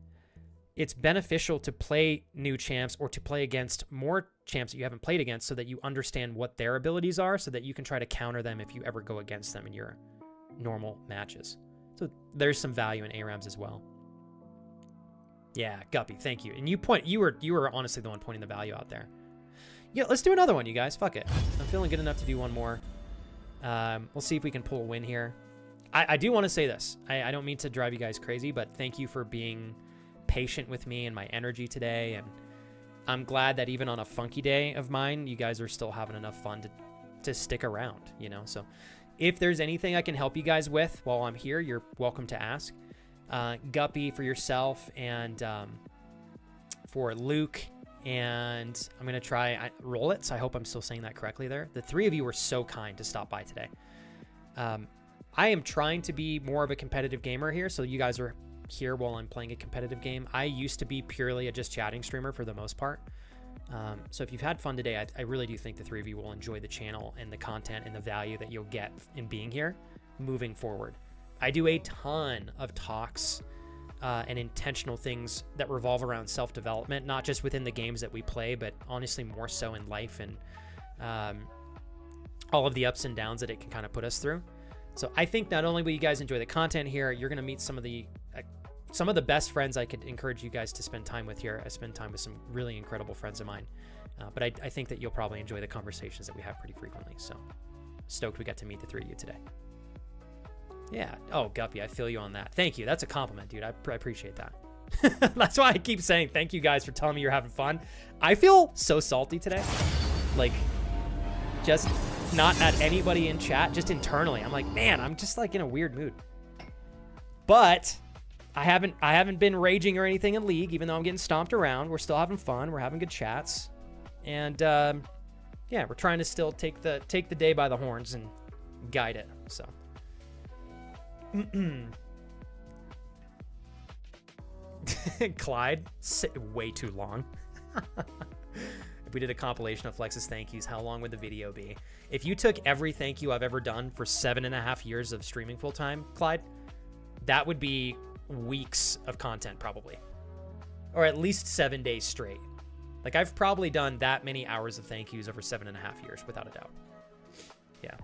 it's beneficial to play new champs or to play against more champs that you haven't played against so that you understand what their abilities are so that you can try to counter them if you ever go against them in your normal matches. So there's some value in ARAMs as well. Yeah, Guppy, thank you. And you were honestly the one pointing the value out there. Yeah, let's do another one, you guys. Fuck it. I'm feeling good enough to do one more. We'll see if we can pull a win here. I do want to say this. I don't mean to drive you guys crazy, but thank you for being patient with me and my energy today, and I'm glad that even on a funky day of mine, you guys are still having enough fun to stick around, you know? So if there's anything I can help you guys with while I'm here, you're welcome to ask. Guppy for yourself, and for Luke, and I'm going to try roll it. So I hope I'm still saying that correctly there. The three of you were so kind to stop by today. I am trying to be more of a competitive gamer here. So you guys are here while I'm playing a competitive game. I used to be purely a just chatting streamer for the most part. So if you've had fun today, I really do think the three of you will enjoy the channel and the content and the value that you'll get in being here moving forward. I do a ton of talks and intentional things that revolve around self-development, not just within the games that we play, but honestly more so in life and all of the ups and downs that it can kind of put us through. So I think not only will you guys enjoy the content here, you're going to meet some of the best friends I could encourage you guys to spend time with here. I spend time with some really incredible friends of mine, but I think that you'll probably enjoy the conversations that we have pretty frequently. So stoked we got to meet the three of you today. Yeah. Oh, Guppy, I feel you on that. Thank you. That's a compliment, dude. I appreciate that. That's why I keep saying thank you guys for telling me you're having fun. I feel so salty today. Like, just not at anybody in chat, just internally. I'm like, man, I'm just like in a weird mood. But I haven't been raging or anything in League, even though I'm getting stomped around. We're still having fun. We're having good chats. And yeah, we're trying to still take the day by the horns and guide it. So Clyde, way too long. If we did a compilation of Flex's thank yous, how long would the video be? If you took every thank you I've ever done for 7.5 years of streaming full time, Clyde, that would be weeks of content probably, or at least 7 days straight. Like, I've probably done that many hours of thank yous over 7.5 years without a doubt. Yeah.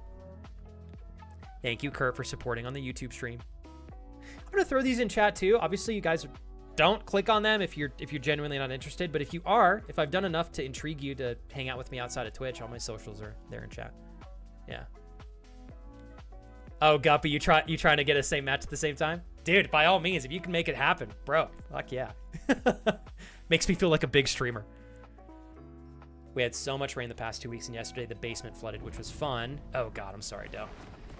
Thank you, Kurt, for supporting on the YouTube stream. I'm gonna throw these in chat too. Obviously, you guys don't click on them if you're genuinely not interested. But if you are, if I've done enough to intrigue you to hang out with me outside of Twitch, all my socials are there in chat. Yeah. Oh, Guppy, you trying to get a same match at the same time? Dude, by all means, if you can make it happen, bro, fuck yeah. Makes me feel like a big streamer. We had so much rain the past 2 weeks, and yesterday the basement flooded, which was fun. Oh God, I'm sorry, Doe.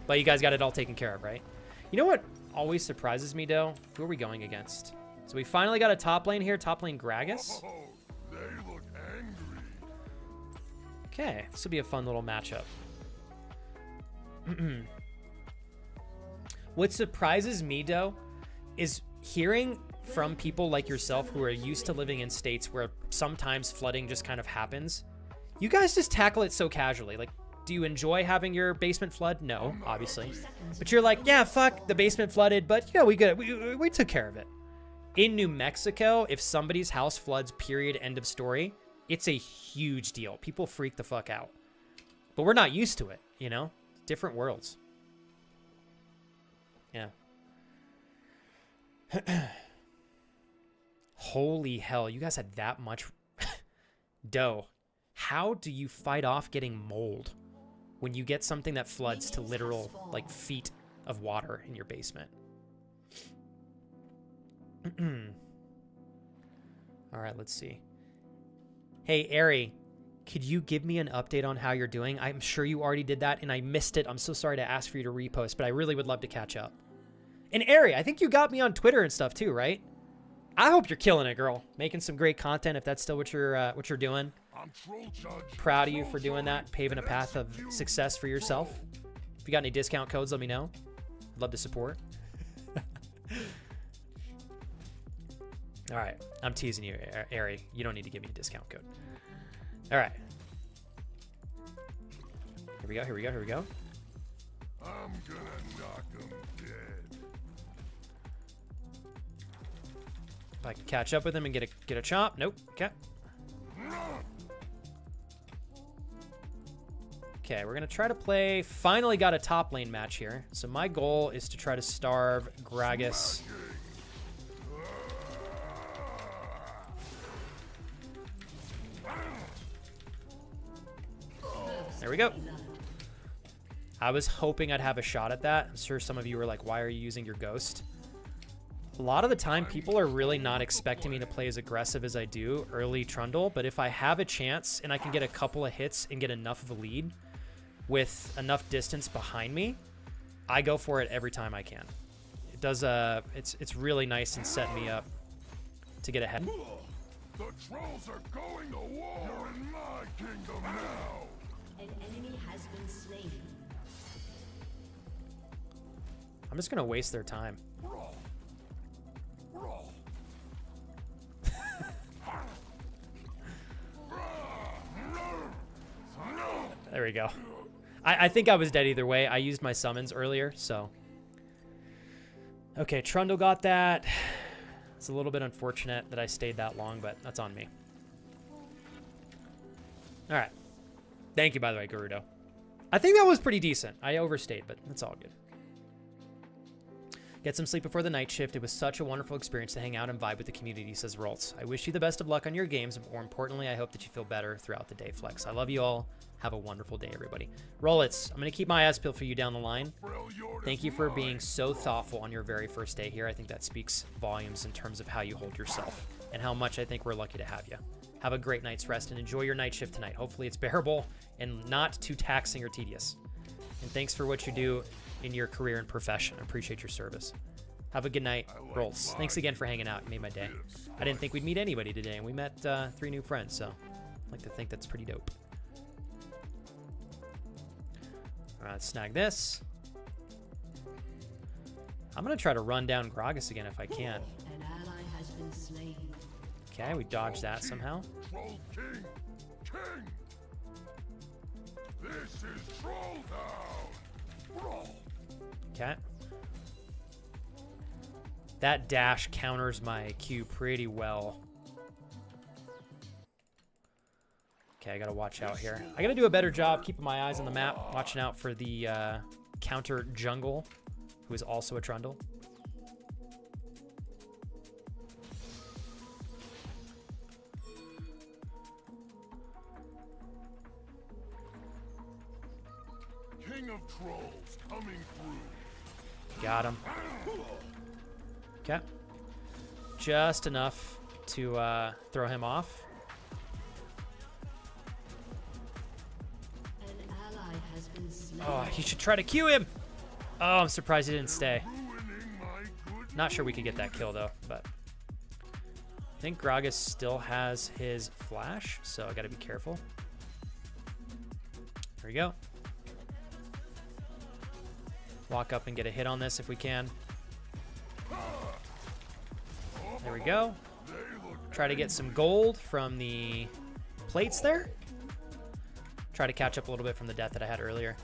But you guys got it all taken care of, right? You know what always surprises me, Doe? Who are we going against? So we finally got a top lane here, top lane Gragas. Oh, they look angry. Okay, this will be a fun little matchup. What surprises me, Doe, is hearing from people like yourself who are used to living in states where sometimes flooding just kind of happens. You guys just tackle it so casually. Like, do you enjoy having your basement flood? No, obviously. But you're like, yeah, fuck, the basement flooded, but you know, we took care of it. In New Mexico, if somebody's house floods, period, end of story, it's a huge deal. People freak the fuck out. But we're not used to it, you know? Different worlds. Yeah. Holy hell, you guys had that much dough. How do you fight off getting mold when you get something that floods to literal, like, feet of water in your basement? All right, let's see. Hey, Ari, could you give me an update on how you're doing? I'm sure you already did that, and I missed it. I'm so sorry to ask for you to repost, but I really would love to catch up. And Ari, I think you got me on Twitter and stuff too, right? I hope you're killing it, girl. Making some great content if that's still what you're doing. I'm troll judge. Proud of you for doing that, paving a path of success for yourself. If you got any discount codes, let me know. I'd love to support. All right, I'm teasing you, Ari. You don't need to give me a discount code. All right. Here we go, here we go, here we go. I'm gonna knock 'em dead. If I can catch up with him and get a chop. Nope. Okay. Okay, we're gonna try to play. Finally got a top lane match here. So my goal is to try to starve Gragas. There we go. I was hoping I'd have a shot at that. I'm sure some of you were like, why are you using your ghost? A lot of the time, people are really not expecting me to play as aggressive as I do early Trundle, but if I have a chance and I can get a couple of hits and get enough of a lead with enough distance behind me, I go for it every time I can. It does, it's really nice and set me up to get ahead. The trolls are going to war. You're in my kingdom now. An enemy has been slain. I'm just gonna waste their time. Brawl. Brawl. There we go. I think I was dead either way. I used my summons earlier, so. Okay, Trundle got that. It's a little bit unfortunate that I stayed that long, but that's on me. All right. Thank you, by the way, Gerudo. I think that was pretty decent. I overstayed, but it's all good. Get some sleep before the night shift. It was such a wonderful experience to hang out and vibe with the community, says Roltz. I wish you the best of luck on your games, but more importantly, I hope that you feel better throughout the day, Flex. I love you all. Have a wonderful day, everybody. Rolitz, I'm going to keep my eyes peeled for you down the line. Thank you for being so thoughtful on your very first day here. I think that speaks volumes in terms of how you hold yourself and how much I think we're lucky to have you. Have a great night's rest and enjoy your night shift tonight. Hopefully it's bearable and not too taxing or tedious. And thanks for what you do in your career and profession. I appreciate your service. Have a good night, Rolls. Thanks again for hanging out. It made my day. I didn't think we'd meet anybody today, and we met 3 new friends, so I'd like to think that's pretty dope. All right, let's snag this. I'm going to try to run down Gragas again if I can. An ally has been slain. Okay, we dodged that somehow. Troll King! King! This is Troll Town! Brawl! Okay. That dash counters my Q pretty well. Okay, I gotta watch out here. I gotta do a better job keeping my eyes on the map, watching out for the counter jungle, who is also a Trundle. King of Trolls coming through. Got him. Okay. Just enough to throw him off. An ally has been slain. Oh, he should try to Q him. Oh, I'm surprised he didn't stay. Ruining my good Not sure we could get that kill, though, but I think Gragas still has his flash, so I got to be careful. There we go. Walk up and get a hit on this if we can. There we go. Try to get some gold from the plates there. Try to catch up a little bit from the death that I had earlier.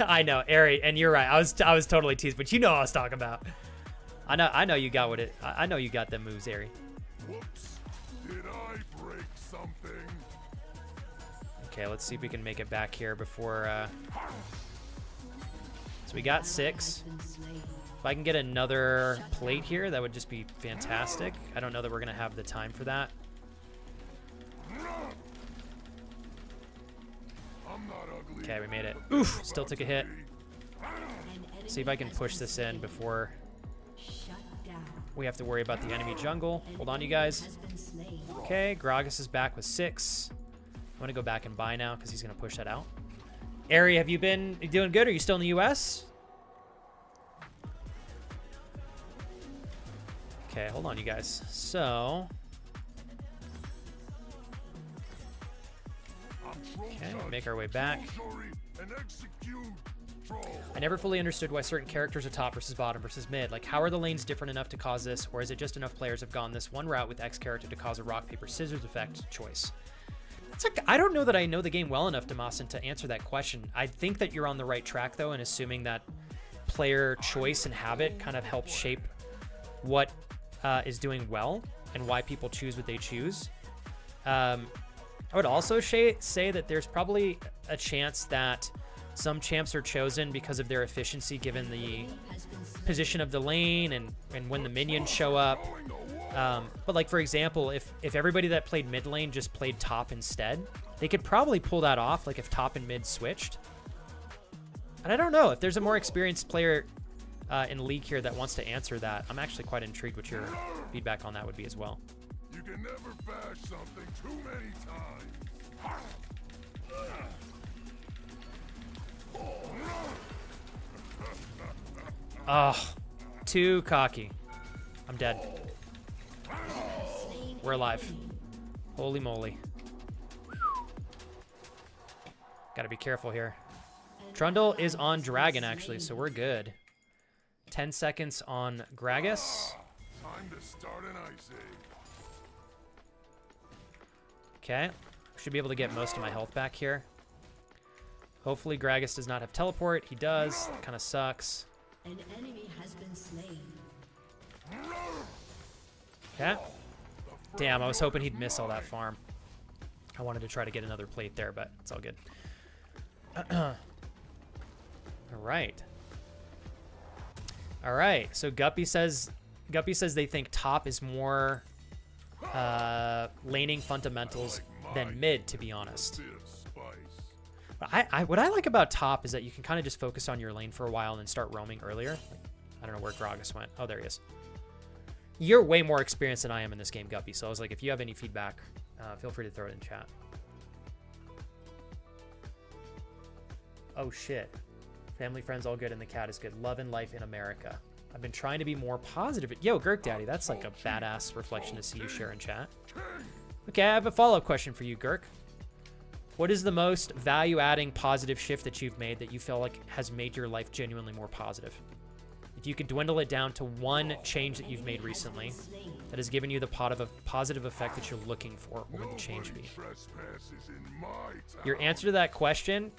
I know, Ari, and you're right. I was totally teased, but you know what I was talking about. I know you got I know you got them moves, Ari. Whoops. Did I break something? Okay, let's see if we can make it back here before so we got 6. Been slain. If I can get another plate here, that would just be fantastic. I don't know that we're gonna have the time for that. I'm not ugly. Okay, we made it. Oof, still took a hit. An enemy See if I can has push been this in slain. before Shut down. we have to worry about the enemy jungle. An Hold on, you enemy guys. has been slain. Okay, Gragas is back with 6. I'm gonna go back and buy now because he's gonna push that out. Ari, have you been doing good? Are you still in the US? Okay, hold on, you guys. So, okay, we'll make our way back. And execute troll. I never fully understood why certain characters are top versus bottom versus mid. Like, how are the lanes different enough to cause this, or is it just enough players have gone this one route with X character to cause a rock, paper, scissors effect choice? It's like, I don't know that I know the game well enough, Damasin, to answer that question. I think that you're on the right track, though, and assuming that player choice and habit kind of helps shape what is doing well and why people choose what they choose. I would also say that there's probably a chance that some champs are chosen because of their efficiency given the position of the lane and when the minions show up. But like, for example, if everybody that played mid lane just played top instead, they could probably pull that off, like if top and mid switched. And I don't know, if there's a more experienced player in League here that wants to answer that, I'm actually quite intrigued what your feedback on that would be as well. You can never bash something too many times. Oh, too cocky. I'm dead. We're alive. Holy moly. Gotta be careful here. Trundle is on Dragon, actually, so we're good. 10 seconds on Gragas. Time to start an ice age. Okay. Should be able to get most of my health back here. Hopefully Gragas does not have teleport. He does. That kind of sucks. An enemy has been slain. Okay. Damn, I was hoping he'd miss all that farm. I wanted to try to get another plate there, but it's all good. All right. All right. So Guppy says they think top is more laning fundamentals than mid, to be honest. Bit of spice. But what I like about top is that you can kind of just focus on your lane for a while and then start roaming earlier. Like, I don't know where Gragas went. Oh, there he is. You're way more experienced than I am in this game, Guppy. So I was like, if you have any feedback, feel free to throw it in chat. Oh, shit. Family, friends, all good, and the cat is good. Love and life in America. I've been trying to be more positive. Yo, Gurk Daddy, that's like a badass reflection to see you share in chat. Okay, I have a follow-up question for you, Gurk. What is the most value-adding positive shift that you've made that you feel like has made your life genuinely more positive? If you could dwindle it down to one change that you've made recently that has given you the positive effect that you're looking for, what would the change be? Trespasses in my town. Your answer to that question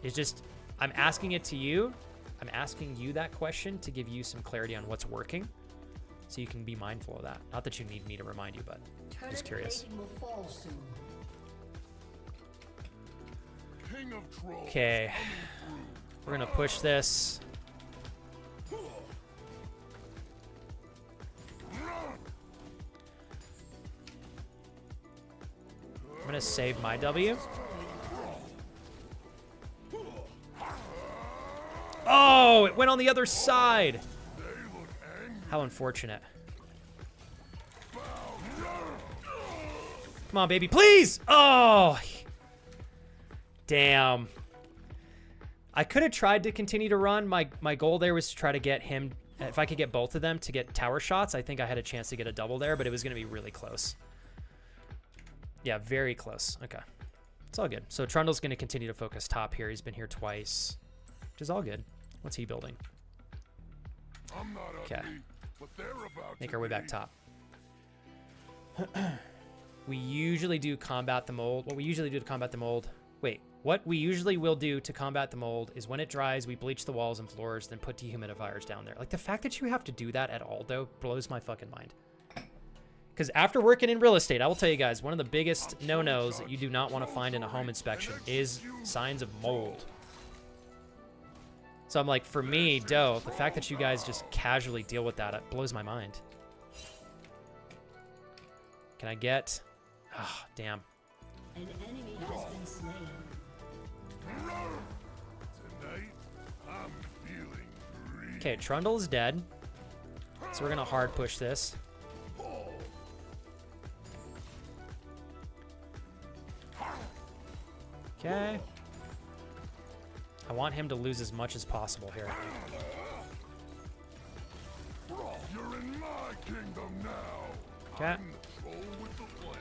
is just, I'm asking it to you. I'm asking you that question to give you some clarity on what's working so you can be mindful of that. Not that you need me to remind you, but I'm just curious. Turret plating will fall soon. King of trolls. Okay, we're gonna push this. I'm gonna save my W. Oh, it went on the other side. How unfortunate. Come on, baby, please. Oh, damn. I could have tried to continue to run. My goal there was to try to get him. If I could get both of them to get tower shots, I think I had a chance to get a double there, but it was going to be really close. Yeah, very close. Okay. It's all good. So Trundle's going to continue to focus top here. He's been here twice, which is all good. What's he building? I'm not Okay. ugly, but they're about Make to our way back be. top. We usually do combat the mold. What we usually do to combat the mold... Wait. What we usually will do to combat the mold is when it dries, we bleach the walls and floors, then put dehumidifiers down there. Like, the fact that you have to do that at all, though, blows my fucking mind. Because after working in real estate, I will tell you guys, one of the biggest no-nos that you do not want to find in a home inspection is signs of mold. So I'm like, for me, the fact that you guys just casually deal with that, it blows my mind. Can I get... Oh, damn. An enemy has been slain. Tonight, I'm feeling greedy. Okay, Trundle is dead. So we're going to hard push this. Okay. I want him to lose as much as possible here. You're in my kingdom now. Okay. I'm the troll with the plan.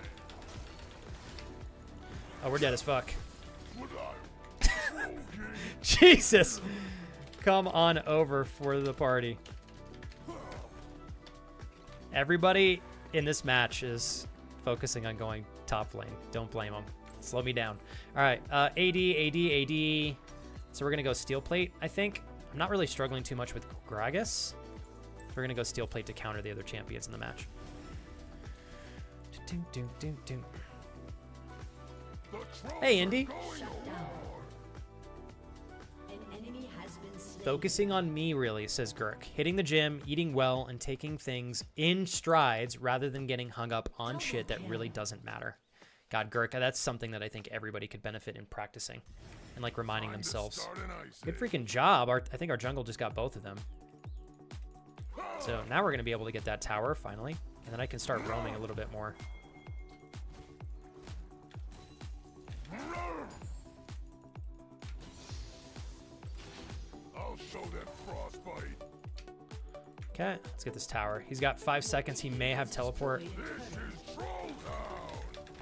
Oh, we're dead as fuck. Would I? Troll king. Jesus! Come on over for the party. Everybody in this match is focusing on going top lane. Don't blame them. Slow me down. All right, AD. So we're going to go steel plate, I think. I'm not really struggling too much with Gragas. We're going to go steel plate to counter the other champions in the match. Hey, Indy. Shut down. An enemy has been slain. Focusing on me, really, says Gurk. Hitting the gym, eating well, and taking things in strides rather than getting hung up on shit that really doesn't matter. God, Gurk, that's something that I think everybody could benefit in practicing and, like, reminding themselves. Start an ice Good age. freaking job. I think our jungle just got both of them. So now we're going to be able to get that tower finally. And then I can start roaming a little bit more. I'll show that frostbite. Okay, let's get this tower. He's got 5 seconds. He may have teleport. This is Troll Town.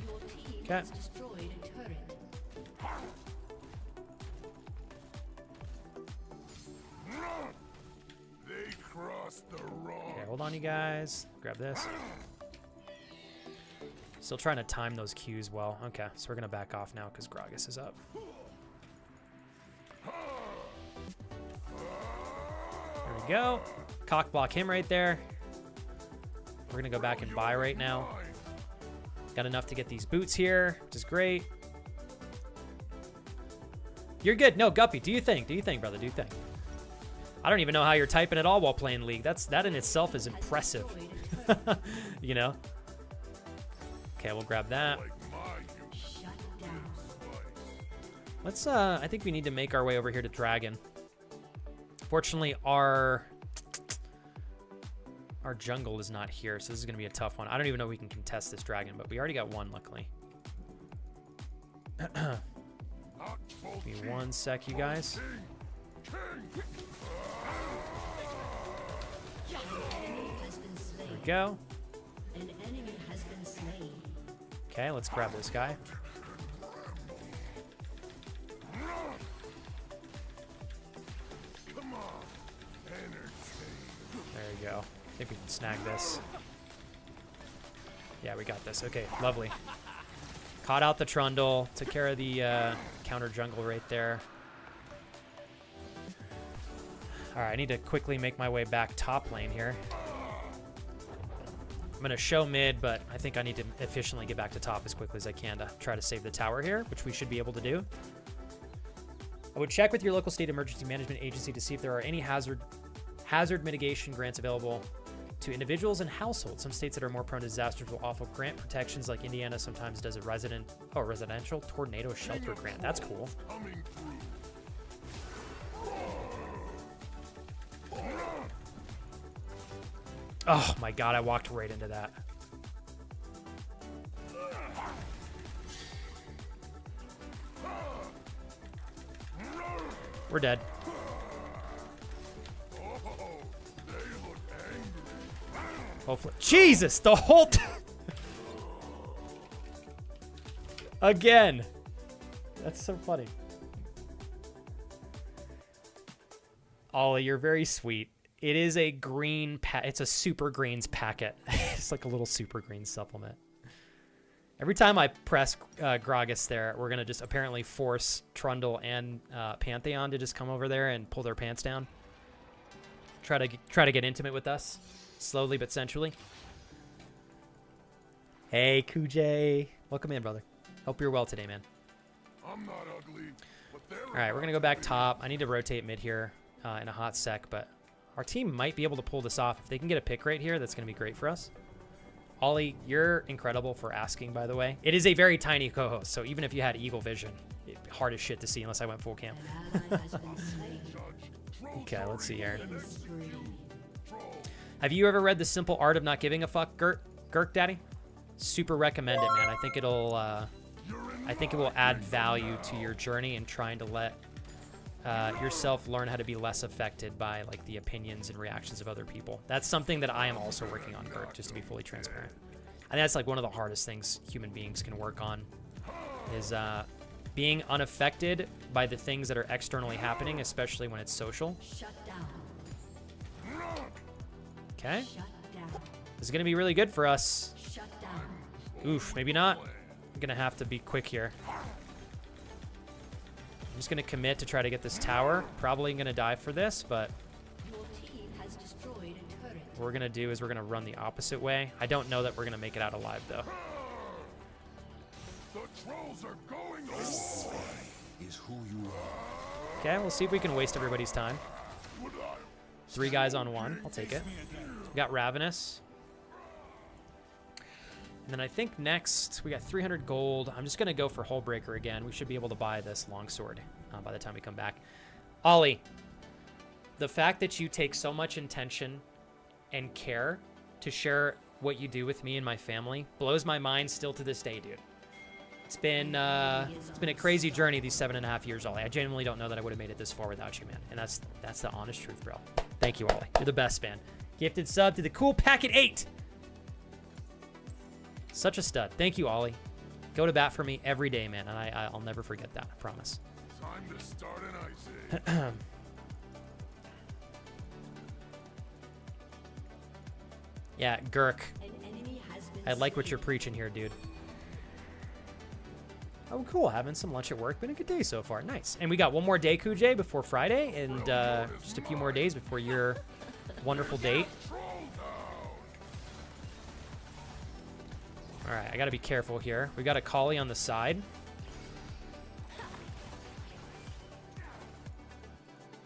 Your team Okay. has destroyed a turret. They crossed the wrong. Okay, hold on, you guys. Grab this. Still trying to time those Qs well. Okay, so we're going to back off now because Gragas is up. There we go. Cock block him right there. We're going to go back and buy right now. Got enough to get these boots here, which is great. You're good. No, Guppy, do you think? Do you think, brother? Do you think? I don't even know how you're typing at all while playing League. That in itself is impressive. You know? Okay, we'll grab that. Like my use. Shut down. Let's, I think we need to make our way over here to Dragon. Fortunately, our jungle is not here, so this is going to be a tough one. I don't even know if we can contest this Dragon, but we already got one, luckily. Give me 1 sec, you guys. Enemy has been slain. There we go. An enemy has been slain. Okay, let's grab this guy. Come on. Entertain. There we go. I think we can snag this. Yeah, we got this. Okay, lovely. Caught out the Trundle. Took care of the counter jungle right there. All right, I need to quickly make my way back top lane here. I'm going to show mid, but I think I need to efficiently get back to top as quickly as I can to try to save the tower here, which we should be able to do. I would check with your local state emergency management agency to see if there are any hazard mitigation grants available to individuals and households. Some states that are more prone to disasters will offer grant protections, like Indiana sometimes does a residential tornado shelter grant. That's cool. Coming through. Oh my god, I walked right into that. We're dead. Oh, they look angry. Hopefully. Jesus, the whole Again. That's so funny. Ollie, you're very sweet. It is a green it's a super greens packet. It's like a little super green supplement. Every time I press Gragas there, we're going to just apparently force Trundle and Pantheon to just come over there and pull their pants down. Try to get intimate with us, slowly but sensually. Hey, Kujay. Welcome in, brother. Hope you're well today, man. I'm not ugly, but they're All right, we're going to go back top. I need to rotate mid here in a hot sec, but our team might be able to pull this off. If they can get a pick right here, that's going to be great for us. Ollie, you're incredible for asking, by the way. It is a very tiny co-host, so even if you had eagle vision, hard as shit to see unless I went full cam. An ally has been slain. Okay, let's see here. Killing spree. Have you ever read The Simple Art of Not Giving a Fuck, Gurk Daddy? Super recommend it, man. I think it will add value to your journey in trying to let yourself learn how to be less affected by like the opinions and reactions of other people. That's something that I am also working on, Gurk, just to be fully transparent. And that's like one of the hardest things human beings can work on is being unaffected by the things that are externally happening, especially when it's social. Shut down. Okay, Shut down. this is gonna be really good for us. Shut down. Oof, maybe not. I'm gonna have to be quick here. I'm just gonna commit to try to get this tower. Probably gonna die for this, but Your team has destroyed a turret. what we're gonna do is we're gonna run the opposite way. I don't know that we're gonna make it out alive though. The trolls are going to war. Is who you are. Okay, we'll see if we can waste everybody's time. 3 guys on 1. I'll take it. We got Ravenous. And then I think next we got 300 gold. I'm just going to go for Hullbreaker again. We should be able to buy this longsword by the time we come back. Ollie, the fact that you take so much intention and care to share what you do with me and my family blows my mind still to this day, dude. It's been a crazy journey these 7.5 years, Ollie. I genuinely don't know that I would have made it this far without you, man. And that's the honest truth, bro. Thank you, Ollie. You're the best, man. Gifted sub to the cool Packet 8. Such a stud. Thank you, Ollie. Go to bat for me every day, man, and I'll never forget that. I promise. Time to start an ice age. Yeah, Gurk. An enemy has been I like what you're slain. preaching here, dude. Oh, cool. Having some lunch at work. Been a good day so far. Nice. And we got one more day, Kujay, before Friday, and just a few more days before your wonderful date. All right, I got to be careful here. We got a collie on the side.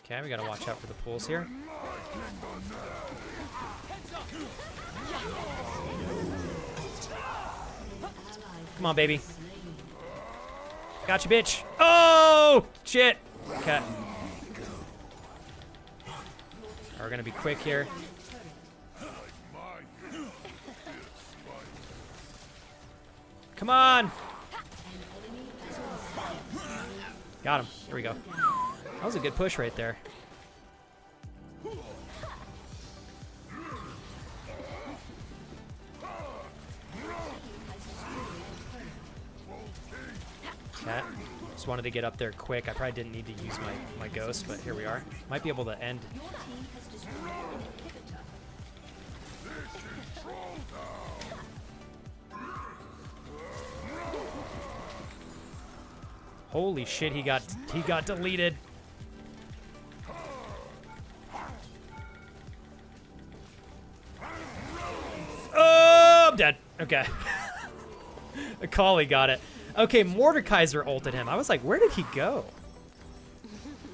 Okay, we got to watch out for the pools here. Come on, baby. Gotcha, bitch. Oh, shit. Okay. We're going to be quick here. Come on. Got him. Here we go. That was a good push right there. Okay. Just wanted to get up there quick. I probably didn't need to use my ghost, but here we are. Might be able to end. Your team has destroyed an inhibitor. Holy shit, he got deleted. Oh, I'm dead. Okay. A collie got it. Okay, Mordekaiser ulted him. I was like, where did he go?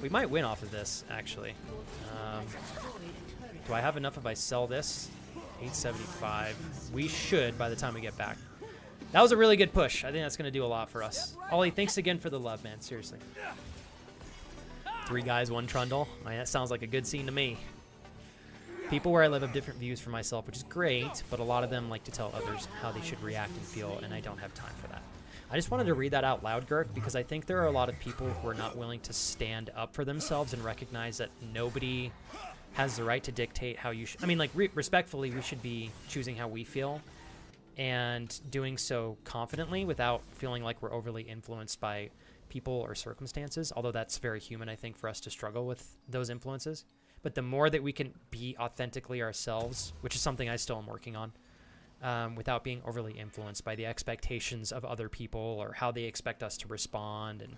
We might win off of this, actually. Do I have enough if I sell this? 875. We should by the time we get back. That was a really good push. I think that's going to do a lot for us. Ollie, thanks again for the love, man. Seriously. 3 guys, 1 trundle. I mean, that sounds like a good scene to me. People where I live have different views for myself, which is great, but a lot of them like to tell others how they should react and feel, and I don't have time for that. I just wanted to read that out loud, Gert, because I think there are a lot of people who are not willing to stand up for themselves and recognize that nobody has the right to dictate how you should. I mean, like, respectfully, we should be choosing how we feel and doing so confidently without feeling like we're overly influenced by people or circumstances, although that's very human, I think, for us to struggle with those influences. But the more that we can be authentically ourselves, which is something I still am working on, without being overly influenced by the expectations of other people or how they expect us to respond and,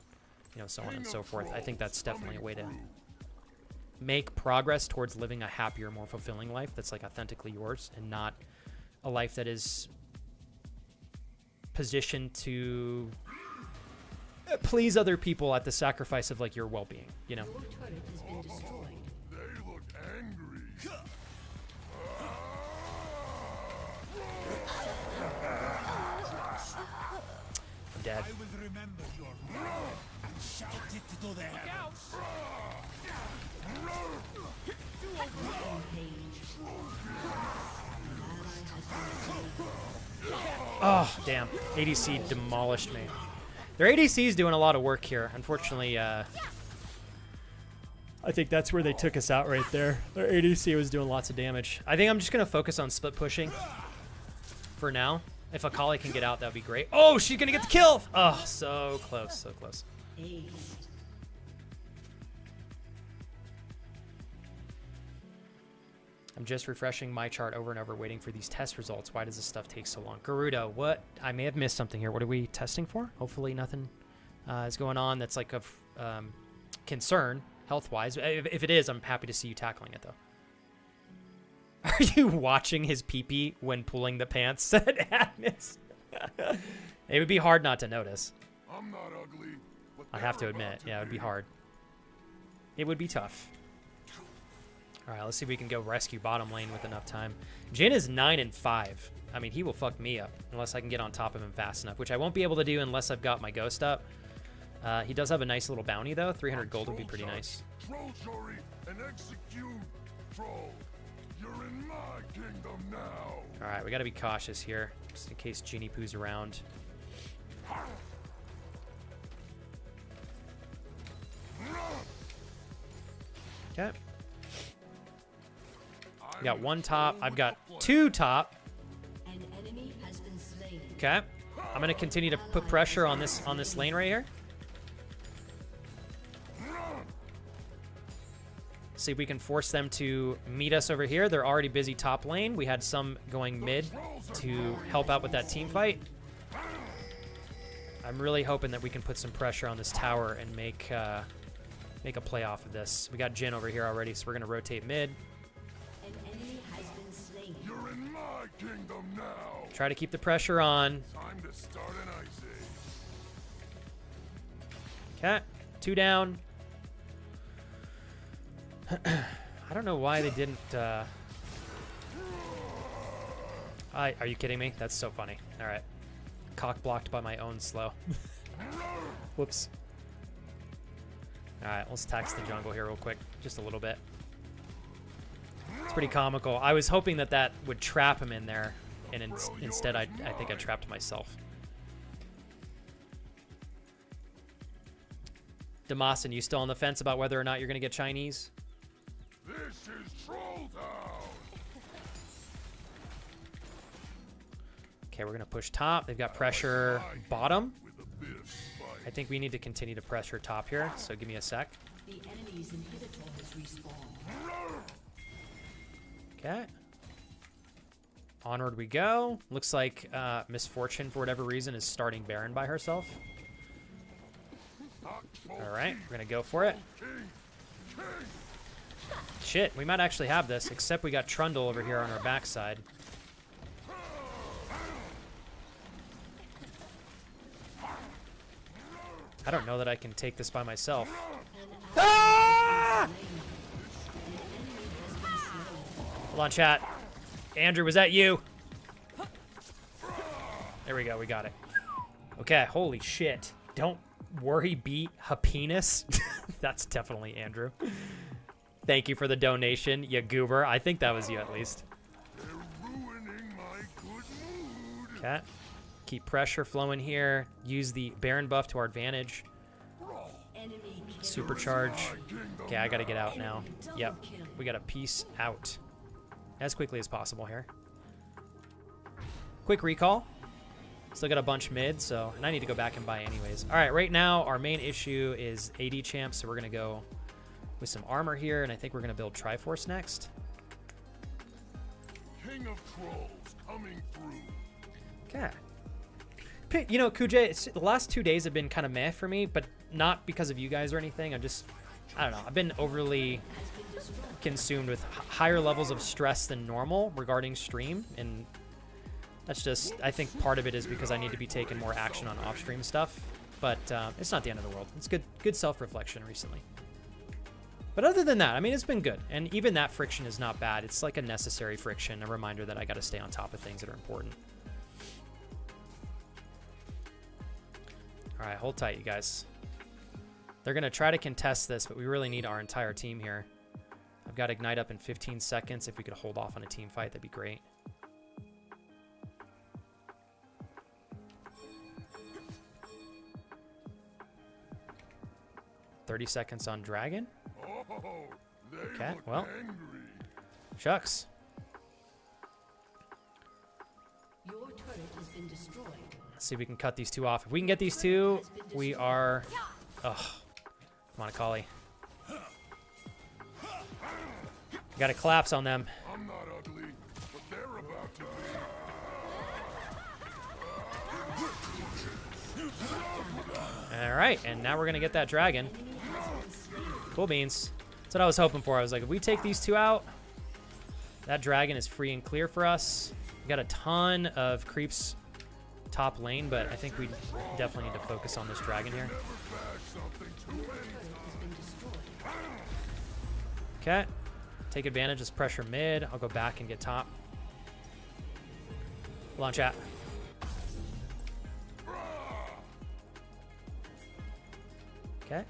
you know, so on and so forth. I think that's definitely a way to make progress towards living a happier, more fulfilling life that's like authentically yours and not a life that is positioned to please other people at the sacrifice of like your well-being, you know? Your turret has been destroyed. They look angry. I'm dead. I will remember your name and shout it to the heavens. Oh, damn. ADC demolished me. Their ADC is doing a lot of work here. Unfortunately, I think that's where they took us out right there. Their ADC was doing lots of damage. I think I'm just going to focus on split pushing for now. If Akali can get out, that would be great. Oh, she's going to get the kill. Oh, so close, so close. Aced. I'm just refreshing my chart over and over, waiting for these test results. Why does this stuff take so long? Garuda, what? I may have missed something here. What are we testing for? Hopefully nothing is going on that's like of concern health-wise. If it is, I'm happy to see you tackling it, though. Are you watching his pee-pee when pulling the pants? Said Agnes. It would be hard not to notice. I'm not ugly, but I have to they're admit. about to Yeah, it would be be. hard. It would be tough. All right, let's see if we can go rescue bottom lane with enough time. Jin is 9 and 5. I mean, he will fuck me up unless I can get on top of him fast enough, which I won't be able to do unless I've got my ghost up. He does have a nice little bounty, though. 300 gold would be pretty nice. Troll Jory and execute troll. You're in my kingdom now. All right, we got to be cautious here, just in case Genie Poo's around. Okay. We got one top. I've got two top. An enemy has been slain. Okay. I'm gonna continue to put pressure on this lane right here. See if we can force them to meet us over here. They're already busy top lane. We had some going mid to help out with that team fight. I'm really hoping that we can put some pressure on this tower and make a play off of this. We got Jhin over here already, so we're gonna rotate mid. An enemy has been slain. You're in my kingdom now. Try to keep the pressure on. Time to start an ice age. Okay, 2 down. I don't know why they didn't. Are you kidding me? That's so funny. All right, cock blocked by my own slow. Whoops. All right, let's tax the jungle here real quick, just a little bit. It's pretty comical. I was hoping that that would trap him in there, and instead I think I trapped myself. Damasin, you still on the fence about whether or not you're gonna get Chinese? This is Troll Town. Okay, we're gonna push top. They've got pressure bottom. With a bit of spite. I think we need to continue to pressure top here, so give me a sec. The enemy's inhibitor has respawned. Okay. Onward we go. Looks like Misfortune, for whatever reason, is starting Baron by herself. All right, we're gonna go for it. Shit, we might actually have this, except we got Trundle over here on our backside. I don't know that I can take this by myself. Ah! Hold on, chat. Andrew, was that you? There we go, we got it. Okay, holy shit. Don't worry, beat Happiness. That's definitely Andrew. Thank you for the donation, you goober. I think that was you at least. They're ruining my good mood. Okay. Keep pressure flowing here. Use the Baron buff to our advantage. Enemy Supercharge. Okay, I gotta get out now. Yep. We gotta peace out. As quickly as possible here. Quick recall. Still got a bunch mid, so, and I need to go back and buy anyways. All right, right now our main issue is AD champ, so we're gonna go with some armor here, and I think we're gonna build Triforce next. King of Trolls coming through. Okay. You know, Kuja, the last 2 days have been kind of meh for me, but not because of you guys or anything. I don't know. I've been overly consumed with higher levels of stress than normal regarding stream, and that's just, I think part of it is because I need to be taking more action on off-stream stuff, but it's not the end of the world. It's good self-reflection recently. But other than that, I mean, it's been good, and even that friction is not bad. It's like a necessary friction, a reminder that I got to stay on top of things that are important. All right, hold tight, you guys. They're going to try to contest this, but we really need our entire team here. I've got Ignite up in 15 seconds. If we could hold off on a team fight, that'd be great. $30 seconds on Dragon. Oh, they Okay, look well. angry. Shucks. Your turret has been destroyed. Let's see if we can cut these two off. If we can get these two, we are... Ugh. Come on, Akali. Got to collapse on them. I'm not ugly, but they're about to be. All right, and now we're going to get that dragon. Cool beans. That's what I was hoping for. I was like, if we take these two out, that dragon is free and clear for us. We got a ton of creeps top lane, but I think we definitely need to focus on this dragon here. Okay. Take advantage of this pressure mid. I'll go back and get top. Launch at. Okay.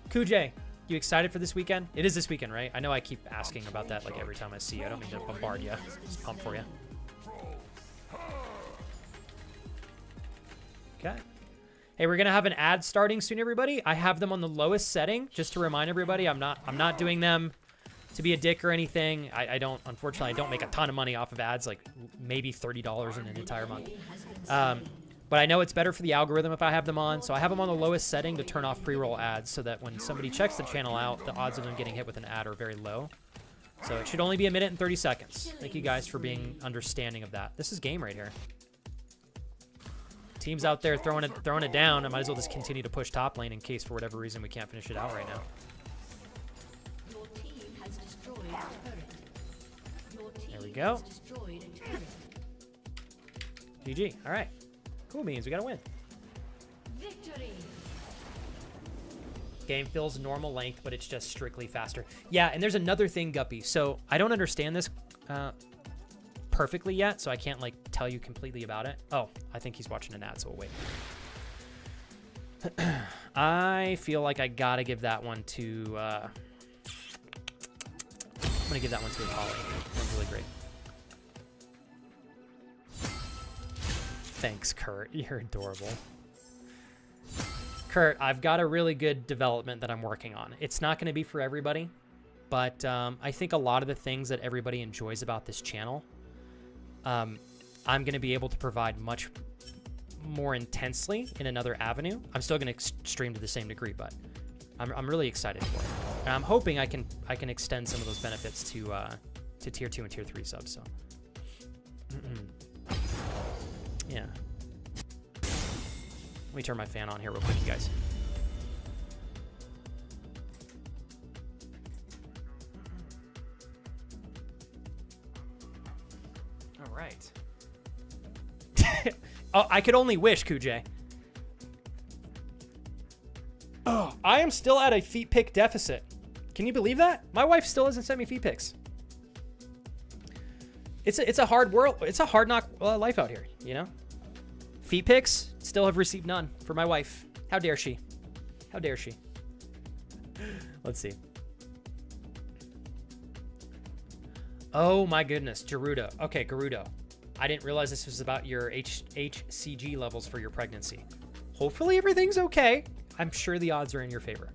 Kuj, You excited for this weekend? It is this weekend, right? I know I keep asking about that like every time I see you. I don't mean to bombard you. Just pump for you. Okay. Hey, we're gonna have an ad starting soon, everybody. I have them on the lowest setting, just to remind everybody. I'm not doing them to be a dick or anything. Unfortunately, I don't make a ton of money off of ads, like maybe $30 in an entire month. But I know it's better for the algorithm if I have them on, so I have them on the lowest setting to turn off pre-roll ads so that when somebody checks the channel out, the odds of them getting hit with an ad are very low. So it should only be 1 minute and 30 seconds. Thank you guys for being understanding of that. This is game right here. Teams out there throwing it down. I might as well just continue to push top lane in case for whatever reason we can't finish it out right now. Your team has destroyed a turret. Your team There we go. has destroyed a turret. GG. All right. Cool beans. We got to win. Victory. Game feels normal length, but it's just strictly faster. Yeah, and there's another thing, Guppy. So I don't understand this perfectly yet, so I can't like tell you completely about it. Oh, I think he's watching an ad, so we'll wait. I feel like I gotta give that one to I'm gonna give that one to Apollo. That's really great. Thanks, Kurt. You're adorable. Kurt, I've got a really good development that I'm working on. It's not going to be for everybody, but I think a lot of the things that everybody enjoys about this channel, I'm going to be able to provide much more intensely in another avenue. I'm still going to stream to the same degree, but I'm really excited for it. And I'm hoping I can extend some of those benefits to tier 2 and tier 3 subs. So, yeah. Let me turn my fan on here real quick, you guys. All right. Oh, I could only wish, Kujay. Oh, I am still at a feet pick deficit. Can you believe that? My wife still hasn't sent me feet pics. It's a hard world. It's a hard knock life out here, you know? Feet pics, still have received none for my wife. How dare she? How dare she? Let's see. Oh my goodness, Gerudo. Okay, Gerudo. I didn't realize this was about your HCG levels for your pregnancy. Hopefully everything's okay. I'm sure the odds are in your favor.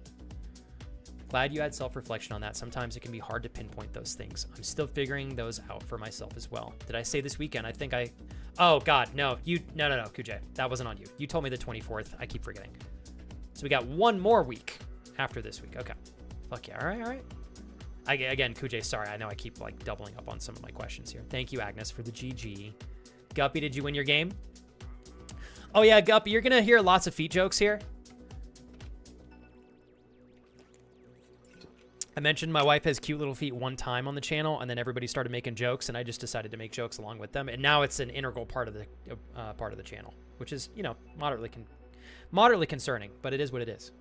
Glad you had self-reflection on that. Sometimes it can be hard to pinpoint those things. I'm still figuring those out for myself as well. Did I say this weekend? I think I... Oh, God, no. No, Kujay. That wasn't on you. You told me the 24th. I keep forgetting. So we got one more week after this week. Okay. Fuck yeah. All right. Again, Kujay, sorry. I know I keep, like, doubling up on some of my questions here. Thank you, Agnes, for the GG. Guppy, did you win your game? Oh, yeah, Guppy, you're going to hear lots of feet jokes here. I mentioned my wife has cute little feet one time on the channel, and then everybody started making jokes, and I just decided to make jokes along with them. And now it's an integral part of the channel, which is, you know, moderately concerning, but it is what it is.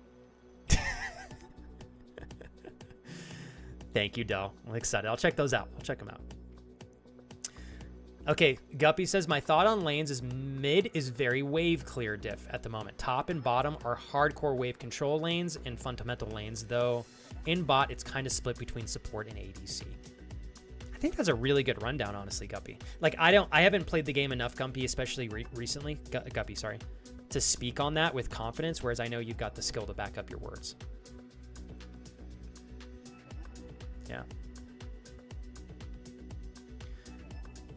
Thank you, Del. I'm excited. I'll check those out. I'll check them out. Okay, Guppy says, my thought on lanes is mid is very wave clear diff at the moment. Top and bottom are hardcore wave control lanes and fundamental lanes, though in bot it's kind of split between support and ADC. I think that's a really good rundown, honestly, Guppy. Like, I haven't played the game enough, Guppy, especially recently, Guppy, sorry, to speak on that with confidence, whereas I know you've got the skill to back up your words. Yeah.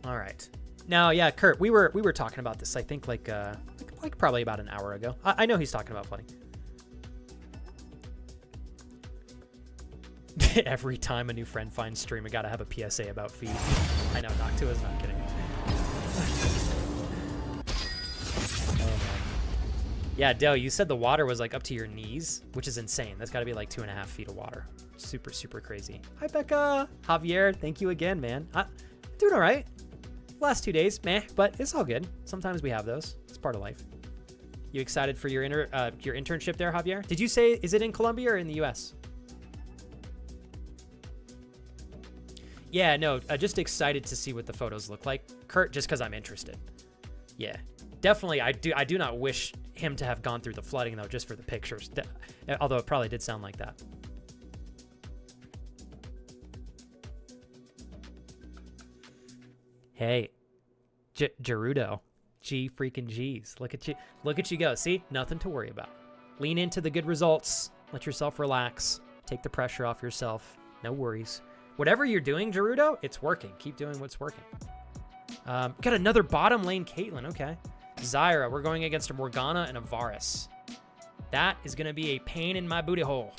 All right. Now, yeah, Kurt, we were talking about this, I think, like probably about an hour ago. I know he's talking about flooding. Every time a new friend finds stream, I gotta have a PSA about feet. I know, Noctua's not kidding. Oh, man. Yeah, Del, you said the water was like up to your knees, which is insane. That's gotta be like 2.5 feet of water. Super, super crazy. Hi, Becca. Javier, thank you again, man. Doing all right. Last 2 days, meh, but it's all good. Sometimes we have those. It's part of life. You excited for your internship there, Javier? Did you say, is it in Colombia or in the US? Yeah, no, just excited to see what the photos look like. Kurt, just because I'm interested. Yeah, definitely. I do not wish him to have gone through the flooding, though, just for the pictures. Although it probably did sound like that. Hey, Gerudo. G freaking G's. Look at you. Look at you go. See? Nothing to worry about. Lean into the good results. Let yourself relax. Take the pressure off yourself. No worries. Whatever you're doing, Gerudo, it's working. Keep doing what's working. Got another bottom lane Caitlyn. Okay. Zyra. We're going against a Morgana and a Varus. That is going to be a pain in my booty hole.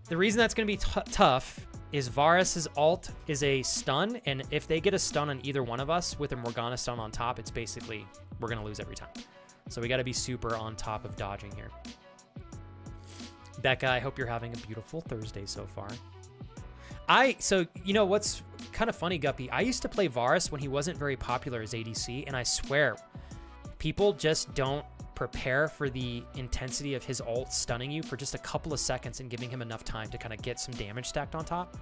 The reason that's going to be tough is Varus's ult is a stun, and if they get a stun on either one of us with a Morgana stun on top, it's basically, we're going to lose every time. So we got to be super on top of dodging here. Becca, I hope you're having a beautiful Thursday so far. So, you know, what's kind of funny, Guppy, I used to play Varus when he wasn't very popular as ADC, and I swear, people just don't prepare for the intensity of his ult stunning you for just a couple of seconds and giving him enough time to kind of get some damage stacked on top.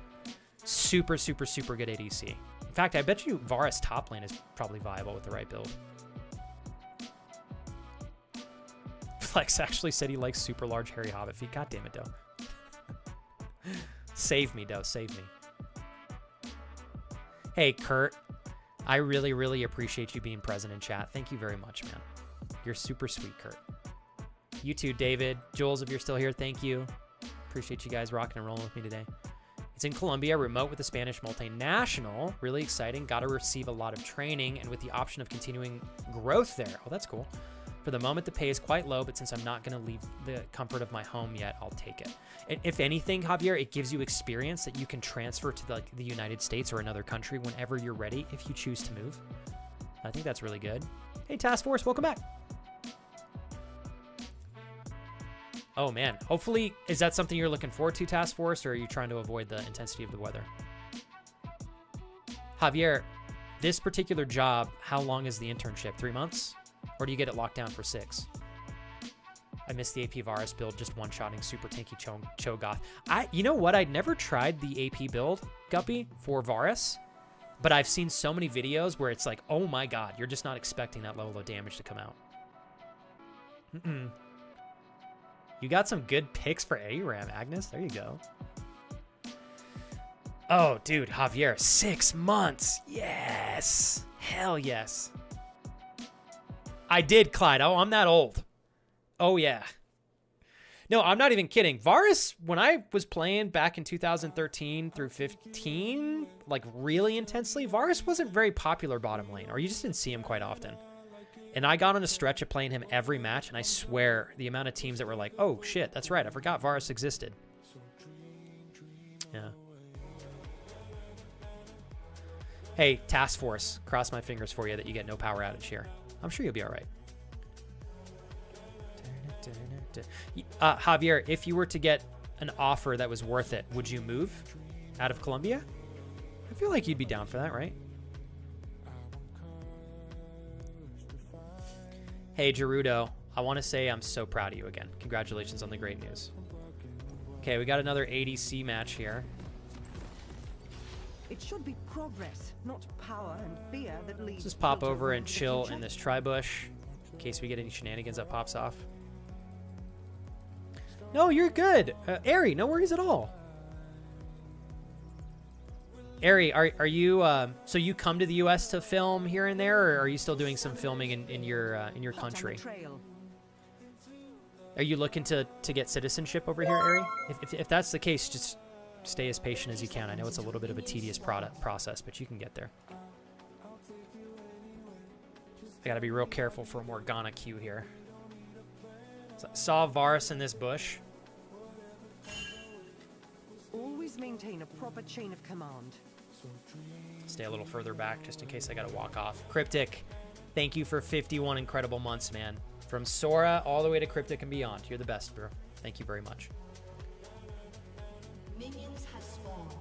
Super, super, super good ADC. In fact, I bet you Varus top lane is probably viable with the right build. Flex actually said he likes super large hairy hobbit feet. God damn it, Doe. Save me, Doe. Save me. Hey, Kurt. I really, really appreciate you being present in chat. Thank you very much, man. You're super sweet, Kurt. You too, David. Jules, if you're still here, thank you. Appreciate you guys rocking and rolling with me today. It's in Colombia, remote with the Spanish multinational. Really exciting. Got to receive a lot of training and with the option of continuing growth there. Oh, that's cool. For the moment, the pay is quite low, but since I'm not going to leave the comfort of my home yet, I'll take it. If anything, Javier, it gives you experience that you can transfer to the United States or another country whenever you're ready if you choose to move. I think that's really good. Hey, Task Force, welcome back. Oh, man. Hopefully, is that something you're looking forward to, Task Force, or are you trying to avoid the intensity of the weather? Javier, this particular job, how long is the internship? 3 months? Or do you get it locked down for 6? I missed the AP Varus build, just one-shotting super tanky Cho'Gath. You know what? I'd never tried the AP build, Guppy, for Varus, but I've seen so many videos where it's like, oh my god, you're just not expecting that level of damage to come out. You got some good picks for ARAM, Agnes. There you go. Oh, dude, Javier, 6 months. Yes. Hell yes. I did, Clyde. Oh, I'm that old. Oh, yeah. No, I'm not even kidding. Varus, when I was playing back in 2013 through 15, like really intensely, Varus wasn't very popular bottom lane, or you just didn't see him quite often. And I got on a stretch of playing him every match, and I swear the amount of teams that were like, oh, shit, that's right. I forgot Varus existed. Yeah. Hey, Task Force, cross my fingers for you that you get no power outage here. I'm sure you'll be all right. Javier, if you were to get an offer that was worth it, would you move out of Colombia? I feel like you'd be down for that, right? Hey, Gerudo, I want to say I'm so proud of you again. Congratulations on the great news. Okay, we got another ADC match here. It should be progress, not power and fear that leads. Let's just pop over and chill in this tri-bush in case we get any shenanigans that pops off. No, you're good. Ari, no worries at all. Ari, are you, so you come to the U.S. to film here and there, or are you still doing some filming in your country? Are you looking to get citizenship over here, Ari? If that's the case, just stay as patient as you can. I know it's a little bit of a tedious process, but you can get there. I gotta be real careful for a Morgana Q here. So I saw Varus in this bush. Always maintain a proper chain of command. Stay a little further back just in case I gotta walk off. Cryptic, thank you for 51 incredible months, man. From Sora all the way to Cryptic and beyond. You're the best, bro. Thank you very much. Minions have spawned.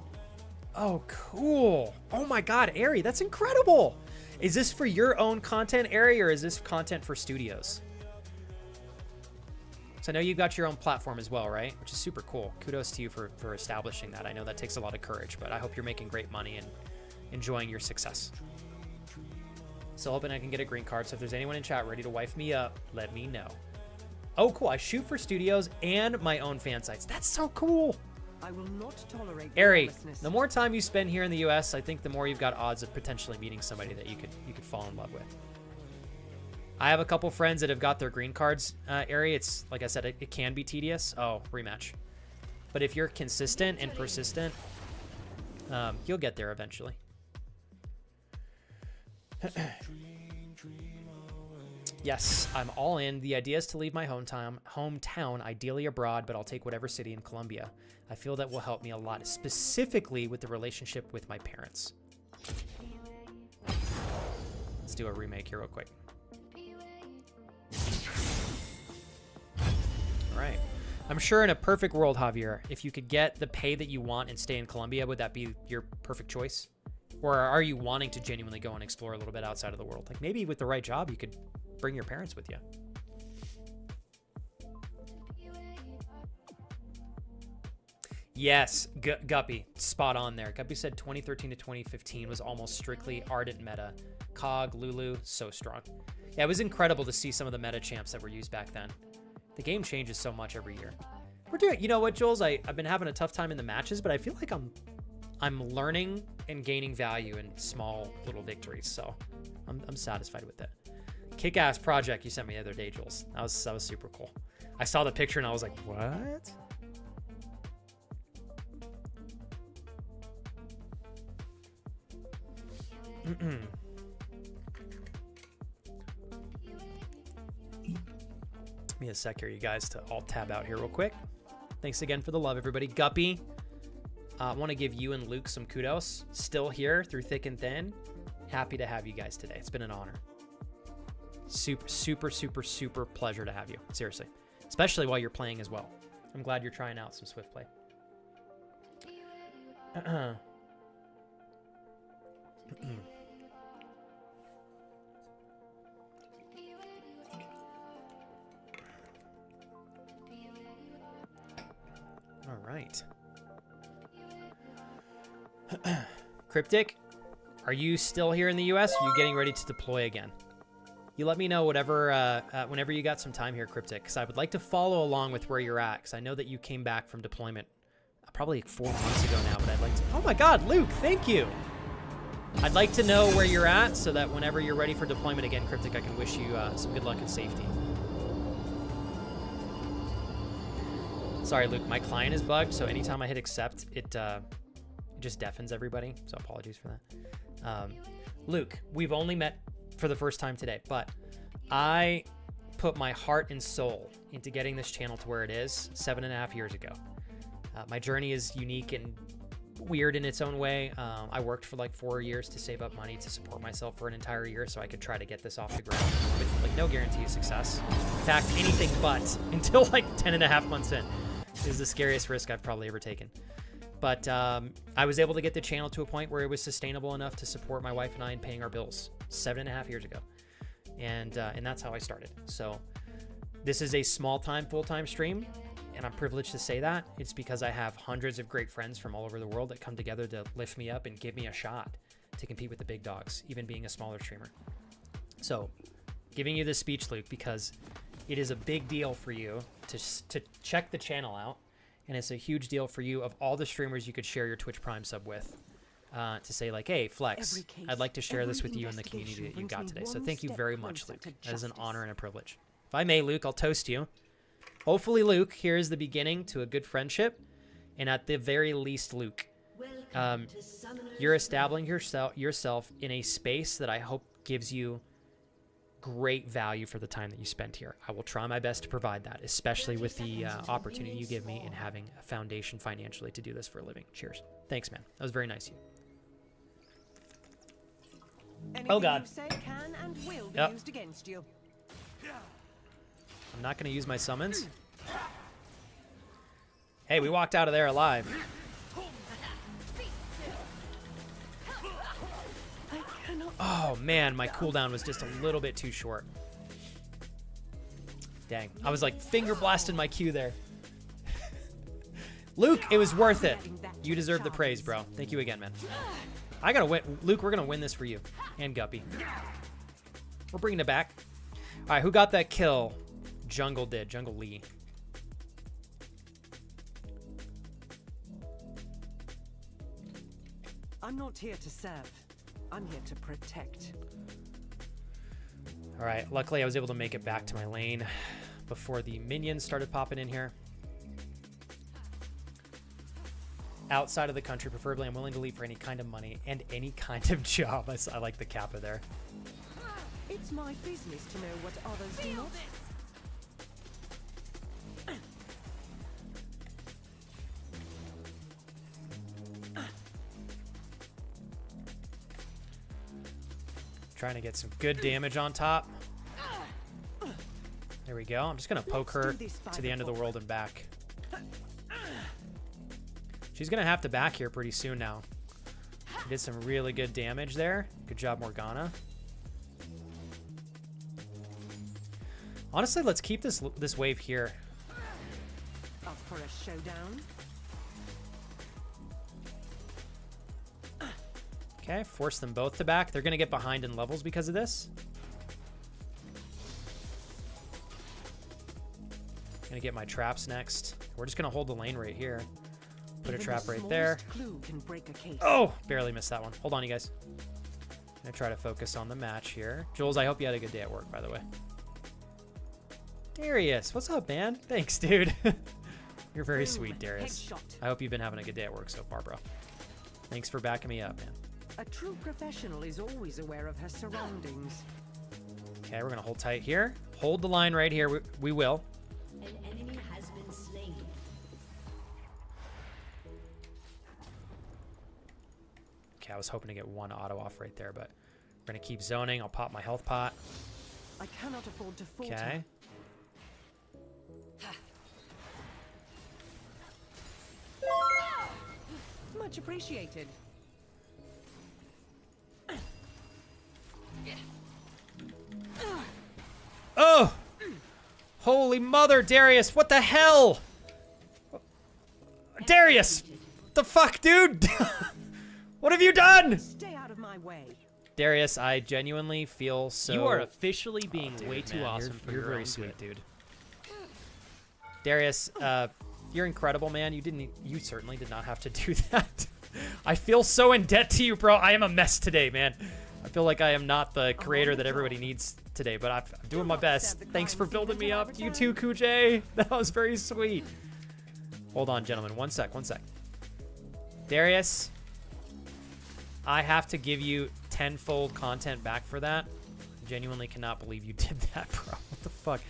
Oh, cool. Oh my god, Ari, that's incredible. Is this for your own content, Ari, or is this content for studios? So I know you've got your own platform as well, right? Which is super cool. Kudos to you for establishing that. I know that takes a lot of courage, but I hope you're making great money and enjoying your success. Still hoping I can get a green card, so if there's anyone in chat ready to wife me up, let me know. Oh, cool. I shoot for studios and my own fan sites. That's so cool. I will not tolerate Ari, lawlessness. the more time you spend here in the U.S., I think the more you've got odds of potentially meeting somebody that you could fall in love with. I have a couple friends that have got their green cards, Ari. It's, like I said, it can be tedious. Oh, rematch. But if you're consistent and persistent, you'll get there eventually. Yes, I'm all in. The idea is to leave my hometown, ideally abroad, but I'll take whatever city in Colombia. I feel that will help me a lot, specifically with the relationship with my parents. Let's do a remake here real quick. All right. I'm sure in a perfect world, Javier, if you could get the pay that you want and stay in Colombia, would that be your perfect choice? Or are you wanting to genuinely go and explore a little bit outside of the world? Like maybe with the right job, you could bring your parents with you. Yes, Guppy, spot on there. Guppy said 2013 to 2015 was almost strictly Ardent meta. Cog, Lulu, so strong. Yeah, it was incredible to see some of the meta champs that were used back then. The game changes so much every year. We're doing, you know what, Jules? I've been having a tough time in the matches, but I feel like I'm learning and gaining value in small little victories, so I'm satisfied with it. Kick-ass project you sent me the other day, Jules. That was super cool. I saw the picture and I was like, what? Give me a sec here, you guys, to alt tab out here real quick. Thanks again for the love, everybody. Guppy, I want to give you and Luke some kudos. Still here through thick and thin. Happy to have you guys today. It's been an honor. Super pleasure to have you. Seriously. Especially while you're playing as well. I'm glad you're trying out some Swift play. All right. Cryptic, are you still here in the US? Or are you getting ready to deploy again? You let me know whatever, whenever you got some time here, Cryptic, because I would like to follow along with where you're at, because I know that you came back from deployment probably 4 months ago now, but I'd like to... Oh my God, Luke, thank you! I'd like to know where you're at so that whenever you're ready for deployment again, Cryptic, I can wish you some good luck and safety. Sorry, Luke, my client is bugged, so anytime I hit accept, it just deafens everybody, so apologies for that. Luke, we've only met for the first time today, but I put my heart and soul into getting this channel to where it is 7.5 years ago. My journey is unique and weird in its own way. I worked for like 4 years to save up money to support myself for an entire year so I could try to get this off the ground with like no guarantee of success. In fact, anything but until like 10.5 months in is the scariest risk I've probably ever taken. But I was able to get the channel to a point where it was sustainable enough to support my wife and I in paying our bills 7.5 years ago. And that's how I started. So this is a small-time, full-time stream, and I'm privileged to say that. It's because I have hundreds of great friends from all over the world that come together to lift me up and give me a shot to compete with the big dogs, even being a smaller streamer. So giving you this speech, Luke, because it is a big deal for you to check the channel out. And it's a huge deal for you of all the streamers you could share your Twitch Prime sub with to say like, hey, Flex, I'd like to share this with you in the community that you got today. So thank you very much, Luke. That is an honor and a privilege. If I may, Luke, I'll toast you. Hopefully, Luke, here is the beginning to a good friendship. And at the very least, Luke, you're establishing yourself in a space that I hope gives you great value for the time that you spent here. I will try my best to provide that, especially with the opportunity you give me in having a foundation financially to do this for a living. Cheers. Thanks, man. That was very nice of you. Anything Oh, God. you say can and will be Yep. used against you. I'm not going to use my summons. Hey, we walked out of there alive. Oh, man, my cooldown was just a little bit too short. Dang. I was like finger blasting my Q there. Luke, it was worth it. You deserve the praise, bro. Thank you again, man. I gotta win. Luke, we're gonna win this for you. And Guppy. We're bringing it back. All right, who got that kill? Jungle did. Jungle Lee. I'm not here to serve. I'm here to protect. All right, luckily I was able to make it back to my lane before the minions started popping in here. Outside of the country, preferably, I'm willing to leave for any kind of money and any kind of job. I like the kappa there. It's my business to know what others do not. Trying to get some good damage on top. There we go. I'm just going to poke her to the end of the world and back. She's going to have to back here pretty soon now. She did some really good damage there. Good job, Morgana. Honestly, let's keep this wave here. Up for a showdown? Okay, force them both to back. They're going to get behind in levels because of this. Gonna get my traps next. We're just gonna hold the lane right here. Put a trap right there. Clue can break a case. Oh, barely missed that one. Hold on, you guys. Gonna try to focus on the match here. Jules, I hope you had a good day at work, by the way. Darius, what's up, man? Thanks, dude. You're very sweet, Darius. Headshot. I hope you've been having a good day at work so far, bro. Thanks for backing me up, man. A true professional is always aware of her surroundings. Okay, we're gonna hold tight here. Hold the line right here. We will. An enemy has been slain. Okay, I was hoping to get one auto off right there, but we're gonna keep zoning. I'll pop my health pot. I cannot afford to falter. Okay. Much appreciated. Oh! Holy mother, Darius! What the hell? Darius! The fuck, dude? What have you done? Stay out of my way. Darius, I genuinely feel so... You are officially being Dude, way too man, awesome for you're your very own sweet, good. dude. Darius, you're incredible, man. You certainly did not have to do that. I feel so in debt to you, bro. I am a mess today, man. I feel like I am not the creator that everybody needs today, but I'm doing my best. Thanks for building me up. You too, Kuj. That was very sweet. Hold on, gentlemen. One sec. Darius, I have to give you tenfold content back for that. Genuinely cannot believe you did that, bro. What the fuck?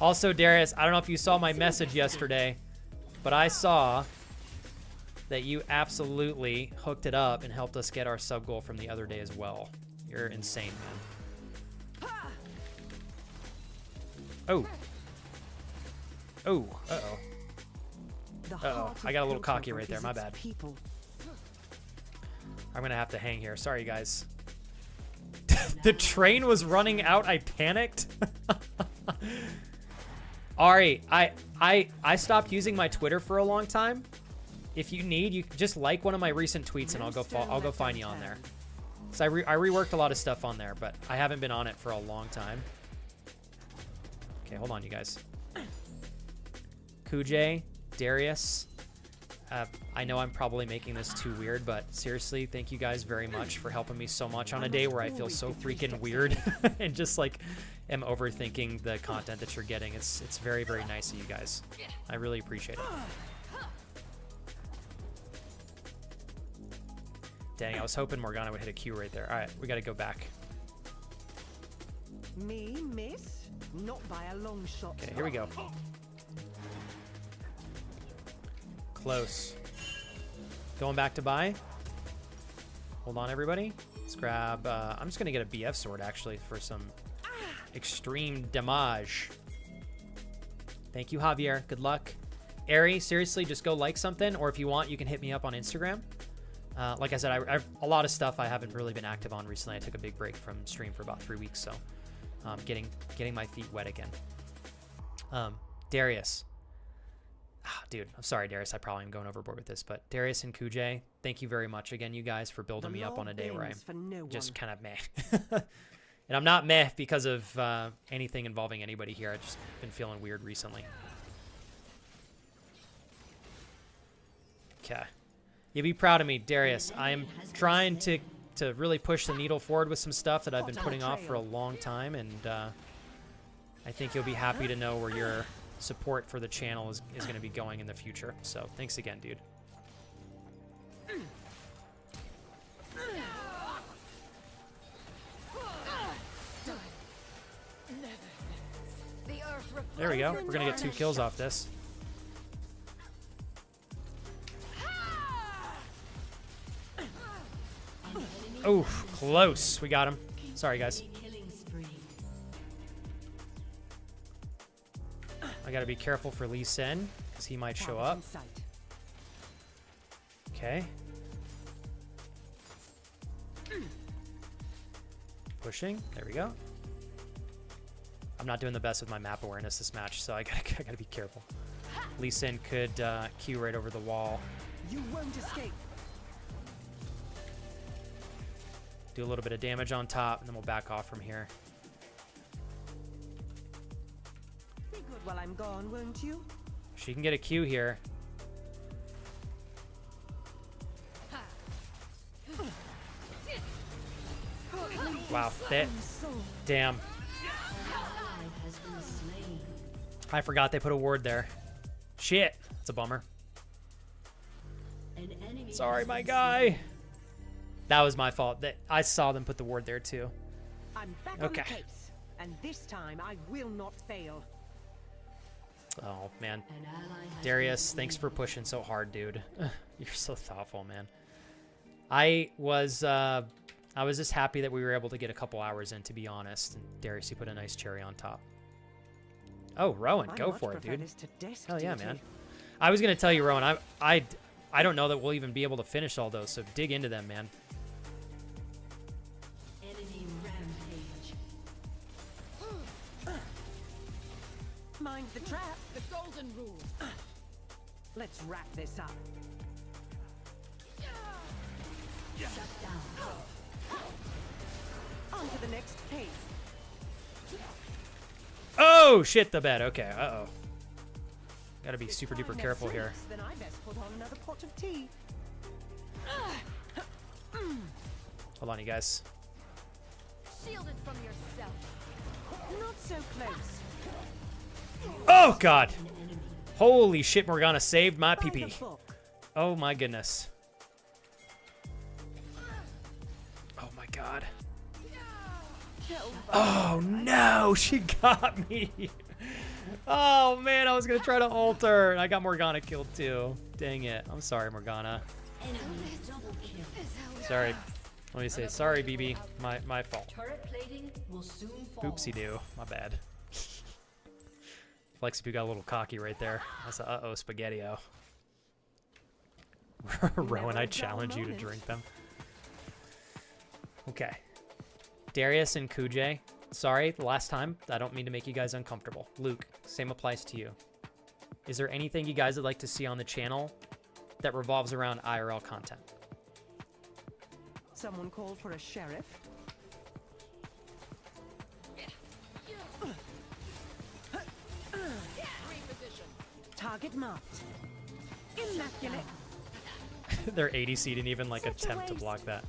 Also, Darius, I don't know if you saw my message yesterday, but I saw that you absolutely hooked it up and helped us get our sub goal from the other day as well. You're insane, man. Oh. Oh. Uh-oh. Uh-oh. I got a little cocky right there. My bad. People. I'm going to have to hang here. Sorry, guys. The train was running out. I panicked. Ari, I stopped using my Twitter for a long time. If you need, you just like one of my recent tweets and I'll go find you on there. So I reworked a lot of stuff on there, but I haven't been on it for a long time. Okay, hold on, you guys. Kuj, Darius. I know I'm probably making this too weird, but seriously, thank you guys very much for helping me so much on a day where I feel so freaking weird and just like am overthinking the content that you're getting. It's very, very nice of you guys. I really appreciate it. Dang, I was hoping Morgana would hit a Q right there. All right, we got to go back. Me, miss? Not by a long shot. Okay, here we go. Close. Going back to buy. Hold on, everybody. Let's grab... I'm just going to get a BF sword, actually, for some extreme damage. Thank you, Javier. Good luck. Ari, seriously, just go like something, or if you want, you can hit me up on Instagram. Like I said, I've a lot of stuff I haven't really been active on recently. I took a big break from stream for about 3 weeks, so getting my feet wet again. Darius. Dude, I'm sorry, Darius. I probably am going overboard with this, but Darius and Kuj, thank you very much again, you guys, for building me up on a day where I'm just kind of meh. And I'm not meh because of anything involving anybody here. I've just been feeling weird recently. Okay. You'll be proud of me, Darius. I am trying to really push the needle forward with some stuff that I've been putting off for a long time, and I think you'll be happy to know where your support for the channel is going to be going in the future. So thanks again, dude. There we go. We're going to get 2 kills off this. Oh, close. We got him. Sorry, guys. Killing spree. I got to be careful for Lee Sin, because he might show up. Okay. Pushing. There we go. I'm not doing the best with my map awareness this match, so I gotta be careful. Lee Sin could Q right over the wall. You won't escape. Do a little bit of damage on top, and then we'll back off from here. Be good while I'm gone, won't you? She can get a Q here. Wow. Damn. I forgot they put a ward there. Shit. It's a bummer. Sorry, my guy. That was my fault. I saw them put the ward there too. I'm back on the case, and this time I will not fail. Oh man, Darius, thanks for pushing so hard, dude. You're so thoughtful, man. I was just happy that we were able to get a couple hours in, to be honest. And Darius, you put a nice cherry on top. Oh, Rowan, go for it, dude. Hell yeah, man. I was gonna tell you, Rowan, I don't know that we'll even be able to finish all those, so dig into them, man. Enemy rampage. Mind the trap. The golden rule. Let's wrap this up. Shut down. On to the next case. Oh, shit, the bed. Okay, uh-oh. Gotta be super duper careful here. Then I best put on another pot of tea. Hold on, you guys. Shielded from yourself. Not so close. Oh, God. Holy shit, Morgana saved my PP. Oh, my goodness. Oh, my God. Oh, no. She got me. Oh, man. I was going to try to ult her. And I got Morgana killed, too. Dang it. I'm sorry, Morgana. Enemy double kill. Sorry. Let me say sorry, BB. My fault. Turret plating will soon fall. Oopsie-doo. My bad. Flexipoo got a little cocky right there. That's a uh-oh spaghetti-o. Rowan, I challenge you to drink them. Okay. Darius and Kujay. Sorry, last time. I don't mean to make you guys uncomfortable. Luke, same applies to you. Is there anything you guys would like to see on the channel that revolves around IRL content? Someone called for a sheriff. Target marked. Immaculate. Their ADC didn't even like attempt to block that.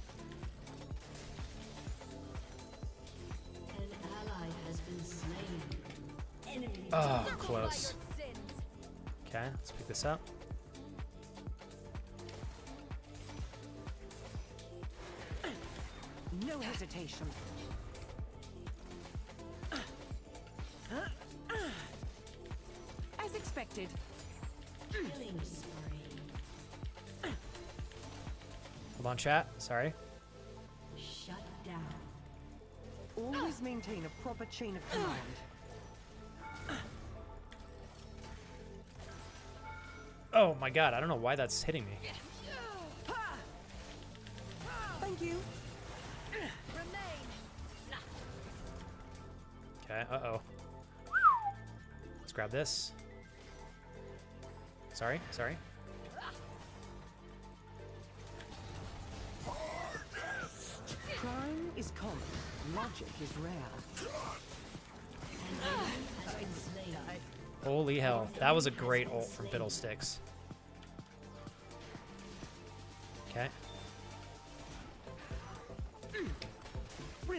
An ally has been slain. Enemy. Oh, close. Okay, let's pick this up. No hesitation. As expected. Killing spree. Hold on, chat. Sorry. Shut down. Always maintain a proper chain of command. Oh my god, I don't know why that's hitting me. Thank you. Okay, uh-oh. Let's grab this. Sorry, sorry. Crime is common. Logic is rare. Has been slain. Holy hell. That was a great ult from Fiddlesticks.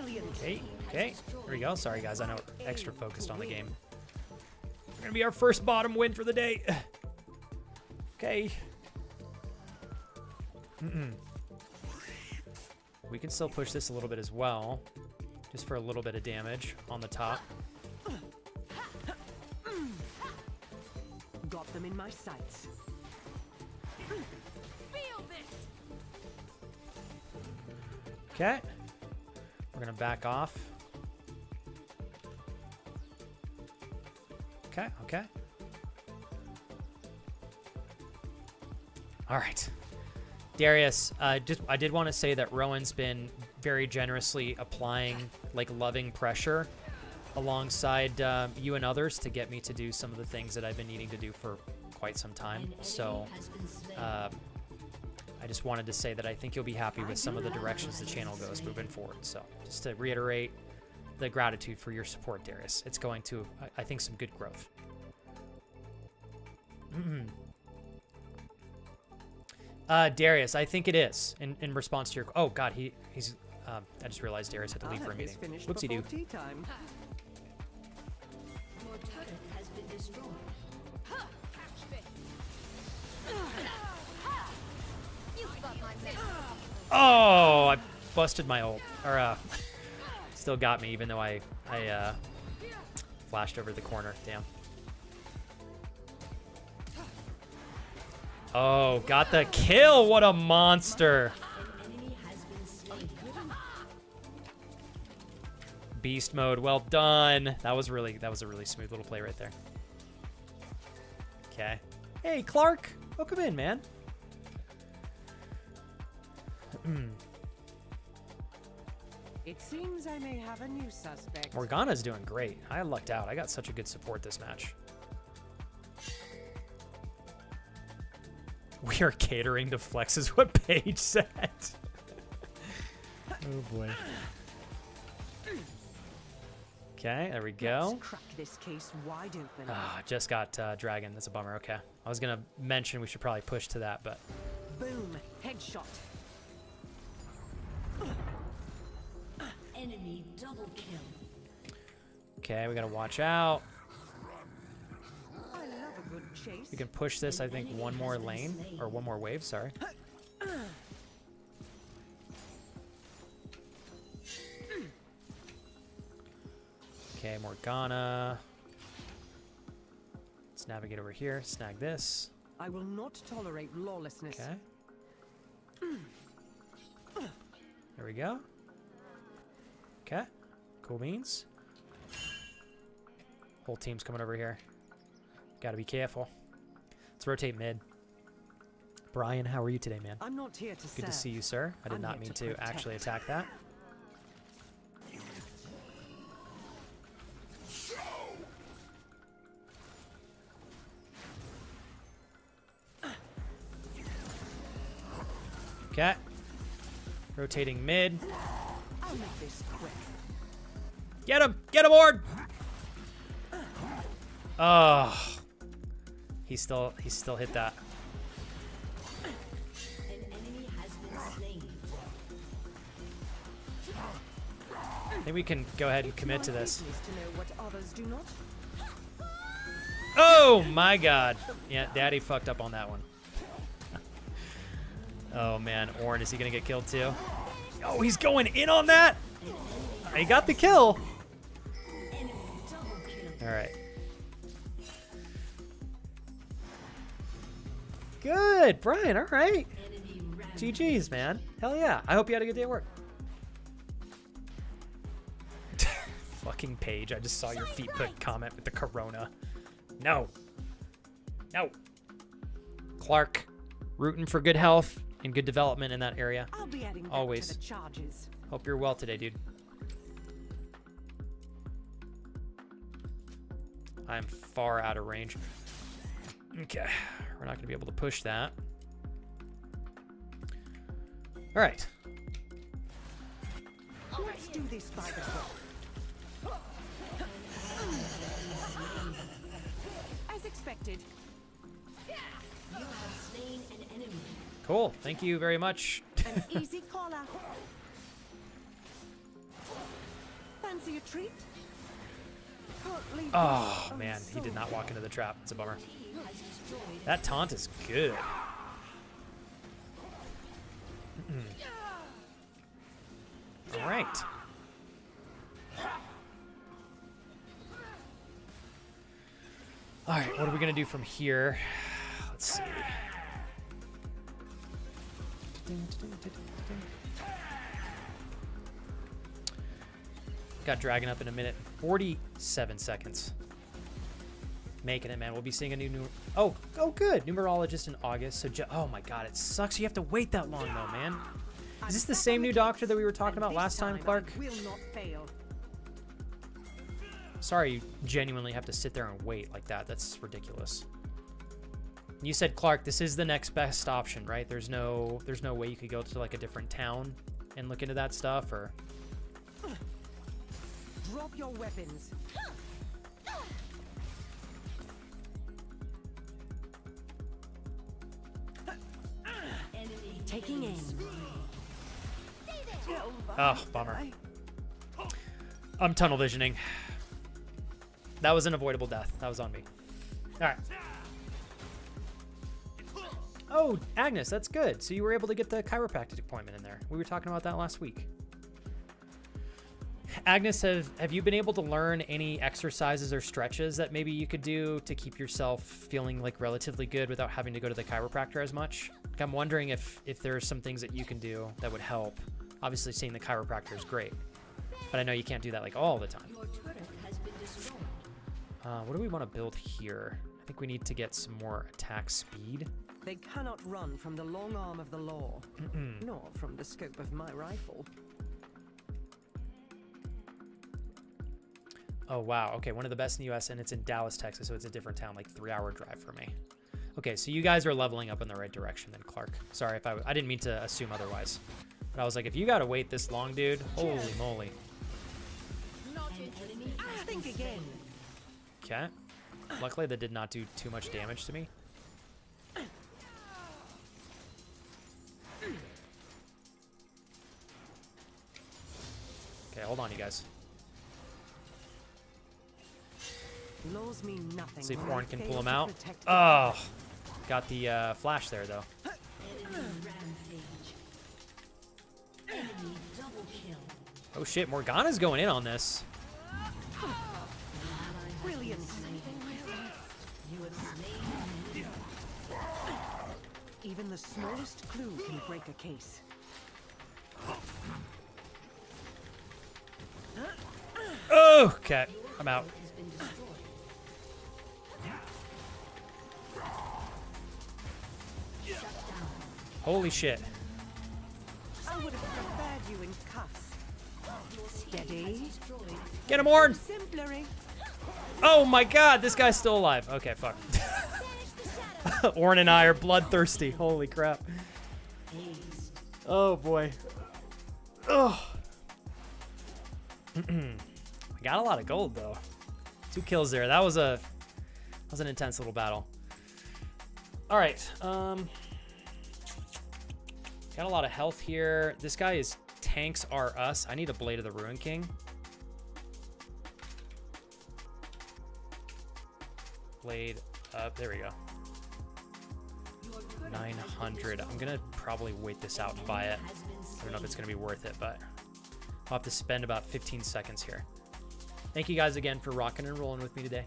brilliant. Okay, okay. Here we go. Sorry, guys. I know we're extra focused on the game. We're going to be our first bottom win for the day. Okay. We can still push this a little bit as well. Just for a little bit of damage on the top. Got them in my sights. Feel this. Okay. We're going to back off. Okay, okay. All right. Darius, I did want to say that Rowan's been very generously applying, like, loving pressure alongside you and others to get me to do some of the things that I've been needing to do for quite some time. So I just wanted to say that I think you'll be happy with some of the directions the channel goes moving forward. So just to reiterate the gratitude for your support, Darius. It's going to, I think, some good growth. Darius, I think it is in response to your. Oh God, he's. I just realized Darius had to leave for a meeting. Whoopsie doo. Tea time. Your turret has been destroyed. Catch this. You got my miss. Oh, I busted my ult. Or still got me, even though I flashed over the corner. Damn. Oh, got the kill. What a monster. An enemy has been slain. Beast mode. Well done. That was a really smooth little play right there. Okay. Hey, Clark. Welcome in, man. It seems I may have a new suspect. Morgana's doing great. I lucked out. I got such a good support this match. We are catering to Flex is what Paige said. Oh boy. Okay, there we go. Let's crack this case wide open. Ah, just got Dragon. That's a bummer. Okay. I was going to mention we should probably push to that, but... Boom. Headshot. Enemy double kill. Okay, we got to watch out. I love a good chase. We can push this, I think, one more lane. Or one more wave, sorry. Okay, Morgana. Let's navigate over here. Snag this. I will not tolerate lawlessness. Okay. There we go. Okay. Cool beans. Whole team's coming over here. Gotta be careful. Let's rotate mid. Brian, how are you today, man? I'm not here to Good to see you, sir. I did I'm not here mean to to protect. actually attack that. Okay. Rotating mid. I'll make this quick. Get him! Get aboard! Oh. He still hit that. An enemy has been slain. I think we can go ahead and commit to this. To know what others do not. Oh my god. Yeah, Daddy fucked up on that one. Oh man, Ornn, is he gonna get killed too? Oh, he's going in on that! He got the kill! Alright. Good, Brian, alright. GG's, man. Hell yeah. I hope you had a good day at work. Fucking Paige, I just saw your feet put comment with the corona. No. No. Clark, rooting for good health and good development in that area. I'll be adding that Always. to the charges. Hope you're well today, dude. I'm far out of range. Okay, we're not going to be able to push that. All right. Let's do this by the book. As expected. You have slain an enemy. Cool. Thank you very much. An easy caller. Fancy a treat? Can't leave Oh, this man. He did not unsolved. walk into the trap. It's a bummer. That taunt is good. All right. All right, what are we going to do from here? Let's see. Got Dragon up in a minute. 47 seconds. Making it, man. We'll be seeing a new oh, good. Numerologist in August. So, oh my God, it sucks. You have to wait that long, though, man. Is this the same new doctor that we were talking about last time, Clark? I will not fail. Sorry, you genuinely have to sit there and wait like that. That's ridiculous. You said, Clark, this is the next best option, right? There's no way you could go to like a different town and look into that stuff, or Drop your weapons. Taking aim. oh, bummer. I'm tunnel visioning. That was an avoidable death. That was on me. All right. Oh, Agnes, that's good. So you were able to get the chiropractic appointment in there. We were talking about that last week. Agnes, have you been able to learn any exercises or stretches that maybe you could do to keep yourself feeling like relatively good without having to go to the chiropractor as much? Like, I'm wondering if there are some things that you can do that would help. Obviously, seeing the chiropractor is great, but I know you can't do that like all the time. Your turret has been destroyed. What do we want to build here? I think we need to get some more attack speed. They cannot run from the long arm of the law, nor from the scope of my rifle. Oh, wow. Okay, one of the best in the U.S., and it's in Dallas, Texas, so it's a different town, like 3-hour drive for me. Okay, so you guys are leveling up in the right direction then, Clark. Sorry if I didn't mean to assume otherwise. But I was like, if you got to wait this long, dude, holy moly. Think again. Okay. Luckily, that did not do too much damage to me. Okay, hold on, you guys. Laws mean nothing. See if when Warren they can fail pull him to out. protect the Oh, got the flash there, though. Enemy rampage. Enemy double kill. Oh, shit. Morgana's going in on this. Brilliant. You have slain. Even the smallest clue can break a case. Oh, okay. I'm out. Has been destroyed. Holy shit. I would have preferred you in cuffs. Steady. Get him, Orn! Simplery. Oh my god, this guy's still alive. Okay, fuck. Orn and I are bloodthirsty. Holy crap. Oh boy. Oh. I got a lot of gold though. 2 kills there. That was an intense little battle. All right. Got a lot of health here. This guy is tanks are us. I need a Blade of the Ruin King. Blade up. There we go. 900. I'm gonna probably wait this out and buy it. I don't know if it's gonna be worth it, but I'll have to spend about 15 seconds here. Thank you guys again for rocking and rolling with me today.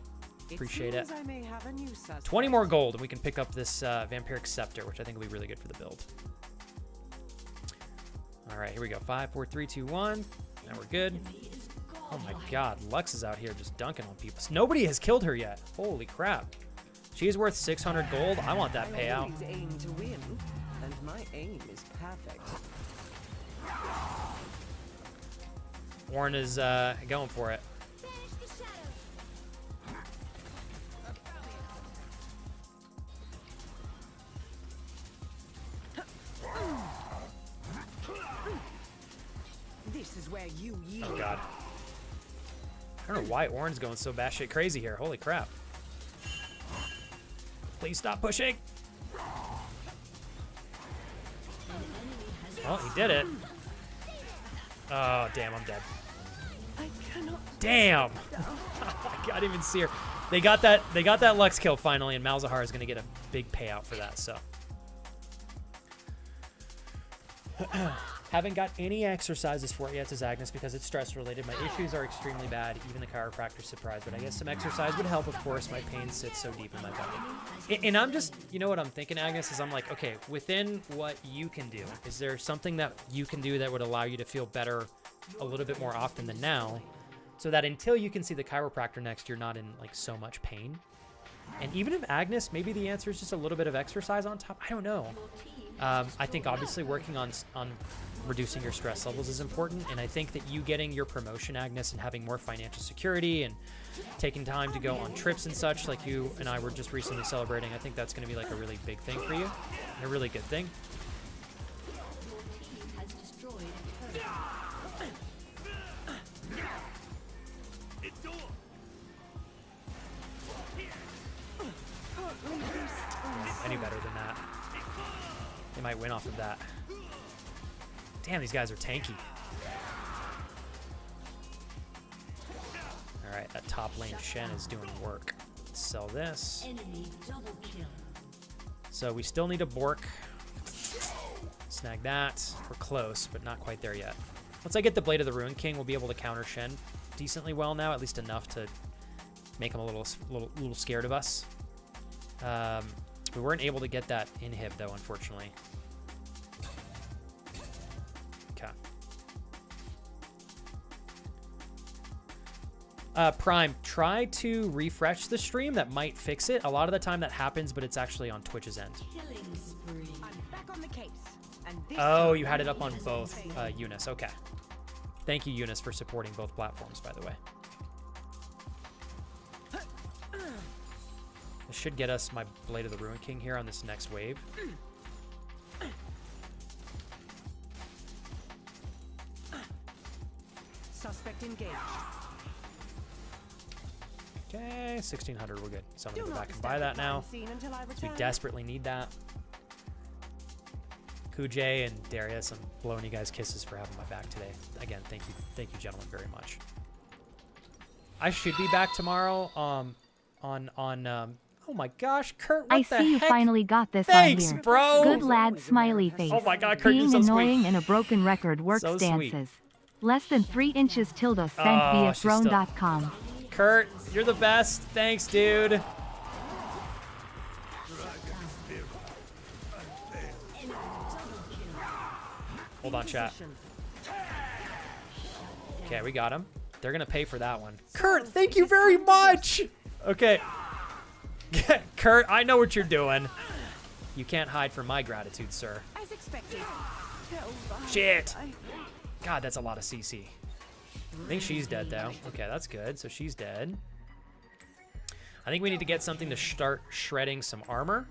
Appreciate it. seems I may have a new suspect. 20 more gold and we can pick up this Vampiric Scepter, which I think will be really good for the build. All right, here we go. 5, 4, 3, 2, 1. Now we're good. Oh my god, Lux is out here just dunking on people. Nobody has killed her yet. Holy crap. She is worth 600 gold. I want that I payout. always aim to win, and my aim is perfect. Warren is going for it. This is where you yield. Oh god. I don't know why Oren's going so batshit crazy here. Holy crap. Please stop pushing. Oh, he did it. Oh, damn, I'm dead. I Damn. I can't even see her. They got that Lux kill finally, and Malzahar is gonna get a big payout for that. So. Haven't got any exercises for it yet, says Agnes, because it's stress related. My issues are extremely bad. Even the chiropractor's surprised, but I guess some exercise would help, of course. My pain sits so deep in my body. And I'm just, you know what I'm thinking, Agnes, is I'm like, okay, within what you can do, is there something that you can do that would allow you to feel better a little bit more often than now, so that until you can see the chiropractor next, you're not in like so much pain? And even if Agnes, maybe the answer is just a little bit of exercise on top. I don't know. I think obviously working on reducing your stress levels is important, and I think that you getting your promotion, Agnes, and having more financial security and taking time to go on trips and such, like you and I were just recently celebrating, I think that's going to be like a really big thing for you, and a really good thing. Any better than that? They might win off of that. Damn, these guys are tanky. All right, that top lane Shen is doing work. Let's sell this. So we still need a Bork. Snag that. We're close, but not quite there yet. Once I get the Blade of the Ruin King, we'll be able to counter Shen decently well now, at least enough to make him a little scared of us. We weren't able to get that inhib though, unfortunately. Prime, try to refresh the stream. That might fix it. A lot of the time that happens, but it's actually on Twitch's end. I'm back on the case. And this Oh, you had it up on both, Eunice. Okay. Thank you, Eunice, for supporting both platforms, by the way. This should get us my Blade of the Ruin King here on this next wave. Suspect engaged. Okay, 1600, we're good. So I'm gonna go back and buy that now. We desperately need that. Kujay and Darius, I'm blowing you guys kisses for having my back today. Again, thank you gentlemen very much. I should be back tomorrow oh my gosh, Kurt, what I the see you heck? finally got this Thanks, on here. bro. Good lad, smiley face. Oh my God, Kurt, Being you're so annoying sweet. and a broken record work So sweet. stances. Less than 3 inches tilde sent Oh, via she's still- throne.com. Kurt, you're the best. Thanks, dude. Hold on, chat. Okay, we got him. They're gonna pay for that one. Kurt, thank you very much. Okay. Kurt, I know what you're doing. You can't hide from my gratitude, sir. As expected. Shit. God, that's a lot of CC. I think she's dead, though. Okay, that's good. So she's dead. I think we need to get something to start shredding some armor.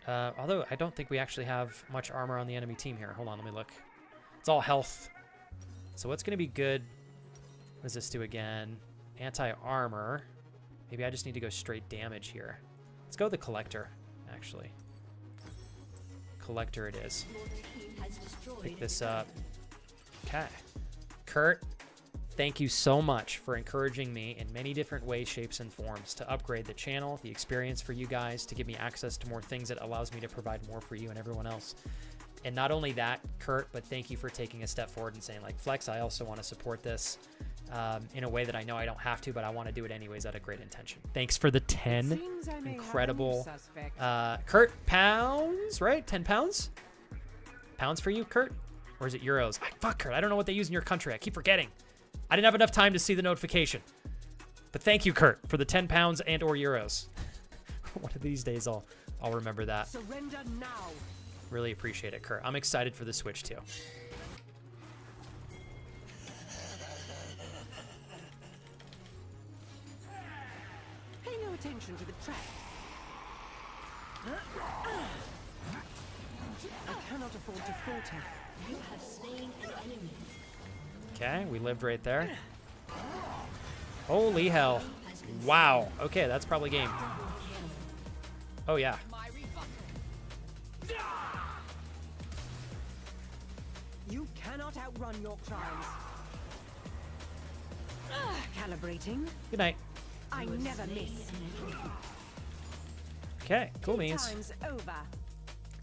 Although I don't think we actually have much armor on the enemy team here. Hold on, let me look. It's all health. So what's going to be good? What does this do again? Anti-armor. Maybe I just need to go straight damage here. Let's go with the Collector, actually. Collector it is. Pick this up. Okay. Kurt, thank you so much for encouraging me in many different ways, shapes, and forms to upgrade the channel, the experience for you guys, to give me access to more things that allows me to provide more for you and everyone else. And not only that, Kurt, but thank you for taking a step forward and saying, like, Flex, I also want to support this in a way that I know I don't have to, but I want to do it anyways out of great intention. Thanks for the 10 incredible, Kurt, pounds, right? 10 pounds? Pounds for you, Kurt? Or is it euros? Fuck, Kurt, I don't know what they use in your country. I keep forgetting. I didn't have enough time to see the notification. But thank you, Kurt, for the 10 pounds and or euros. One of these days I'll remember that. Surrender now. Really appreciate it, Kurt. I'm excited for the Switch too. Pay no attention to the trap. I cannot afford to falter. You have slain an enemy. Okay, we lived right there. Holy hell. Wow. Okay, that's probably game. Oh, yeah. You cannot outrun your crimes. Calibrating. Good night. I never miss. Okay, cool beans. Time's over.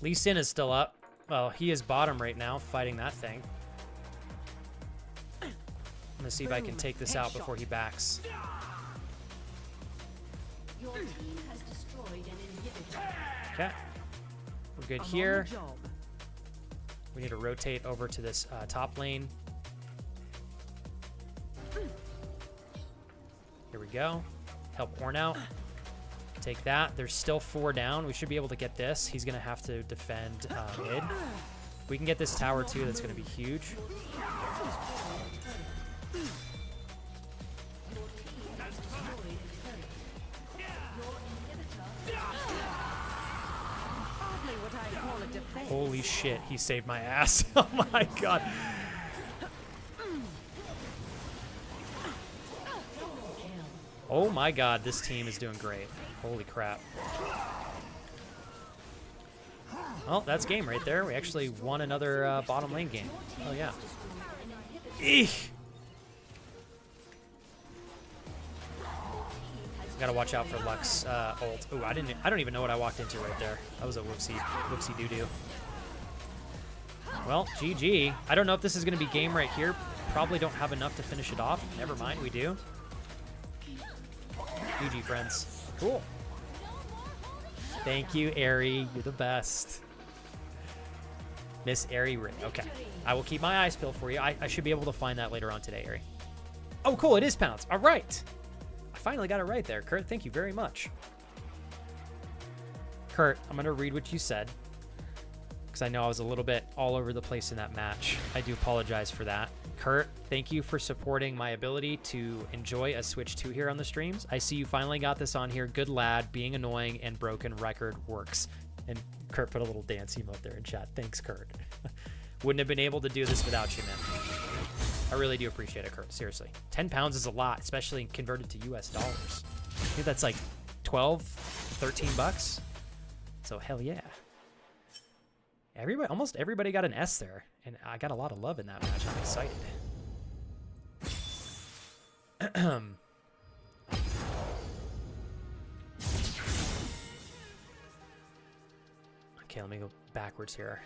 Lee Sin is still up. Well, he is bottom right now, fighting that thing. I'm gonna see if I can take this out before he backs. Your team has destroyed an inhibitor. Okay. We're good I'm here. on the job. We need to rotate over to this top lane. Here we go. Help Ornn out. Take that. There's still 4 down. We should be able to get this. He's going to have to defend mid. We can get this tower too. That's going to be huge. Hardly what I call a defense. Holy shit, he saved my ass. Oh my god. Oh my god, this team is doing great. Holy crap. Well, that's game right there. We actually won another bottom lane game. Oh yeah. Eek. Gotta watch out for Lux ult. Ooh, I don't even know what I walked into right there. That was a whoopsie doo-doo. Well, GG. I don't know if this is gonna be game right here. Probably don't have enough to finish it off. Never mind, we do. GG, friends. Cool. Thank you, Ari. You're the best. Miss Ari Ray. Okay. I will keep my eyes peeled for you. I should be able to find that later on today, Ari. Oh, cool. It is pounds. All right. I finally got it right there, Kurt. Thank you very much. Kurt, I'm going to read what you said, because I know I was a little bit all over the place in that match. I do apologize for that. Kurt, thank you for supporting my ability to enjoy a Switch 2 here on the streams. I see you finally got this on here. Good lad. Being annoying and broken record works. And Kurt put a little dance emote there in chat. Thanks, Kurt. Wouldn't have been able to do this without you, man. I really do appreciate it, Kurt. Seriously. 10 pounds is a lot, especially converted to US dollars. I think that's like 12, 13 bucks. So hell yeah. Almost everybody got an S there, and I got a lot of love in that match. I'm excited. Okay, let me go backwards here.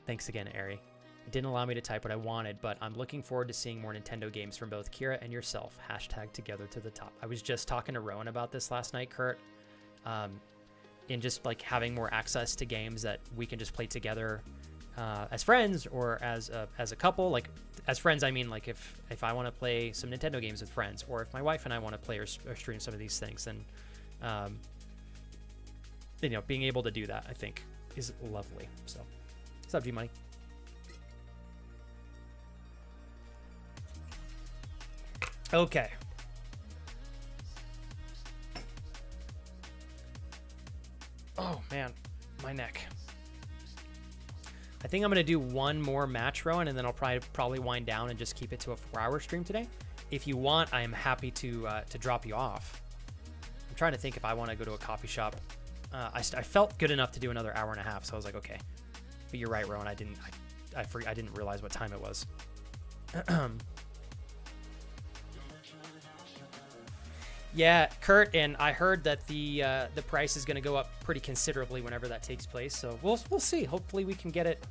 Thanks again, Ari. It didn't allow me to type what I wanted, but I'm looking forward to seeing more Nintendo games from both Kira and yourself. Hashtag together to the top. I was just talking to Rowan about this last night, Kurt. In just like having more access to games that we can just play together as friends or as a couple. Like as friends, I mean like if I want to play some Nintendo games with friends, or if my wife and I want to play or stream some of these things, then you know, being able to do that, I think, is lovely. So, what's up, G Money? Okay. Oh man, my neck. I think I'm gonna do one more match, Rowan, and then I'll probably wind down and just keep it to a 4-hour stream today. If you want, I am happy to drop you off. I'm trying to think if I want to go to a coffee shop. I felt good enough to do another hour and a half, so I was like, okay. But you're right, Rowan. I didn't realize what time it was. Yeah, Kurt, and I heard that the price is going to go up pretty considerably whenever that takes place. So we'll see. Hopefully, we can get it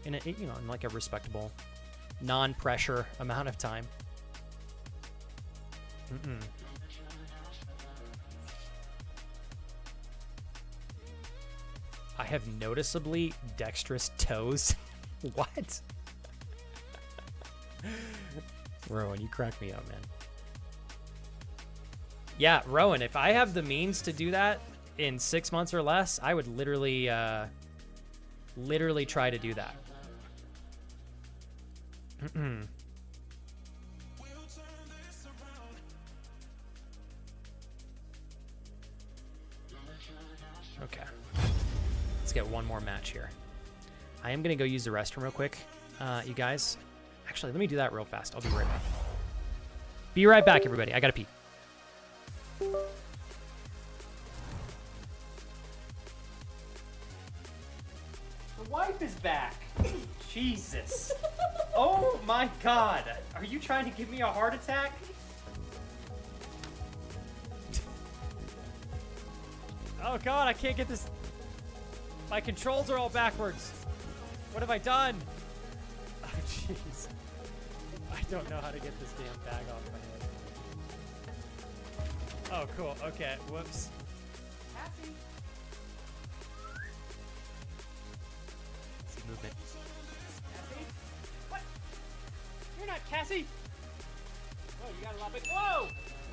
in in like a respectable, non-pressure amount of time. I have noticeably dexterous toes. What? Rowan, you crack me up, man. Yeah, Rowan, if I have the means to do that in 6 months or less, I would literally try to do that. Okay. Let's get one more match here. I am going to go use the restroom real quick, you guys. Actually, let me do that real fast. I'll be right back. Be right back, everybody. I got to pee. The wife is back. Jesus. Oh my god! Are you trying to give me a heart attack? Oh god, I can't get this. My controls are all backwards. What have I done? Oh jeez. I don't know how to get this damn bag off my head. Oh cool, okay, whoops. Cassie! See movement. Cassie? What? You're not Cassie! Oh, you got a lot big. Whoa!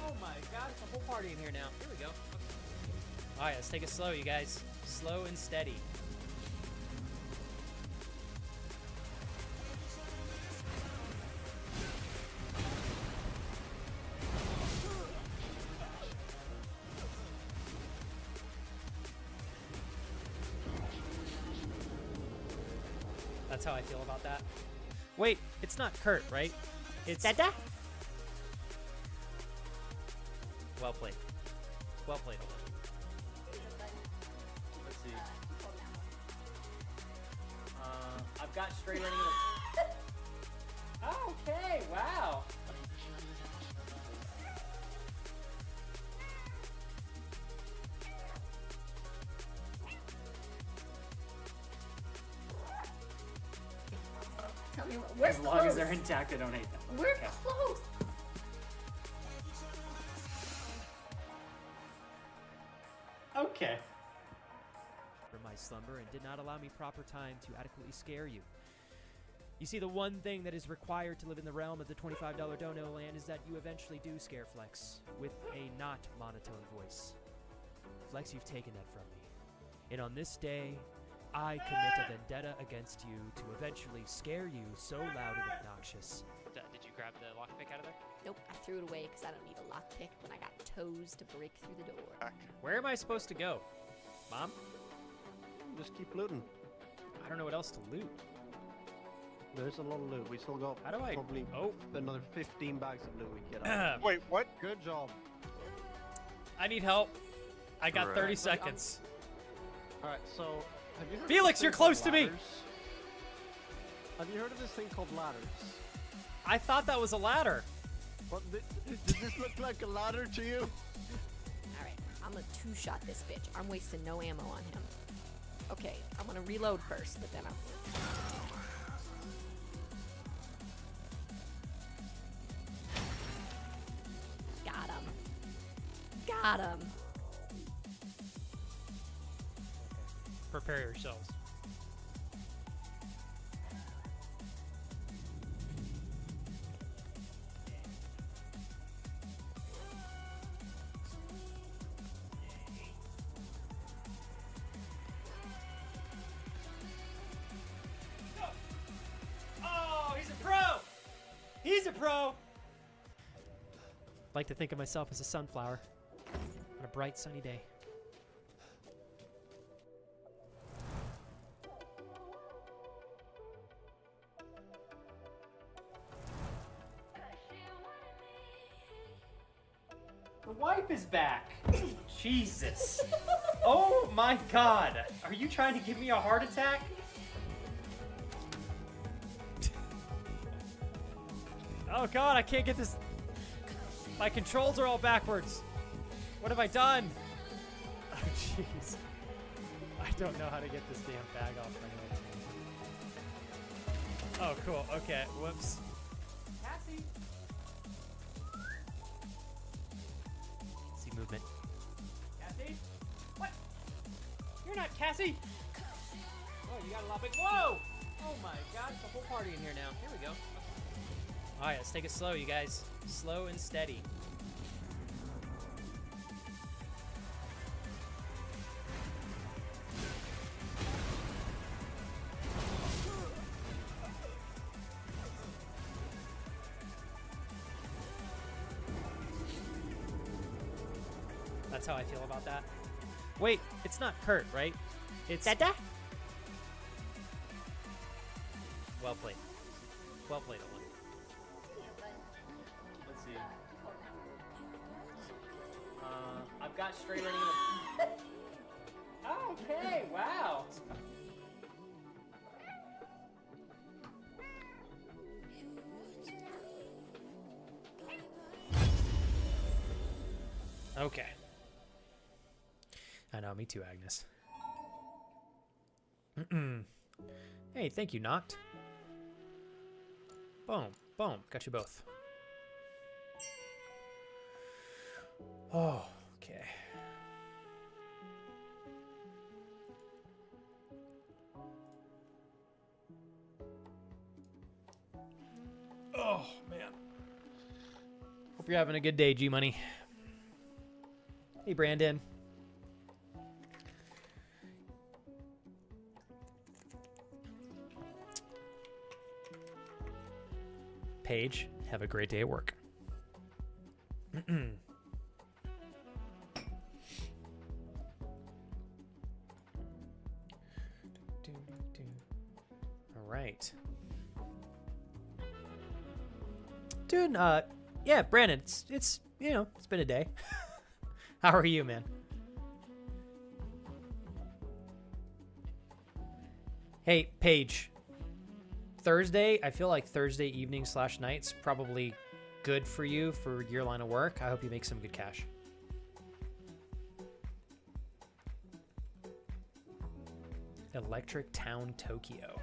Oh my god, it's a whole party in here now. Here we go. Okay. Alright, let's take it slow, you guys. Slow and steady. That's how I feel about that. Wait, it's not Kurt, right? It's Dada. Well played. Well played. Let's see. I've got straight running in the... Okay, wow. Tell me, we're As long as they're intact, I don't hate them. We're Okay. close. Okay. From my slumber and did not allow me proper time to adequately scare you. You see, the one thing that is required to live in the realm of the $25 dono land is that you eventually do scare Flex with a not monotone voice. Flex, you've taken that from me. And on this day, I commit a vendetta against you to eventually scare you so loud and obnoxious. Did you grab the lockpick out of there? Nope, I threw it away because I don't need a lockpick when I got toes to break through the door. Where am I supposed to go? Mom? Just keep looting. I don't know what else to loot. There's a lot of loot. We still got How do I... probably Oh. another 15 bags of loot we can get out. Wait, what? Good job. I need help. I got Right. 30 seconds. Alright, so have you heard Felix, of this you're thing close called to me. ladders? Have you heard of this thing called ladders? I thought that was a ladder. What, does this look like a ladder to you? Alright, I'm gonna two-shot this bitch. I'm wasting no ammo on him. Okay, I'm gonna reload first, but then Got him. Got him. Prepare yourselves. Oh, he's a pro! He's a pro! Like to think of myself as a sunflower on a bright sunny day. The wife is back. Jesus. Oh my god. Are you trying to give me a heart attack? Oh god, I can't get this. My controls are all backwards. What have I done? Oh jeez. I don't know how to get this damn bag off my head. Oh cool, okay, whoops. Cassie! See movement. Cassie? What? You're not Cassie! Oh, you got a lot big. Whoa! Oh my god, it's a whole party in here now. Here we go. Alright, let's take it slow, you guys. Slow and steady. That's how I feel about that. Wait, it's not Kurt, right? It's Dada. Well played. Well played, Owen. Let's see. I've got straight running in the... Okay, wow. Okay. I know, me too, Agnes. Hey, thank you, Noct. Boom, boom, got you both. Oh, okay. Oh, man. Hope you're having a good day, G-Money. Hey, Brandon. Paige, have a great day at work. All right. Dude, yeah, Brandon, it's you know, it's been a day. How are you, man? Hey, Paige. Thursday, I feel like Thursday evening / nights probably good for you for your line of work. I hope you make some good cash. Electric Town, Tokyo.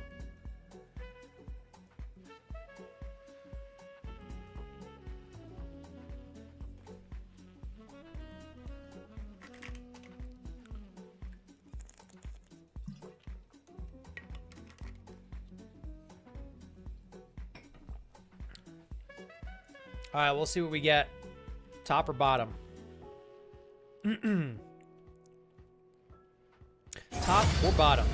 All right, we'll see what we get. Top or bottom? Top or bottom?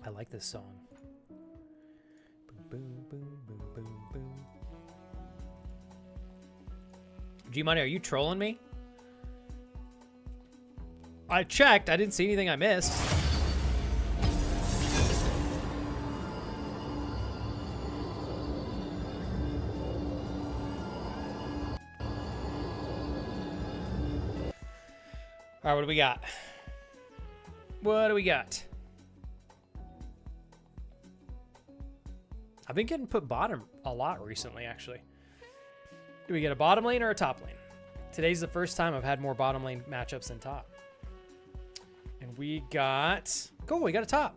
I like this song. Boom, boom, boom, boom, boom, boom. G-Money, are you trolling me? I checked. I didn't see anything I missed. All right, what do we got? What do we got? I've been getting put bottom a lot recently, actually. Do we get a bottom lane or a top lane? Today's the first time I've had more bottom lane matchups than top. And we got... Cool, we got a top.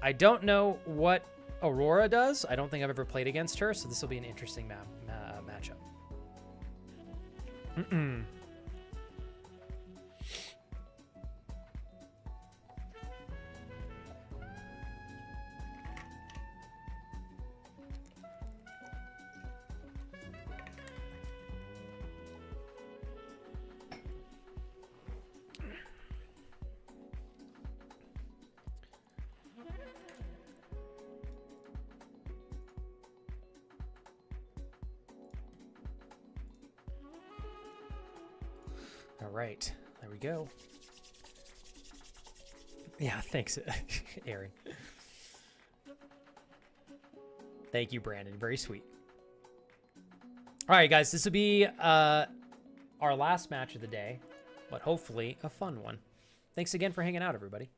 I don't know what Aurora does. I don't think I've ever played against her, so this will be an interesting matchup. All right, there we go. Yeah, thanks, Aaron. Thank you, Brandon. Very sweet. All right, guys, this will be our last match of the day, but hopefully a fun one. Thanks again for hanging out, everybody.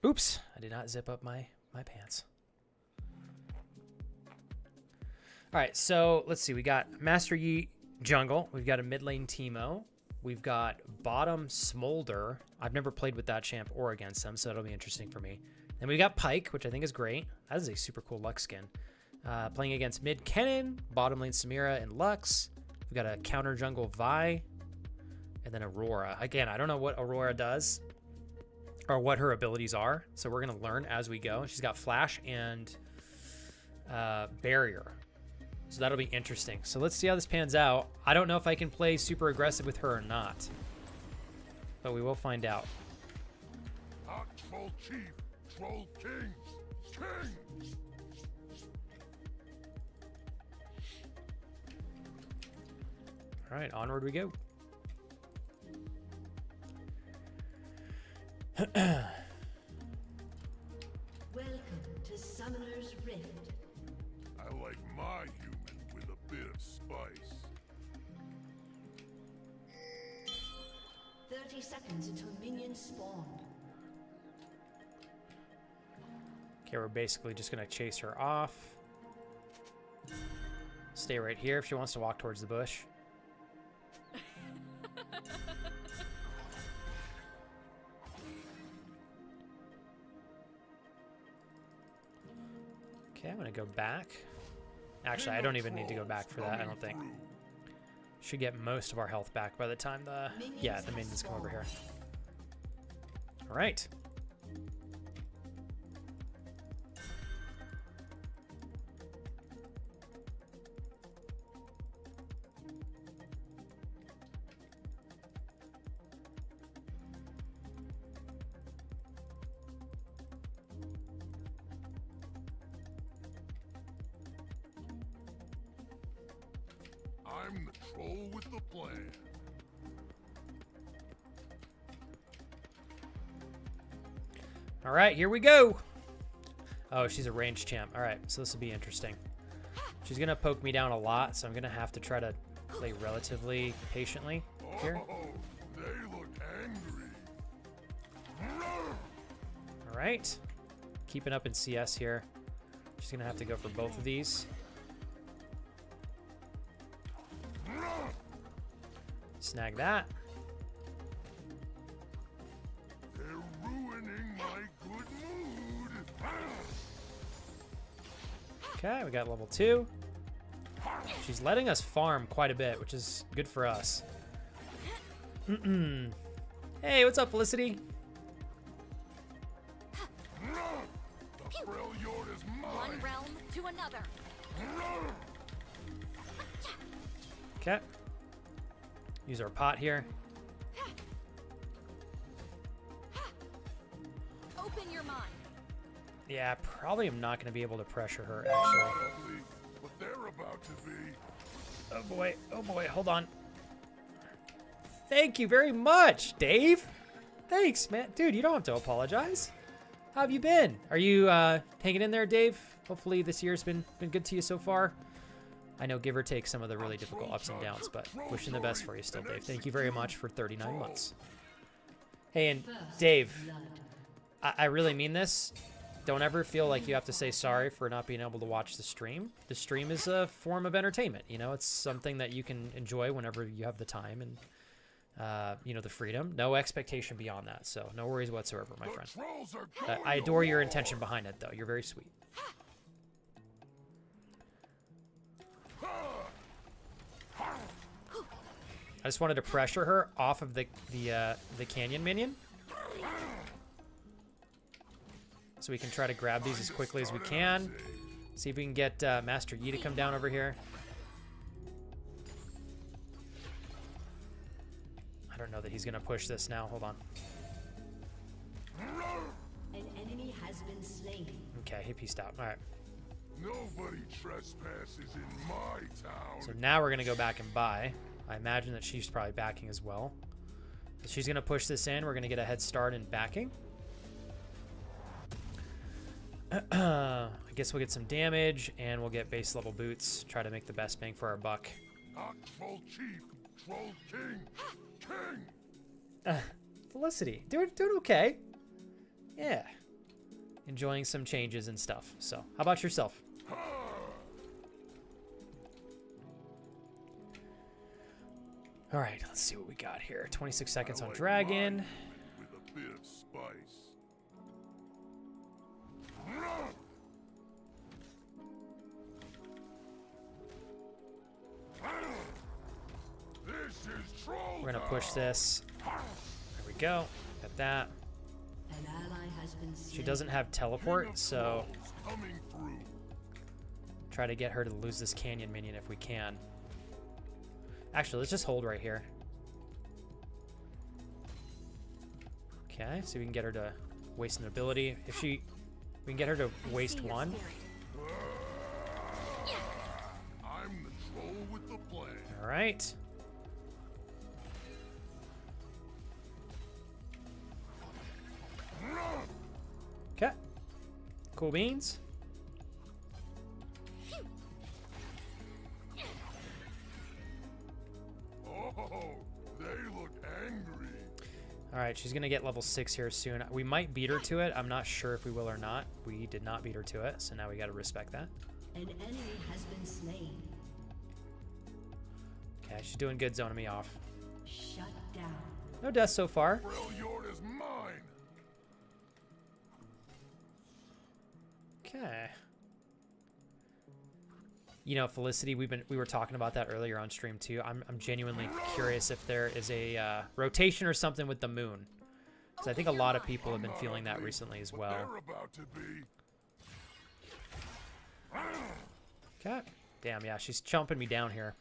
Oops, I did not zip up my pants. All right, so let's see. We got Master Yi jungle. We've got a mid lane Teemo. We've got bottom Smolder. I've never played with that champ or against them, so that'll be interesting for me. Then we got Pyke, which I think is great. That is a super cool Lux skin. Playing against mid Kennen, bottom lane Samira and Lux. We've got a counter jungle Vi, and then Aurora. Again, I don't know what Aurora does or what her abilities are, so we're going to learn as we go. She's got Flash and Barrier. So that'll be interesting. So let's see how this pans out. I don't know if I can play super aggressive with her or not, but we will find out. Hot troll chief, troll king, king. All right, onward we go. 30 seconds until minions spawn. Okay, we're basically just gonna chase her off. Stay right here if she wants to walk towards the bush. Okay, I'm gonna go back. Actually, I don't even need to go back for that, I don't think. Should get most of our health back by the time the minions come over here. All right. I'm the troll with the plan. All right, here we go. Oh, she's a ranged champ. All right, so this will be interesting. She's gonna poke me down a lot, so I'm gonna have to try to play relatively patiently here. Oh, they look angry. All right, keeping up in CS here. She's gonna have to go for both of these. Snag that. They're ruining my good mood. Okay, we got level 2. She's letting us farm quite a bit, which is good for us. Hey, what's up, Felicity? The Freljord is One mine. realm to another. Okay. Use our pot here. Open your mind. Yeah, probably am not going to be able to pressure her, actually. Probably what they're about to be. Oh boy, hold on. Thank you very much, Dave. Thanks, man. Dude, you don't have to apologize. How have you been? Are you hanging in there, Dave? Hopefully this year's been good to you so far. I know, give or take some of the really difficult ups and downs, but wishing the best for you still, Dave. Thank you very much for 39 months. Hey, and Dave, I really mean this. Don't ever feel like you have to say sorry for not being able to watch the stream. The stream is a form of entertainment. You know, it's something that you can enjoy whenever you have the time and, you know, the freedom. No expectation beyond that, so no worries whatsoever, my friend. Trolls are going I adore your intention behind it, though. You're very sweet. I just wanted to pressure her off of the canyon minion, so we can try to grab these as quickly as we can. See if we can get Master Yi to come down over here. I don't know that he's gonna push this now. Hold on. An enemy has been slain. Okay, he pieced out. All right. Nobody trespasses in my town. So now we're gonna go back and buy. I imagine that she's probably backing as well. So she's gonna push this in. We're gonna get a head start in backing. I guess we'll get some damage and we'll get base level boots. Try to make the best bang for our buck. Not troll chief, troll king. Felicity, doing okay. Yeah, enjoying some changes and stuff. So, how about yourself? All right, let's see what we got here. 26 seconds on dragon. With a bit of spice. This is troll. We're gonna push this. There we go. Got that. An ally has been slain. She doesn't have teleport, so Coming through. try to get her to lose this canyon minion if we can. Actually, let's just hold right here. Okay, so we can get her to waste an ability. If we can get her to waste one. I'm the troll with the plan. All right. Okay. Cool beans. Oh, they look angry. right, she's gonna get level 6 here soon. We might beat her to it. I'm not sure if we will or not. We did not beat her to it, so now we gotta respect that. An enemy has been slain. Okay, she's doing good zoning me off. Shut down. No deaths so far. Freljord is mine. Okay. You know, Felicity, we were talking about that earlier on stream too. I'm genuinely curious if there is a rotation or something with the moon, because I think a lot of people have been feeling that recently as well. They're about to be. Okay. Damn, yeah, she's chomping me down here.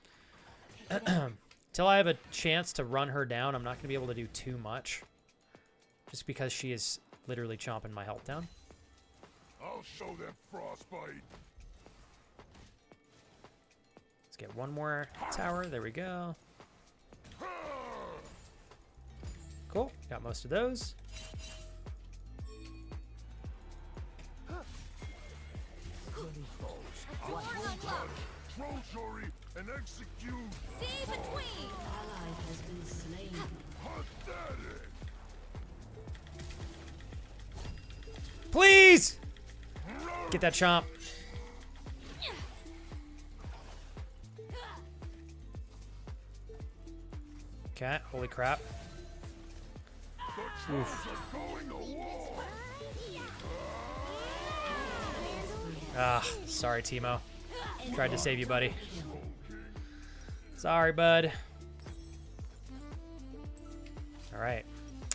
Till I have a chance to run her down, I'm not going to be able to do too much, just because she is literally chomping my health down. I'll show them frostbite. Let's get one more tower. There we go. Cool. Got most of those. Trollshory and execute. See between. Ally has been slain. Pathetic. Please! Get that chomp. Okay, holy crap. The trolls are going to war. Ah, sorry, Timo. Tried to save you, buddy. Sorry, bud. Alright.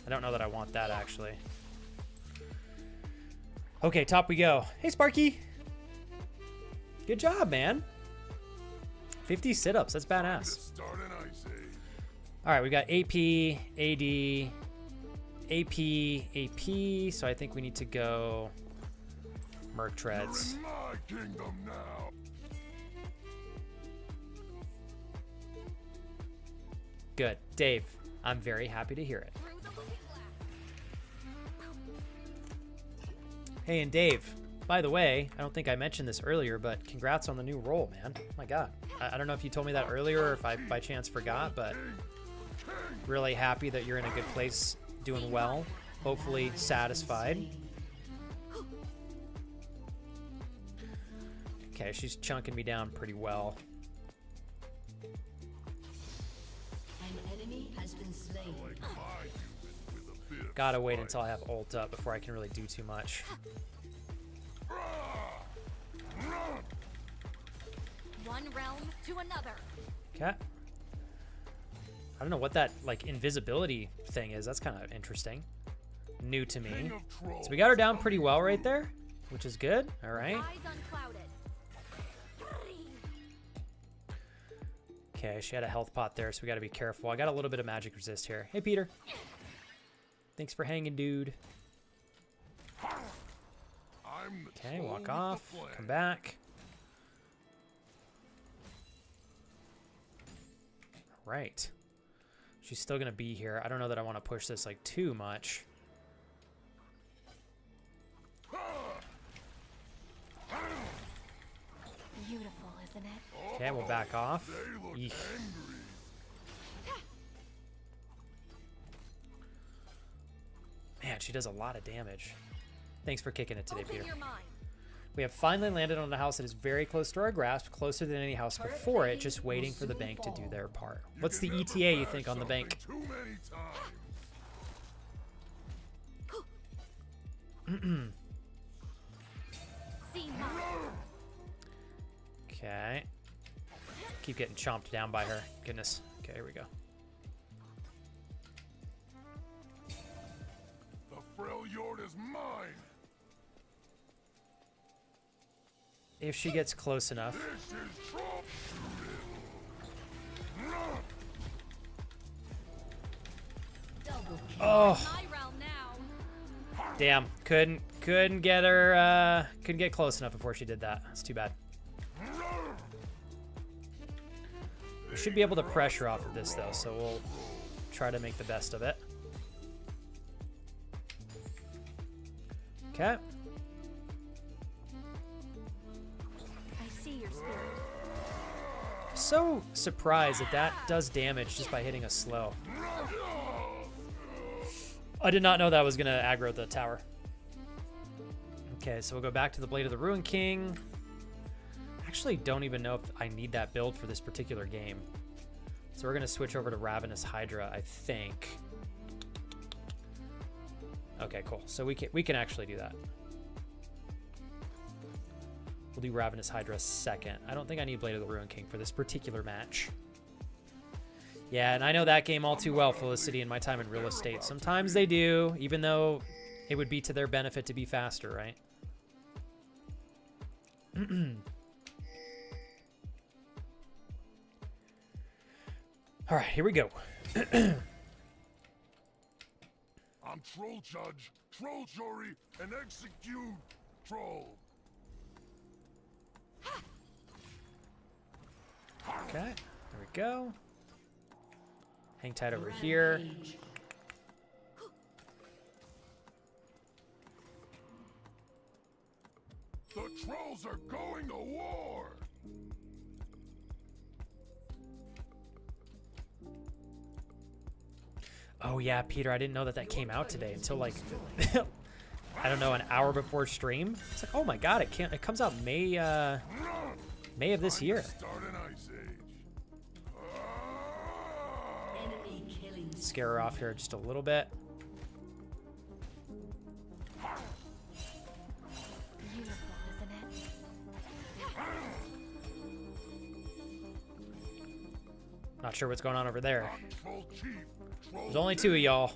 I don't know that I want that, actually. Okay, top we go. Hey, Sparky. Good job, man. 50 sit-ups. That's badass. Start an ice age. All right, we got AP, AD, AP. So I think we need to go Merc Treads. You're in my kingdom now. Good. Dave, I'm very happy to hear it. Hey, and Dave, by the way, I don't think I mentioned this earlier, but congrats on the new role, man. Oh my God. I don't know if you told me that earlier or if I by chance forgot, but really happy that you're in a good place, doing well, hopefully satisfied. Okay, she's chunking me down pretty well. An enemy has been slain. Like my human with a bit of Gotta wait until I have ult up before I can really do too much. One realm to another. Okay. I don't know what that like invisibility thing is. That's kind of interesting. New to me. king of trolls. So we got her down pretty well right there, which is good. All right. Eyes unclouded. Okay, she had a health pot there, so we got to be careful. I got a little bit of magic resist here. Hey, Peter. Thanks for hanging, dude. I'm the Okay, troll walk with the off. flame. Come back. All right. She's still going to be here. I don't know that I want to push this like too much. Beautiful, isn't it? Okay, we'll back off. They look Eek. angry. Man, she does a lot of damage. Thanks for kicking it today, Open Peter. your mind. We have finally landed on a house that is very close to our grasp, closer than any house before it, just waiting for the bank to do their part. What's the can ETA never you have think on the bank? something Too many times. See mine. Okay. Keep getting chomped down by her. Goodness. Okay, here we go. The Freljord is mine. If she gets close enough. This is troll. Double kill. Oh, My realm now. damn. Couldn't get her, couldn't get close enough before she did that. That's too bad. We should be able to pressure off of this, though, so we'll try to make the best of it. Okay. I see your spirit. So surprised that that does damage just by hitting us slow. I did not know that was going to aggro the tower. Okay, so we'll go back to the Blade of the Ruin King. Actually, don't even know if I need that build for this particular game. So we're going to switch over to Ravenous Hydra, I think. Okay, cool. So we can actually do that. We'll do Ravenous Hydra second. I don't think I need Blade of the Ruin King for this particular match. Yeah, and I know that game all too well, Felicity, in my time in real estate. Sometimes they do, even though it would be to their benefit to be faster, right? All right, here we go. I'm Troll Judge, Troll Jury, and execute Troll. Okay, there we go. Hang tight over here. The trolls are going to war. Oh yeah, Peter, I didn't know that that came out today until like, I don't know, an hour before stream. It's like, oh my god, it comes out May of this year. Start an ice age. Enemy killing. Scare her off here just a little bit. Beautiful, isn't it? Not sure what's going on over there. Troll Chief. Troll There's only two of y'all.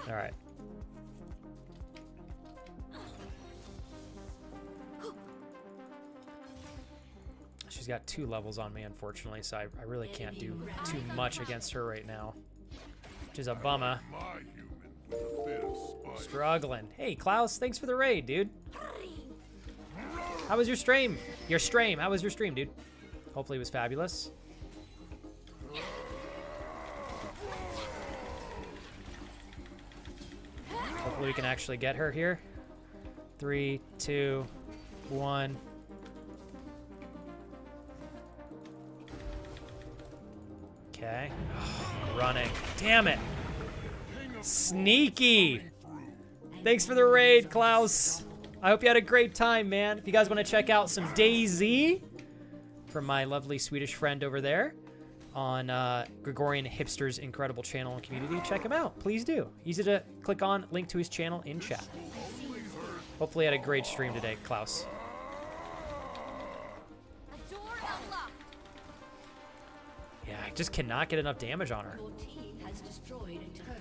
All right. She's got 2 levels on me, unfortunately, so I really can't do too much against her right now, which is a bummer. my human with a bit of spice. Struggling. Hey, Klaus, thanks for the raid, dude. How was your stream? Your stream. How was your stream, dude? Hopefully it was fabulous. Hopefully we can actually get her here. 3, 2, 1. Okay. Running. Damn it. Sneaky. Thanks for the raid, Klaus. I hope you had a great time, man. If you guys want to check out some DayZ from my lovely Swedish friend over there on Gregorian Hipster's incredible channel and community, check him out. Please do. Easy to click on, link to his channel in chat. Hopefully you had a great stream today, Klaus. Door unlocked. Yeah, I just cannot get enough damage on her. Your team has destroyed a turret.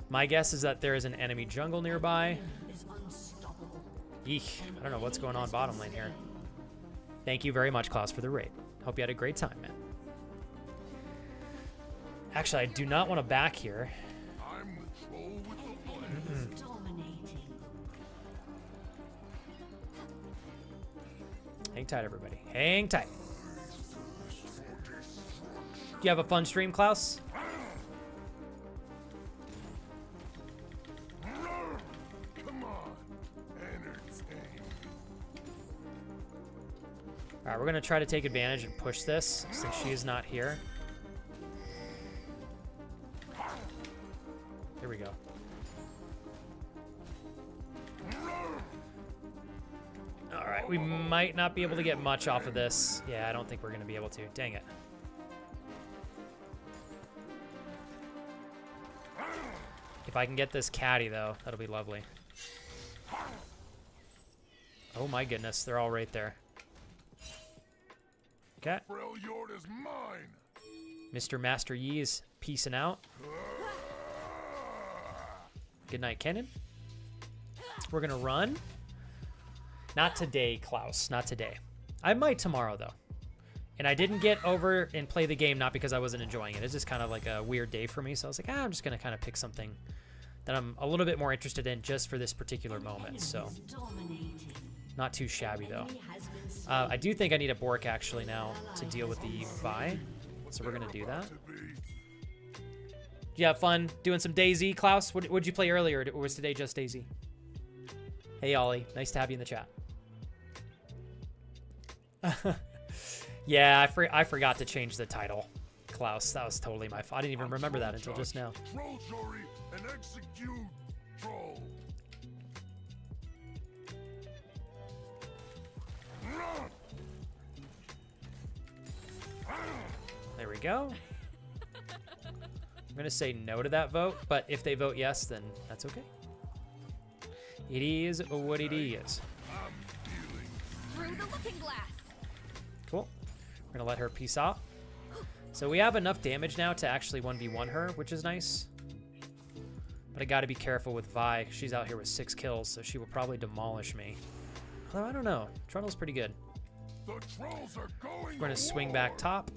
My guess is that there is an enemy jungle nearby. Is unstoppable. Eek, I don't know what's going on bottom lane here. Thank you very much, Klaus, for the raid. Hope you had a great time, man. Actually, I do not want to back here. I'm the troll with the blade. Dominating. Hang tight, everybody. Hang tight. Do you have a fun stream, Klaus? Come on, entertain. All right, we're going to try to take advantage and push this since she is not here. Here we go. All right, we might not be able to get much off of this. Yeah, I don't think we're going to be able to. Dang it. If I can get this caddy, though, that'll be lovely. Oh my goodness, they're all right there. Okay. Freljord is mine. Mr. Master Yi is peacing out. Good night, Kennen. We're gonna run. Not today, Klaus. Not today. I might tomorrow, though. And I didn't get over and play the game, not because I wasn't enjoying it. It's just kind of like a weird day for me. So I was like, I'm just gonna kind of pick something that I'm a little bit more interested in just for this particular moment. So Dominating. not too shabby, though. Enemy has been slain. I do think I need a Bork actually now to deal with the Vi. So we're gonna do that. To be. Did you have fun doing some DayZ, Klaus? What'd you play earlier, or was today just DayZ? Hey, Ollie. Nice to have you in the chat. Yeah, I forgot to change the title, Klaus. That was totally my fault. I didn't even remember that until just now. Troll Jory and execute troll. There we go. I'm going to say no to that vote, but if they vote yes, then that's okay. It is what it is. I'm feeling Through the looking glass. Cool. We're going to let her peace out. So we have enough damage now to actually 1v1 her, which is nice. But I got to be careful with Vi. She's out here with 6 kills, so she will probably demolish me. Although, I don't know. Trundle's pretty good. the trolls are going. We're going to swing back top.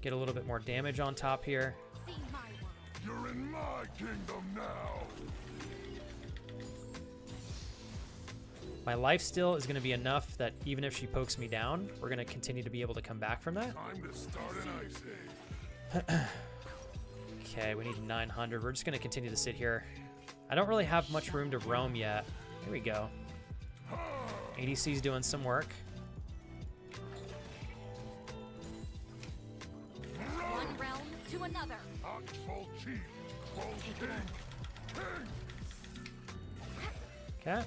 Get a little bit more damage on top here. See my world. You're in my kingdom now. My life steal is going to be enough that even if she pokes me down, we're going to continue to be able to come back from that. Time to start an ice age. Okay, we need 900. We're just going to continue to sit here. I don't really have much room to roam yet. Here we go. ADC's doing some work. One realm to another. Hot troll chief, troll king, king. Okay.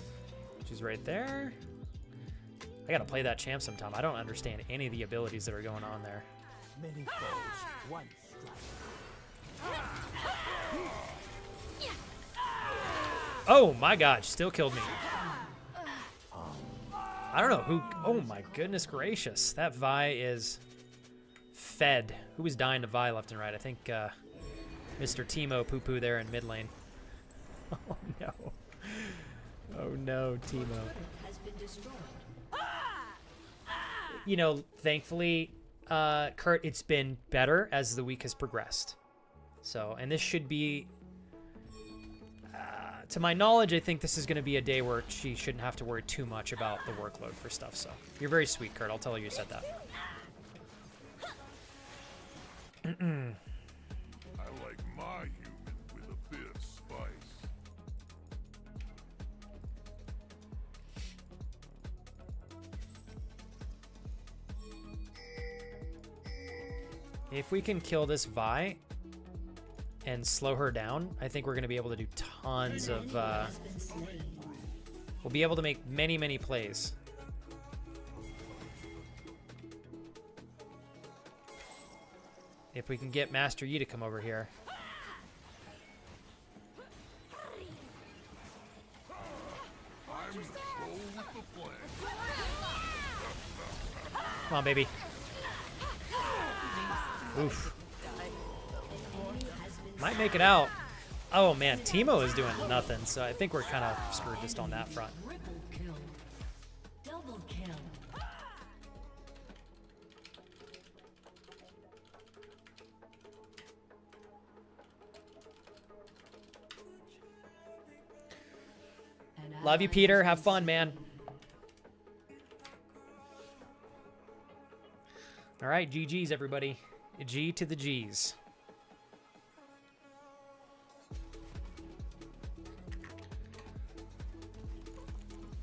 She's right there. I gotta play that champ sometime. I don't understand any of the abilities that are going on there. Many foes, one strike. Oh my god, she still killed me. I don't know who. Oh my goodness gracious. That Vi is fed. Who was dying to Vi left and right? I think Mr. Timo Poo Poo there in mid lane. Oh no. Oh no, Timo. Has been destroyed. You know, thankfully, Kurt, it's been better as the week has progressed. So, and this should be, to my knowledge, I think this is going to be a day where she shouldn't have to worry too much about the workload for stuff. So, you're very sweet, Kurt. I'll tell her you said that. I like my human with a bit of spice. If we can kill this Vi and slow her down, I think we're going to be able to do tons of, Has been slain. we'll be able to make many, many plays. If we can get Master Yi to come over here. I'm the troll with the plan. Come on, baby. Oof. Might make it out. Oh man, Timo is doing nothing, so I think we're kind of screwed just on that front. Triple kill. Double kill. An Love you, ally Peter. has Have been fun, man. All right, GG's, everybody. G to the G's.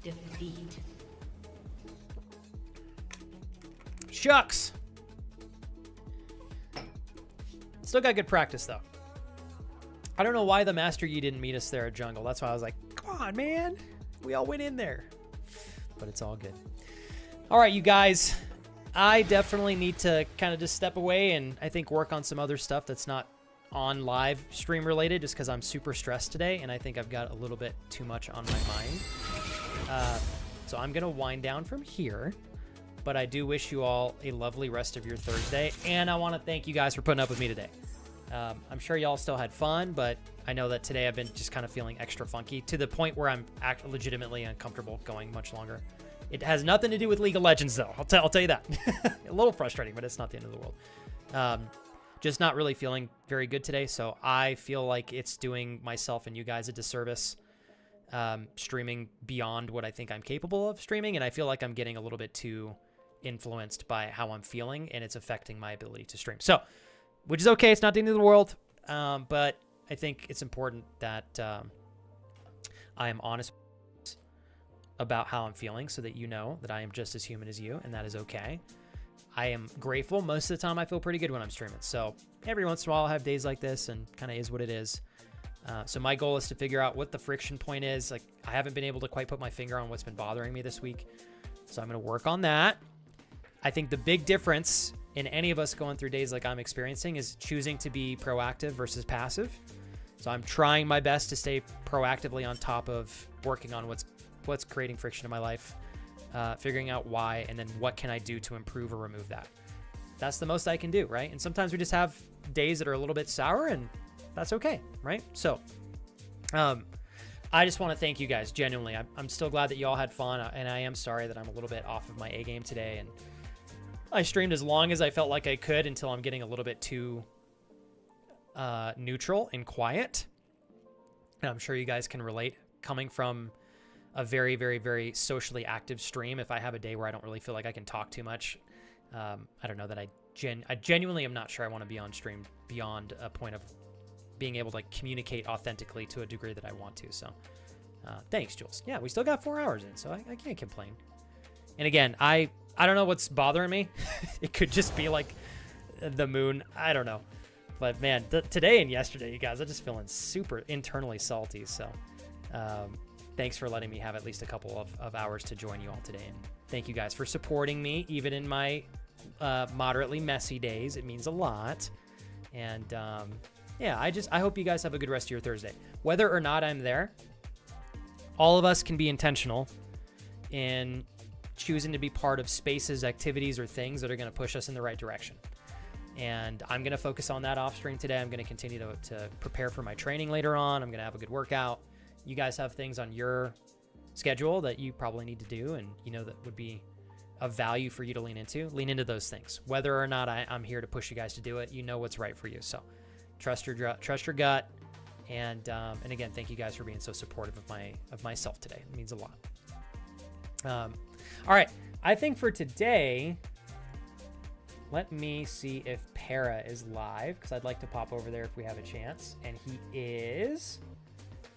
defeat. Shucks. Still got good practice, though. I don't know why the Master Yi didn't meet us there at jungle. That's why I was like, come on, man. We all went in there. But it's all good. All right, you guys. I definitely need to kind of just step away and I think work on some other stuff that's not on live stream related just because I'm super stressed today and I think I've got a little bit too much on my mind. So I'm going to wind down from here. But I do wish you all a lovely rest of your Thursday. And I want to thank you guys for putting up with me today. I'm sure y'all still had fun, but I know that today I've been just kind of feeling extra funky to the point where I'm legitimately uncomfortable going much longer. It has nothing to do with League of Legends, though. I'll tell you that. A little frustrating, but it's not the end of the world. Just not really feeling very good today, so I feel like it's doing myself and you guys a disservice streaming beyond what I think I'm capable of streaming, and I feel like I'm getting a little bit too influenced by how I'm feeling, and it's affecting my ability to stream. So, which is okay. It's not the end of the world, but I think it's important that I am honest about how I'm feeling so that you know that I am just as human as you, and that is okay. I am grateful. Most of the time I feel pretty good when I'm streaming. So every once in a while I'll have days like this, and kind of is what it is. So my goal is to figure out what the friction point is. Like, I haven't been able to quite put my finger on what's been bothering me this week. So I'm going to work on that. I think the big difference in any of us going through days like I'm experiencing is choosing to be proactive versus passive. So I'm trying my best to stay proactively on top of working on what's creating friction in my life, figuring out why, and then what can I do to improve or remove that. That's the most I can do, right? And sometimes we just have days that are a little bit sour, and that's okay, right? So I just want to thank you guys, genuinely. I'm still glad that you all had fun, and I am sorry that I'm a little bit off of my A game today. And I streamed as long as I felt like I could until I'm getting a little bit too neutral and quiet. And I'm sure you guys can relate, coming from a very, very, very socially active stream. If I have a day where I don't really feel like I can talk too much, I don't know that I genuinely am not sure I want to be on stream beyond a point of being able to communicate authentically to a degree that I want to. So thanks, Jules. Yeah, we still got 4 hours in, so I can't complain. And again, I don't know what's bothering me. It could just be like the moon. I don't know. But man, today and yesterday, you guys, I'm just feeling super internally salty. So thanks for letting me have at least a couple of hours to join you all today. And thank you guys for supporting me, even in my moderately messy days. It means a lot. And yeah, I hope you guys have a good rest of your Thursday. Whether or not I'm there, all of us can be intentional in choosing to be part of spaces, activities, or things that are going to push us in the right direction. And I'm going to focus on that off stream today. I'm going to continue to prepare for my training later on. I'm going to have a good workout. You guys have things on your schedule that you probably need to do, and you know that would be of value for you to lean into. Lean into those things. Whether or not I'm here to push you guys to do it, you know what's right for you. So trust your gut. And again, thank you guys for being so supportive of myself today. It means a lot. All right, I think for today, let me see if Para is live, because I'd like to pop over there if we have a chance. And he is.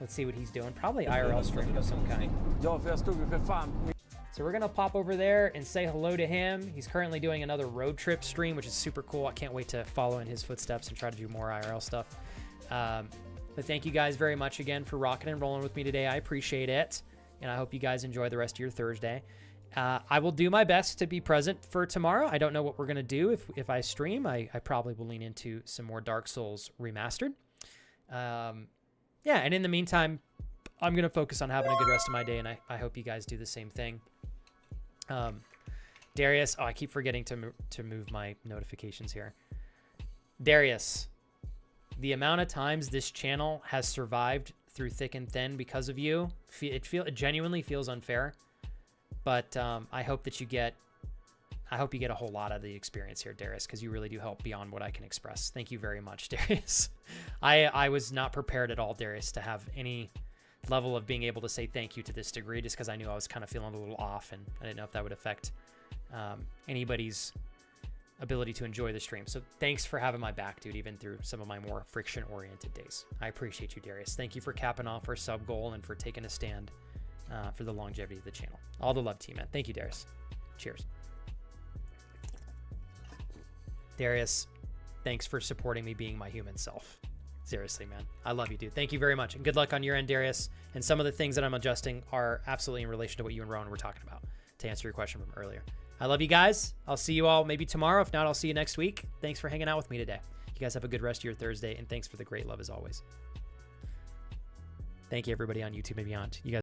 Let's see what he's doing. Probably IRL stream of some kind. So we're going to pop over there and say hello to him. He's currently doing another road trip stream, which is super cool. I can't wait to follow in his footsteps and try to do more IRL stuff. But thank you guys very much again for rocking and rolling with me today. I appreciate it. And I hope you guys enjoy the rest of your Thursday. I will do my best to be present for tomorrow. I don't know what we're going to do if I stream. I probably will lean into some more Dark Souls Remastered. Yeah, and in the meantime, I'm going to focus on having a good rest of my day, and I hope you guys do the same thing. Darius, I keep forgetting to move my notifications here. Darius, the amount of times this channel has survived through thick and thin because of you, it genuinely feels unfair. But I hope that you get a whole lot of the experience here, Darius, because you really do help beyond what I can express. Thank you very much, Darius. I was not prepared at all, Darius, to have any level of being able to say thank you to this degree, just because I knew I was kind of feeling a little off, and I didn't know if that would affect anybody's ability to enjoy the stream. So thanks for having my back, dude, even through some of my more friction-oriented days. I appreciate you, Darius. Thank you for capping off our sub goal and for taking a stand for the longevity of the channel. All the love to you, man. Thank you, Darius. Cheers. Darius, thanks for supporting me being my human self. Seriously, man. I love you, dude. Thank you very much. And good luck on your end, Darius. And some of the things that I'm adjusting are absolutely in relation to what you and Rowan were talking about, to answer your question from earlier. I love you guys. I'll see you all maybe tomorrow. If not, I'll see you next week. Thanks for hanging out with me today. You guys have a good rest of your Thursday, and thanks for the great love as always. Thank you, everybody on YouTube and beyond. You guys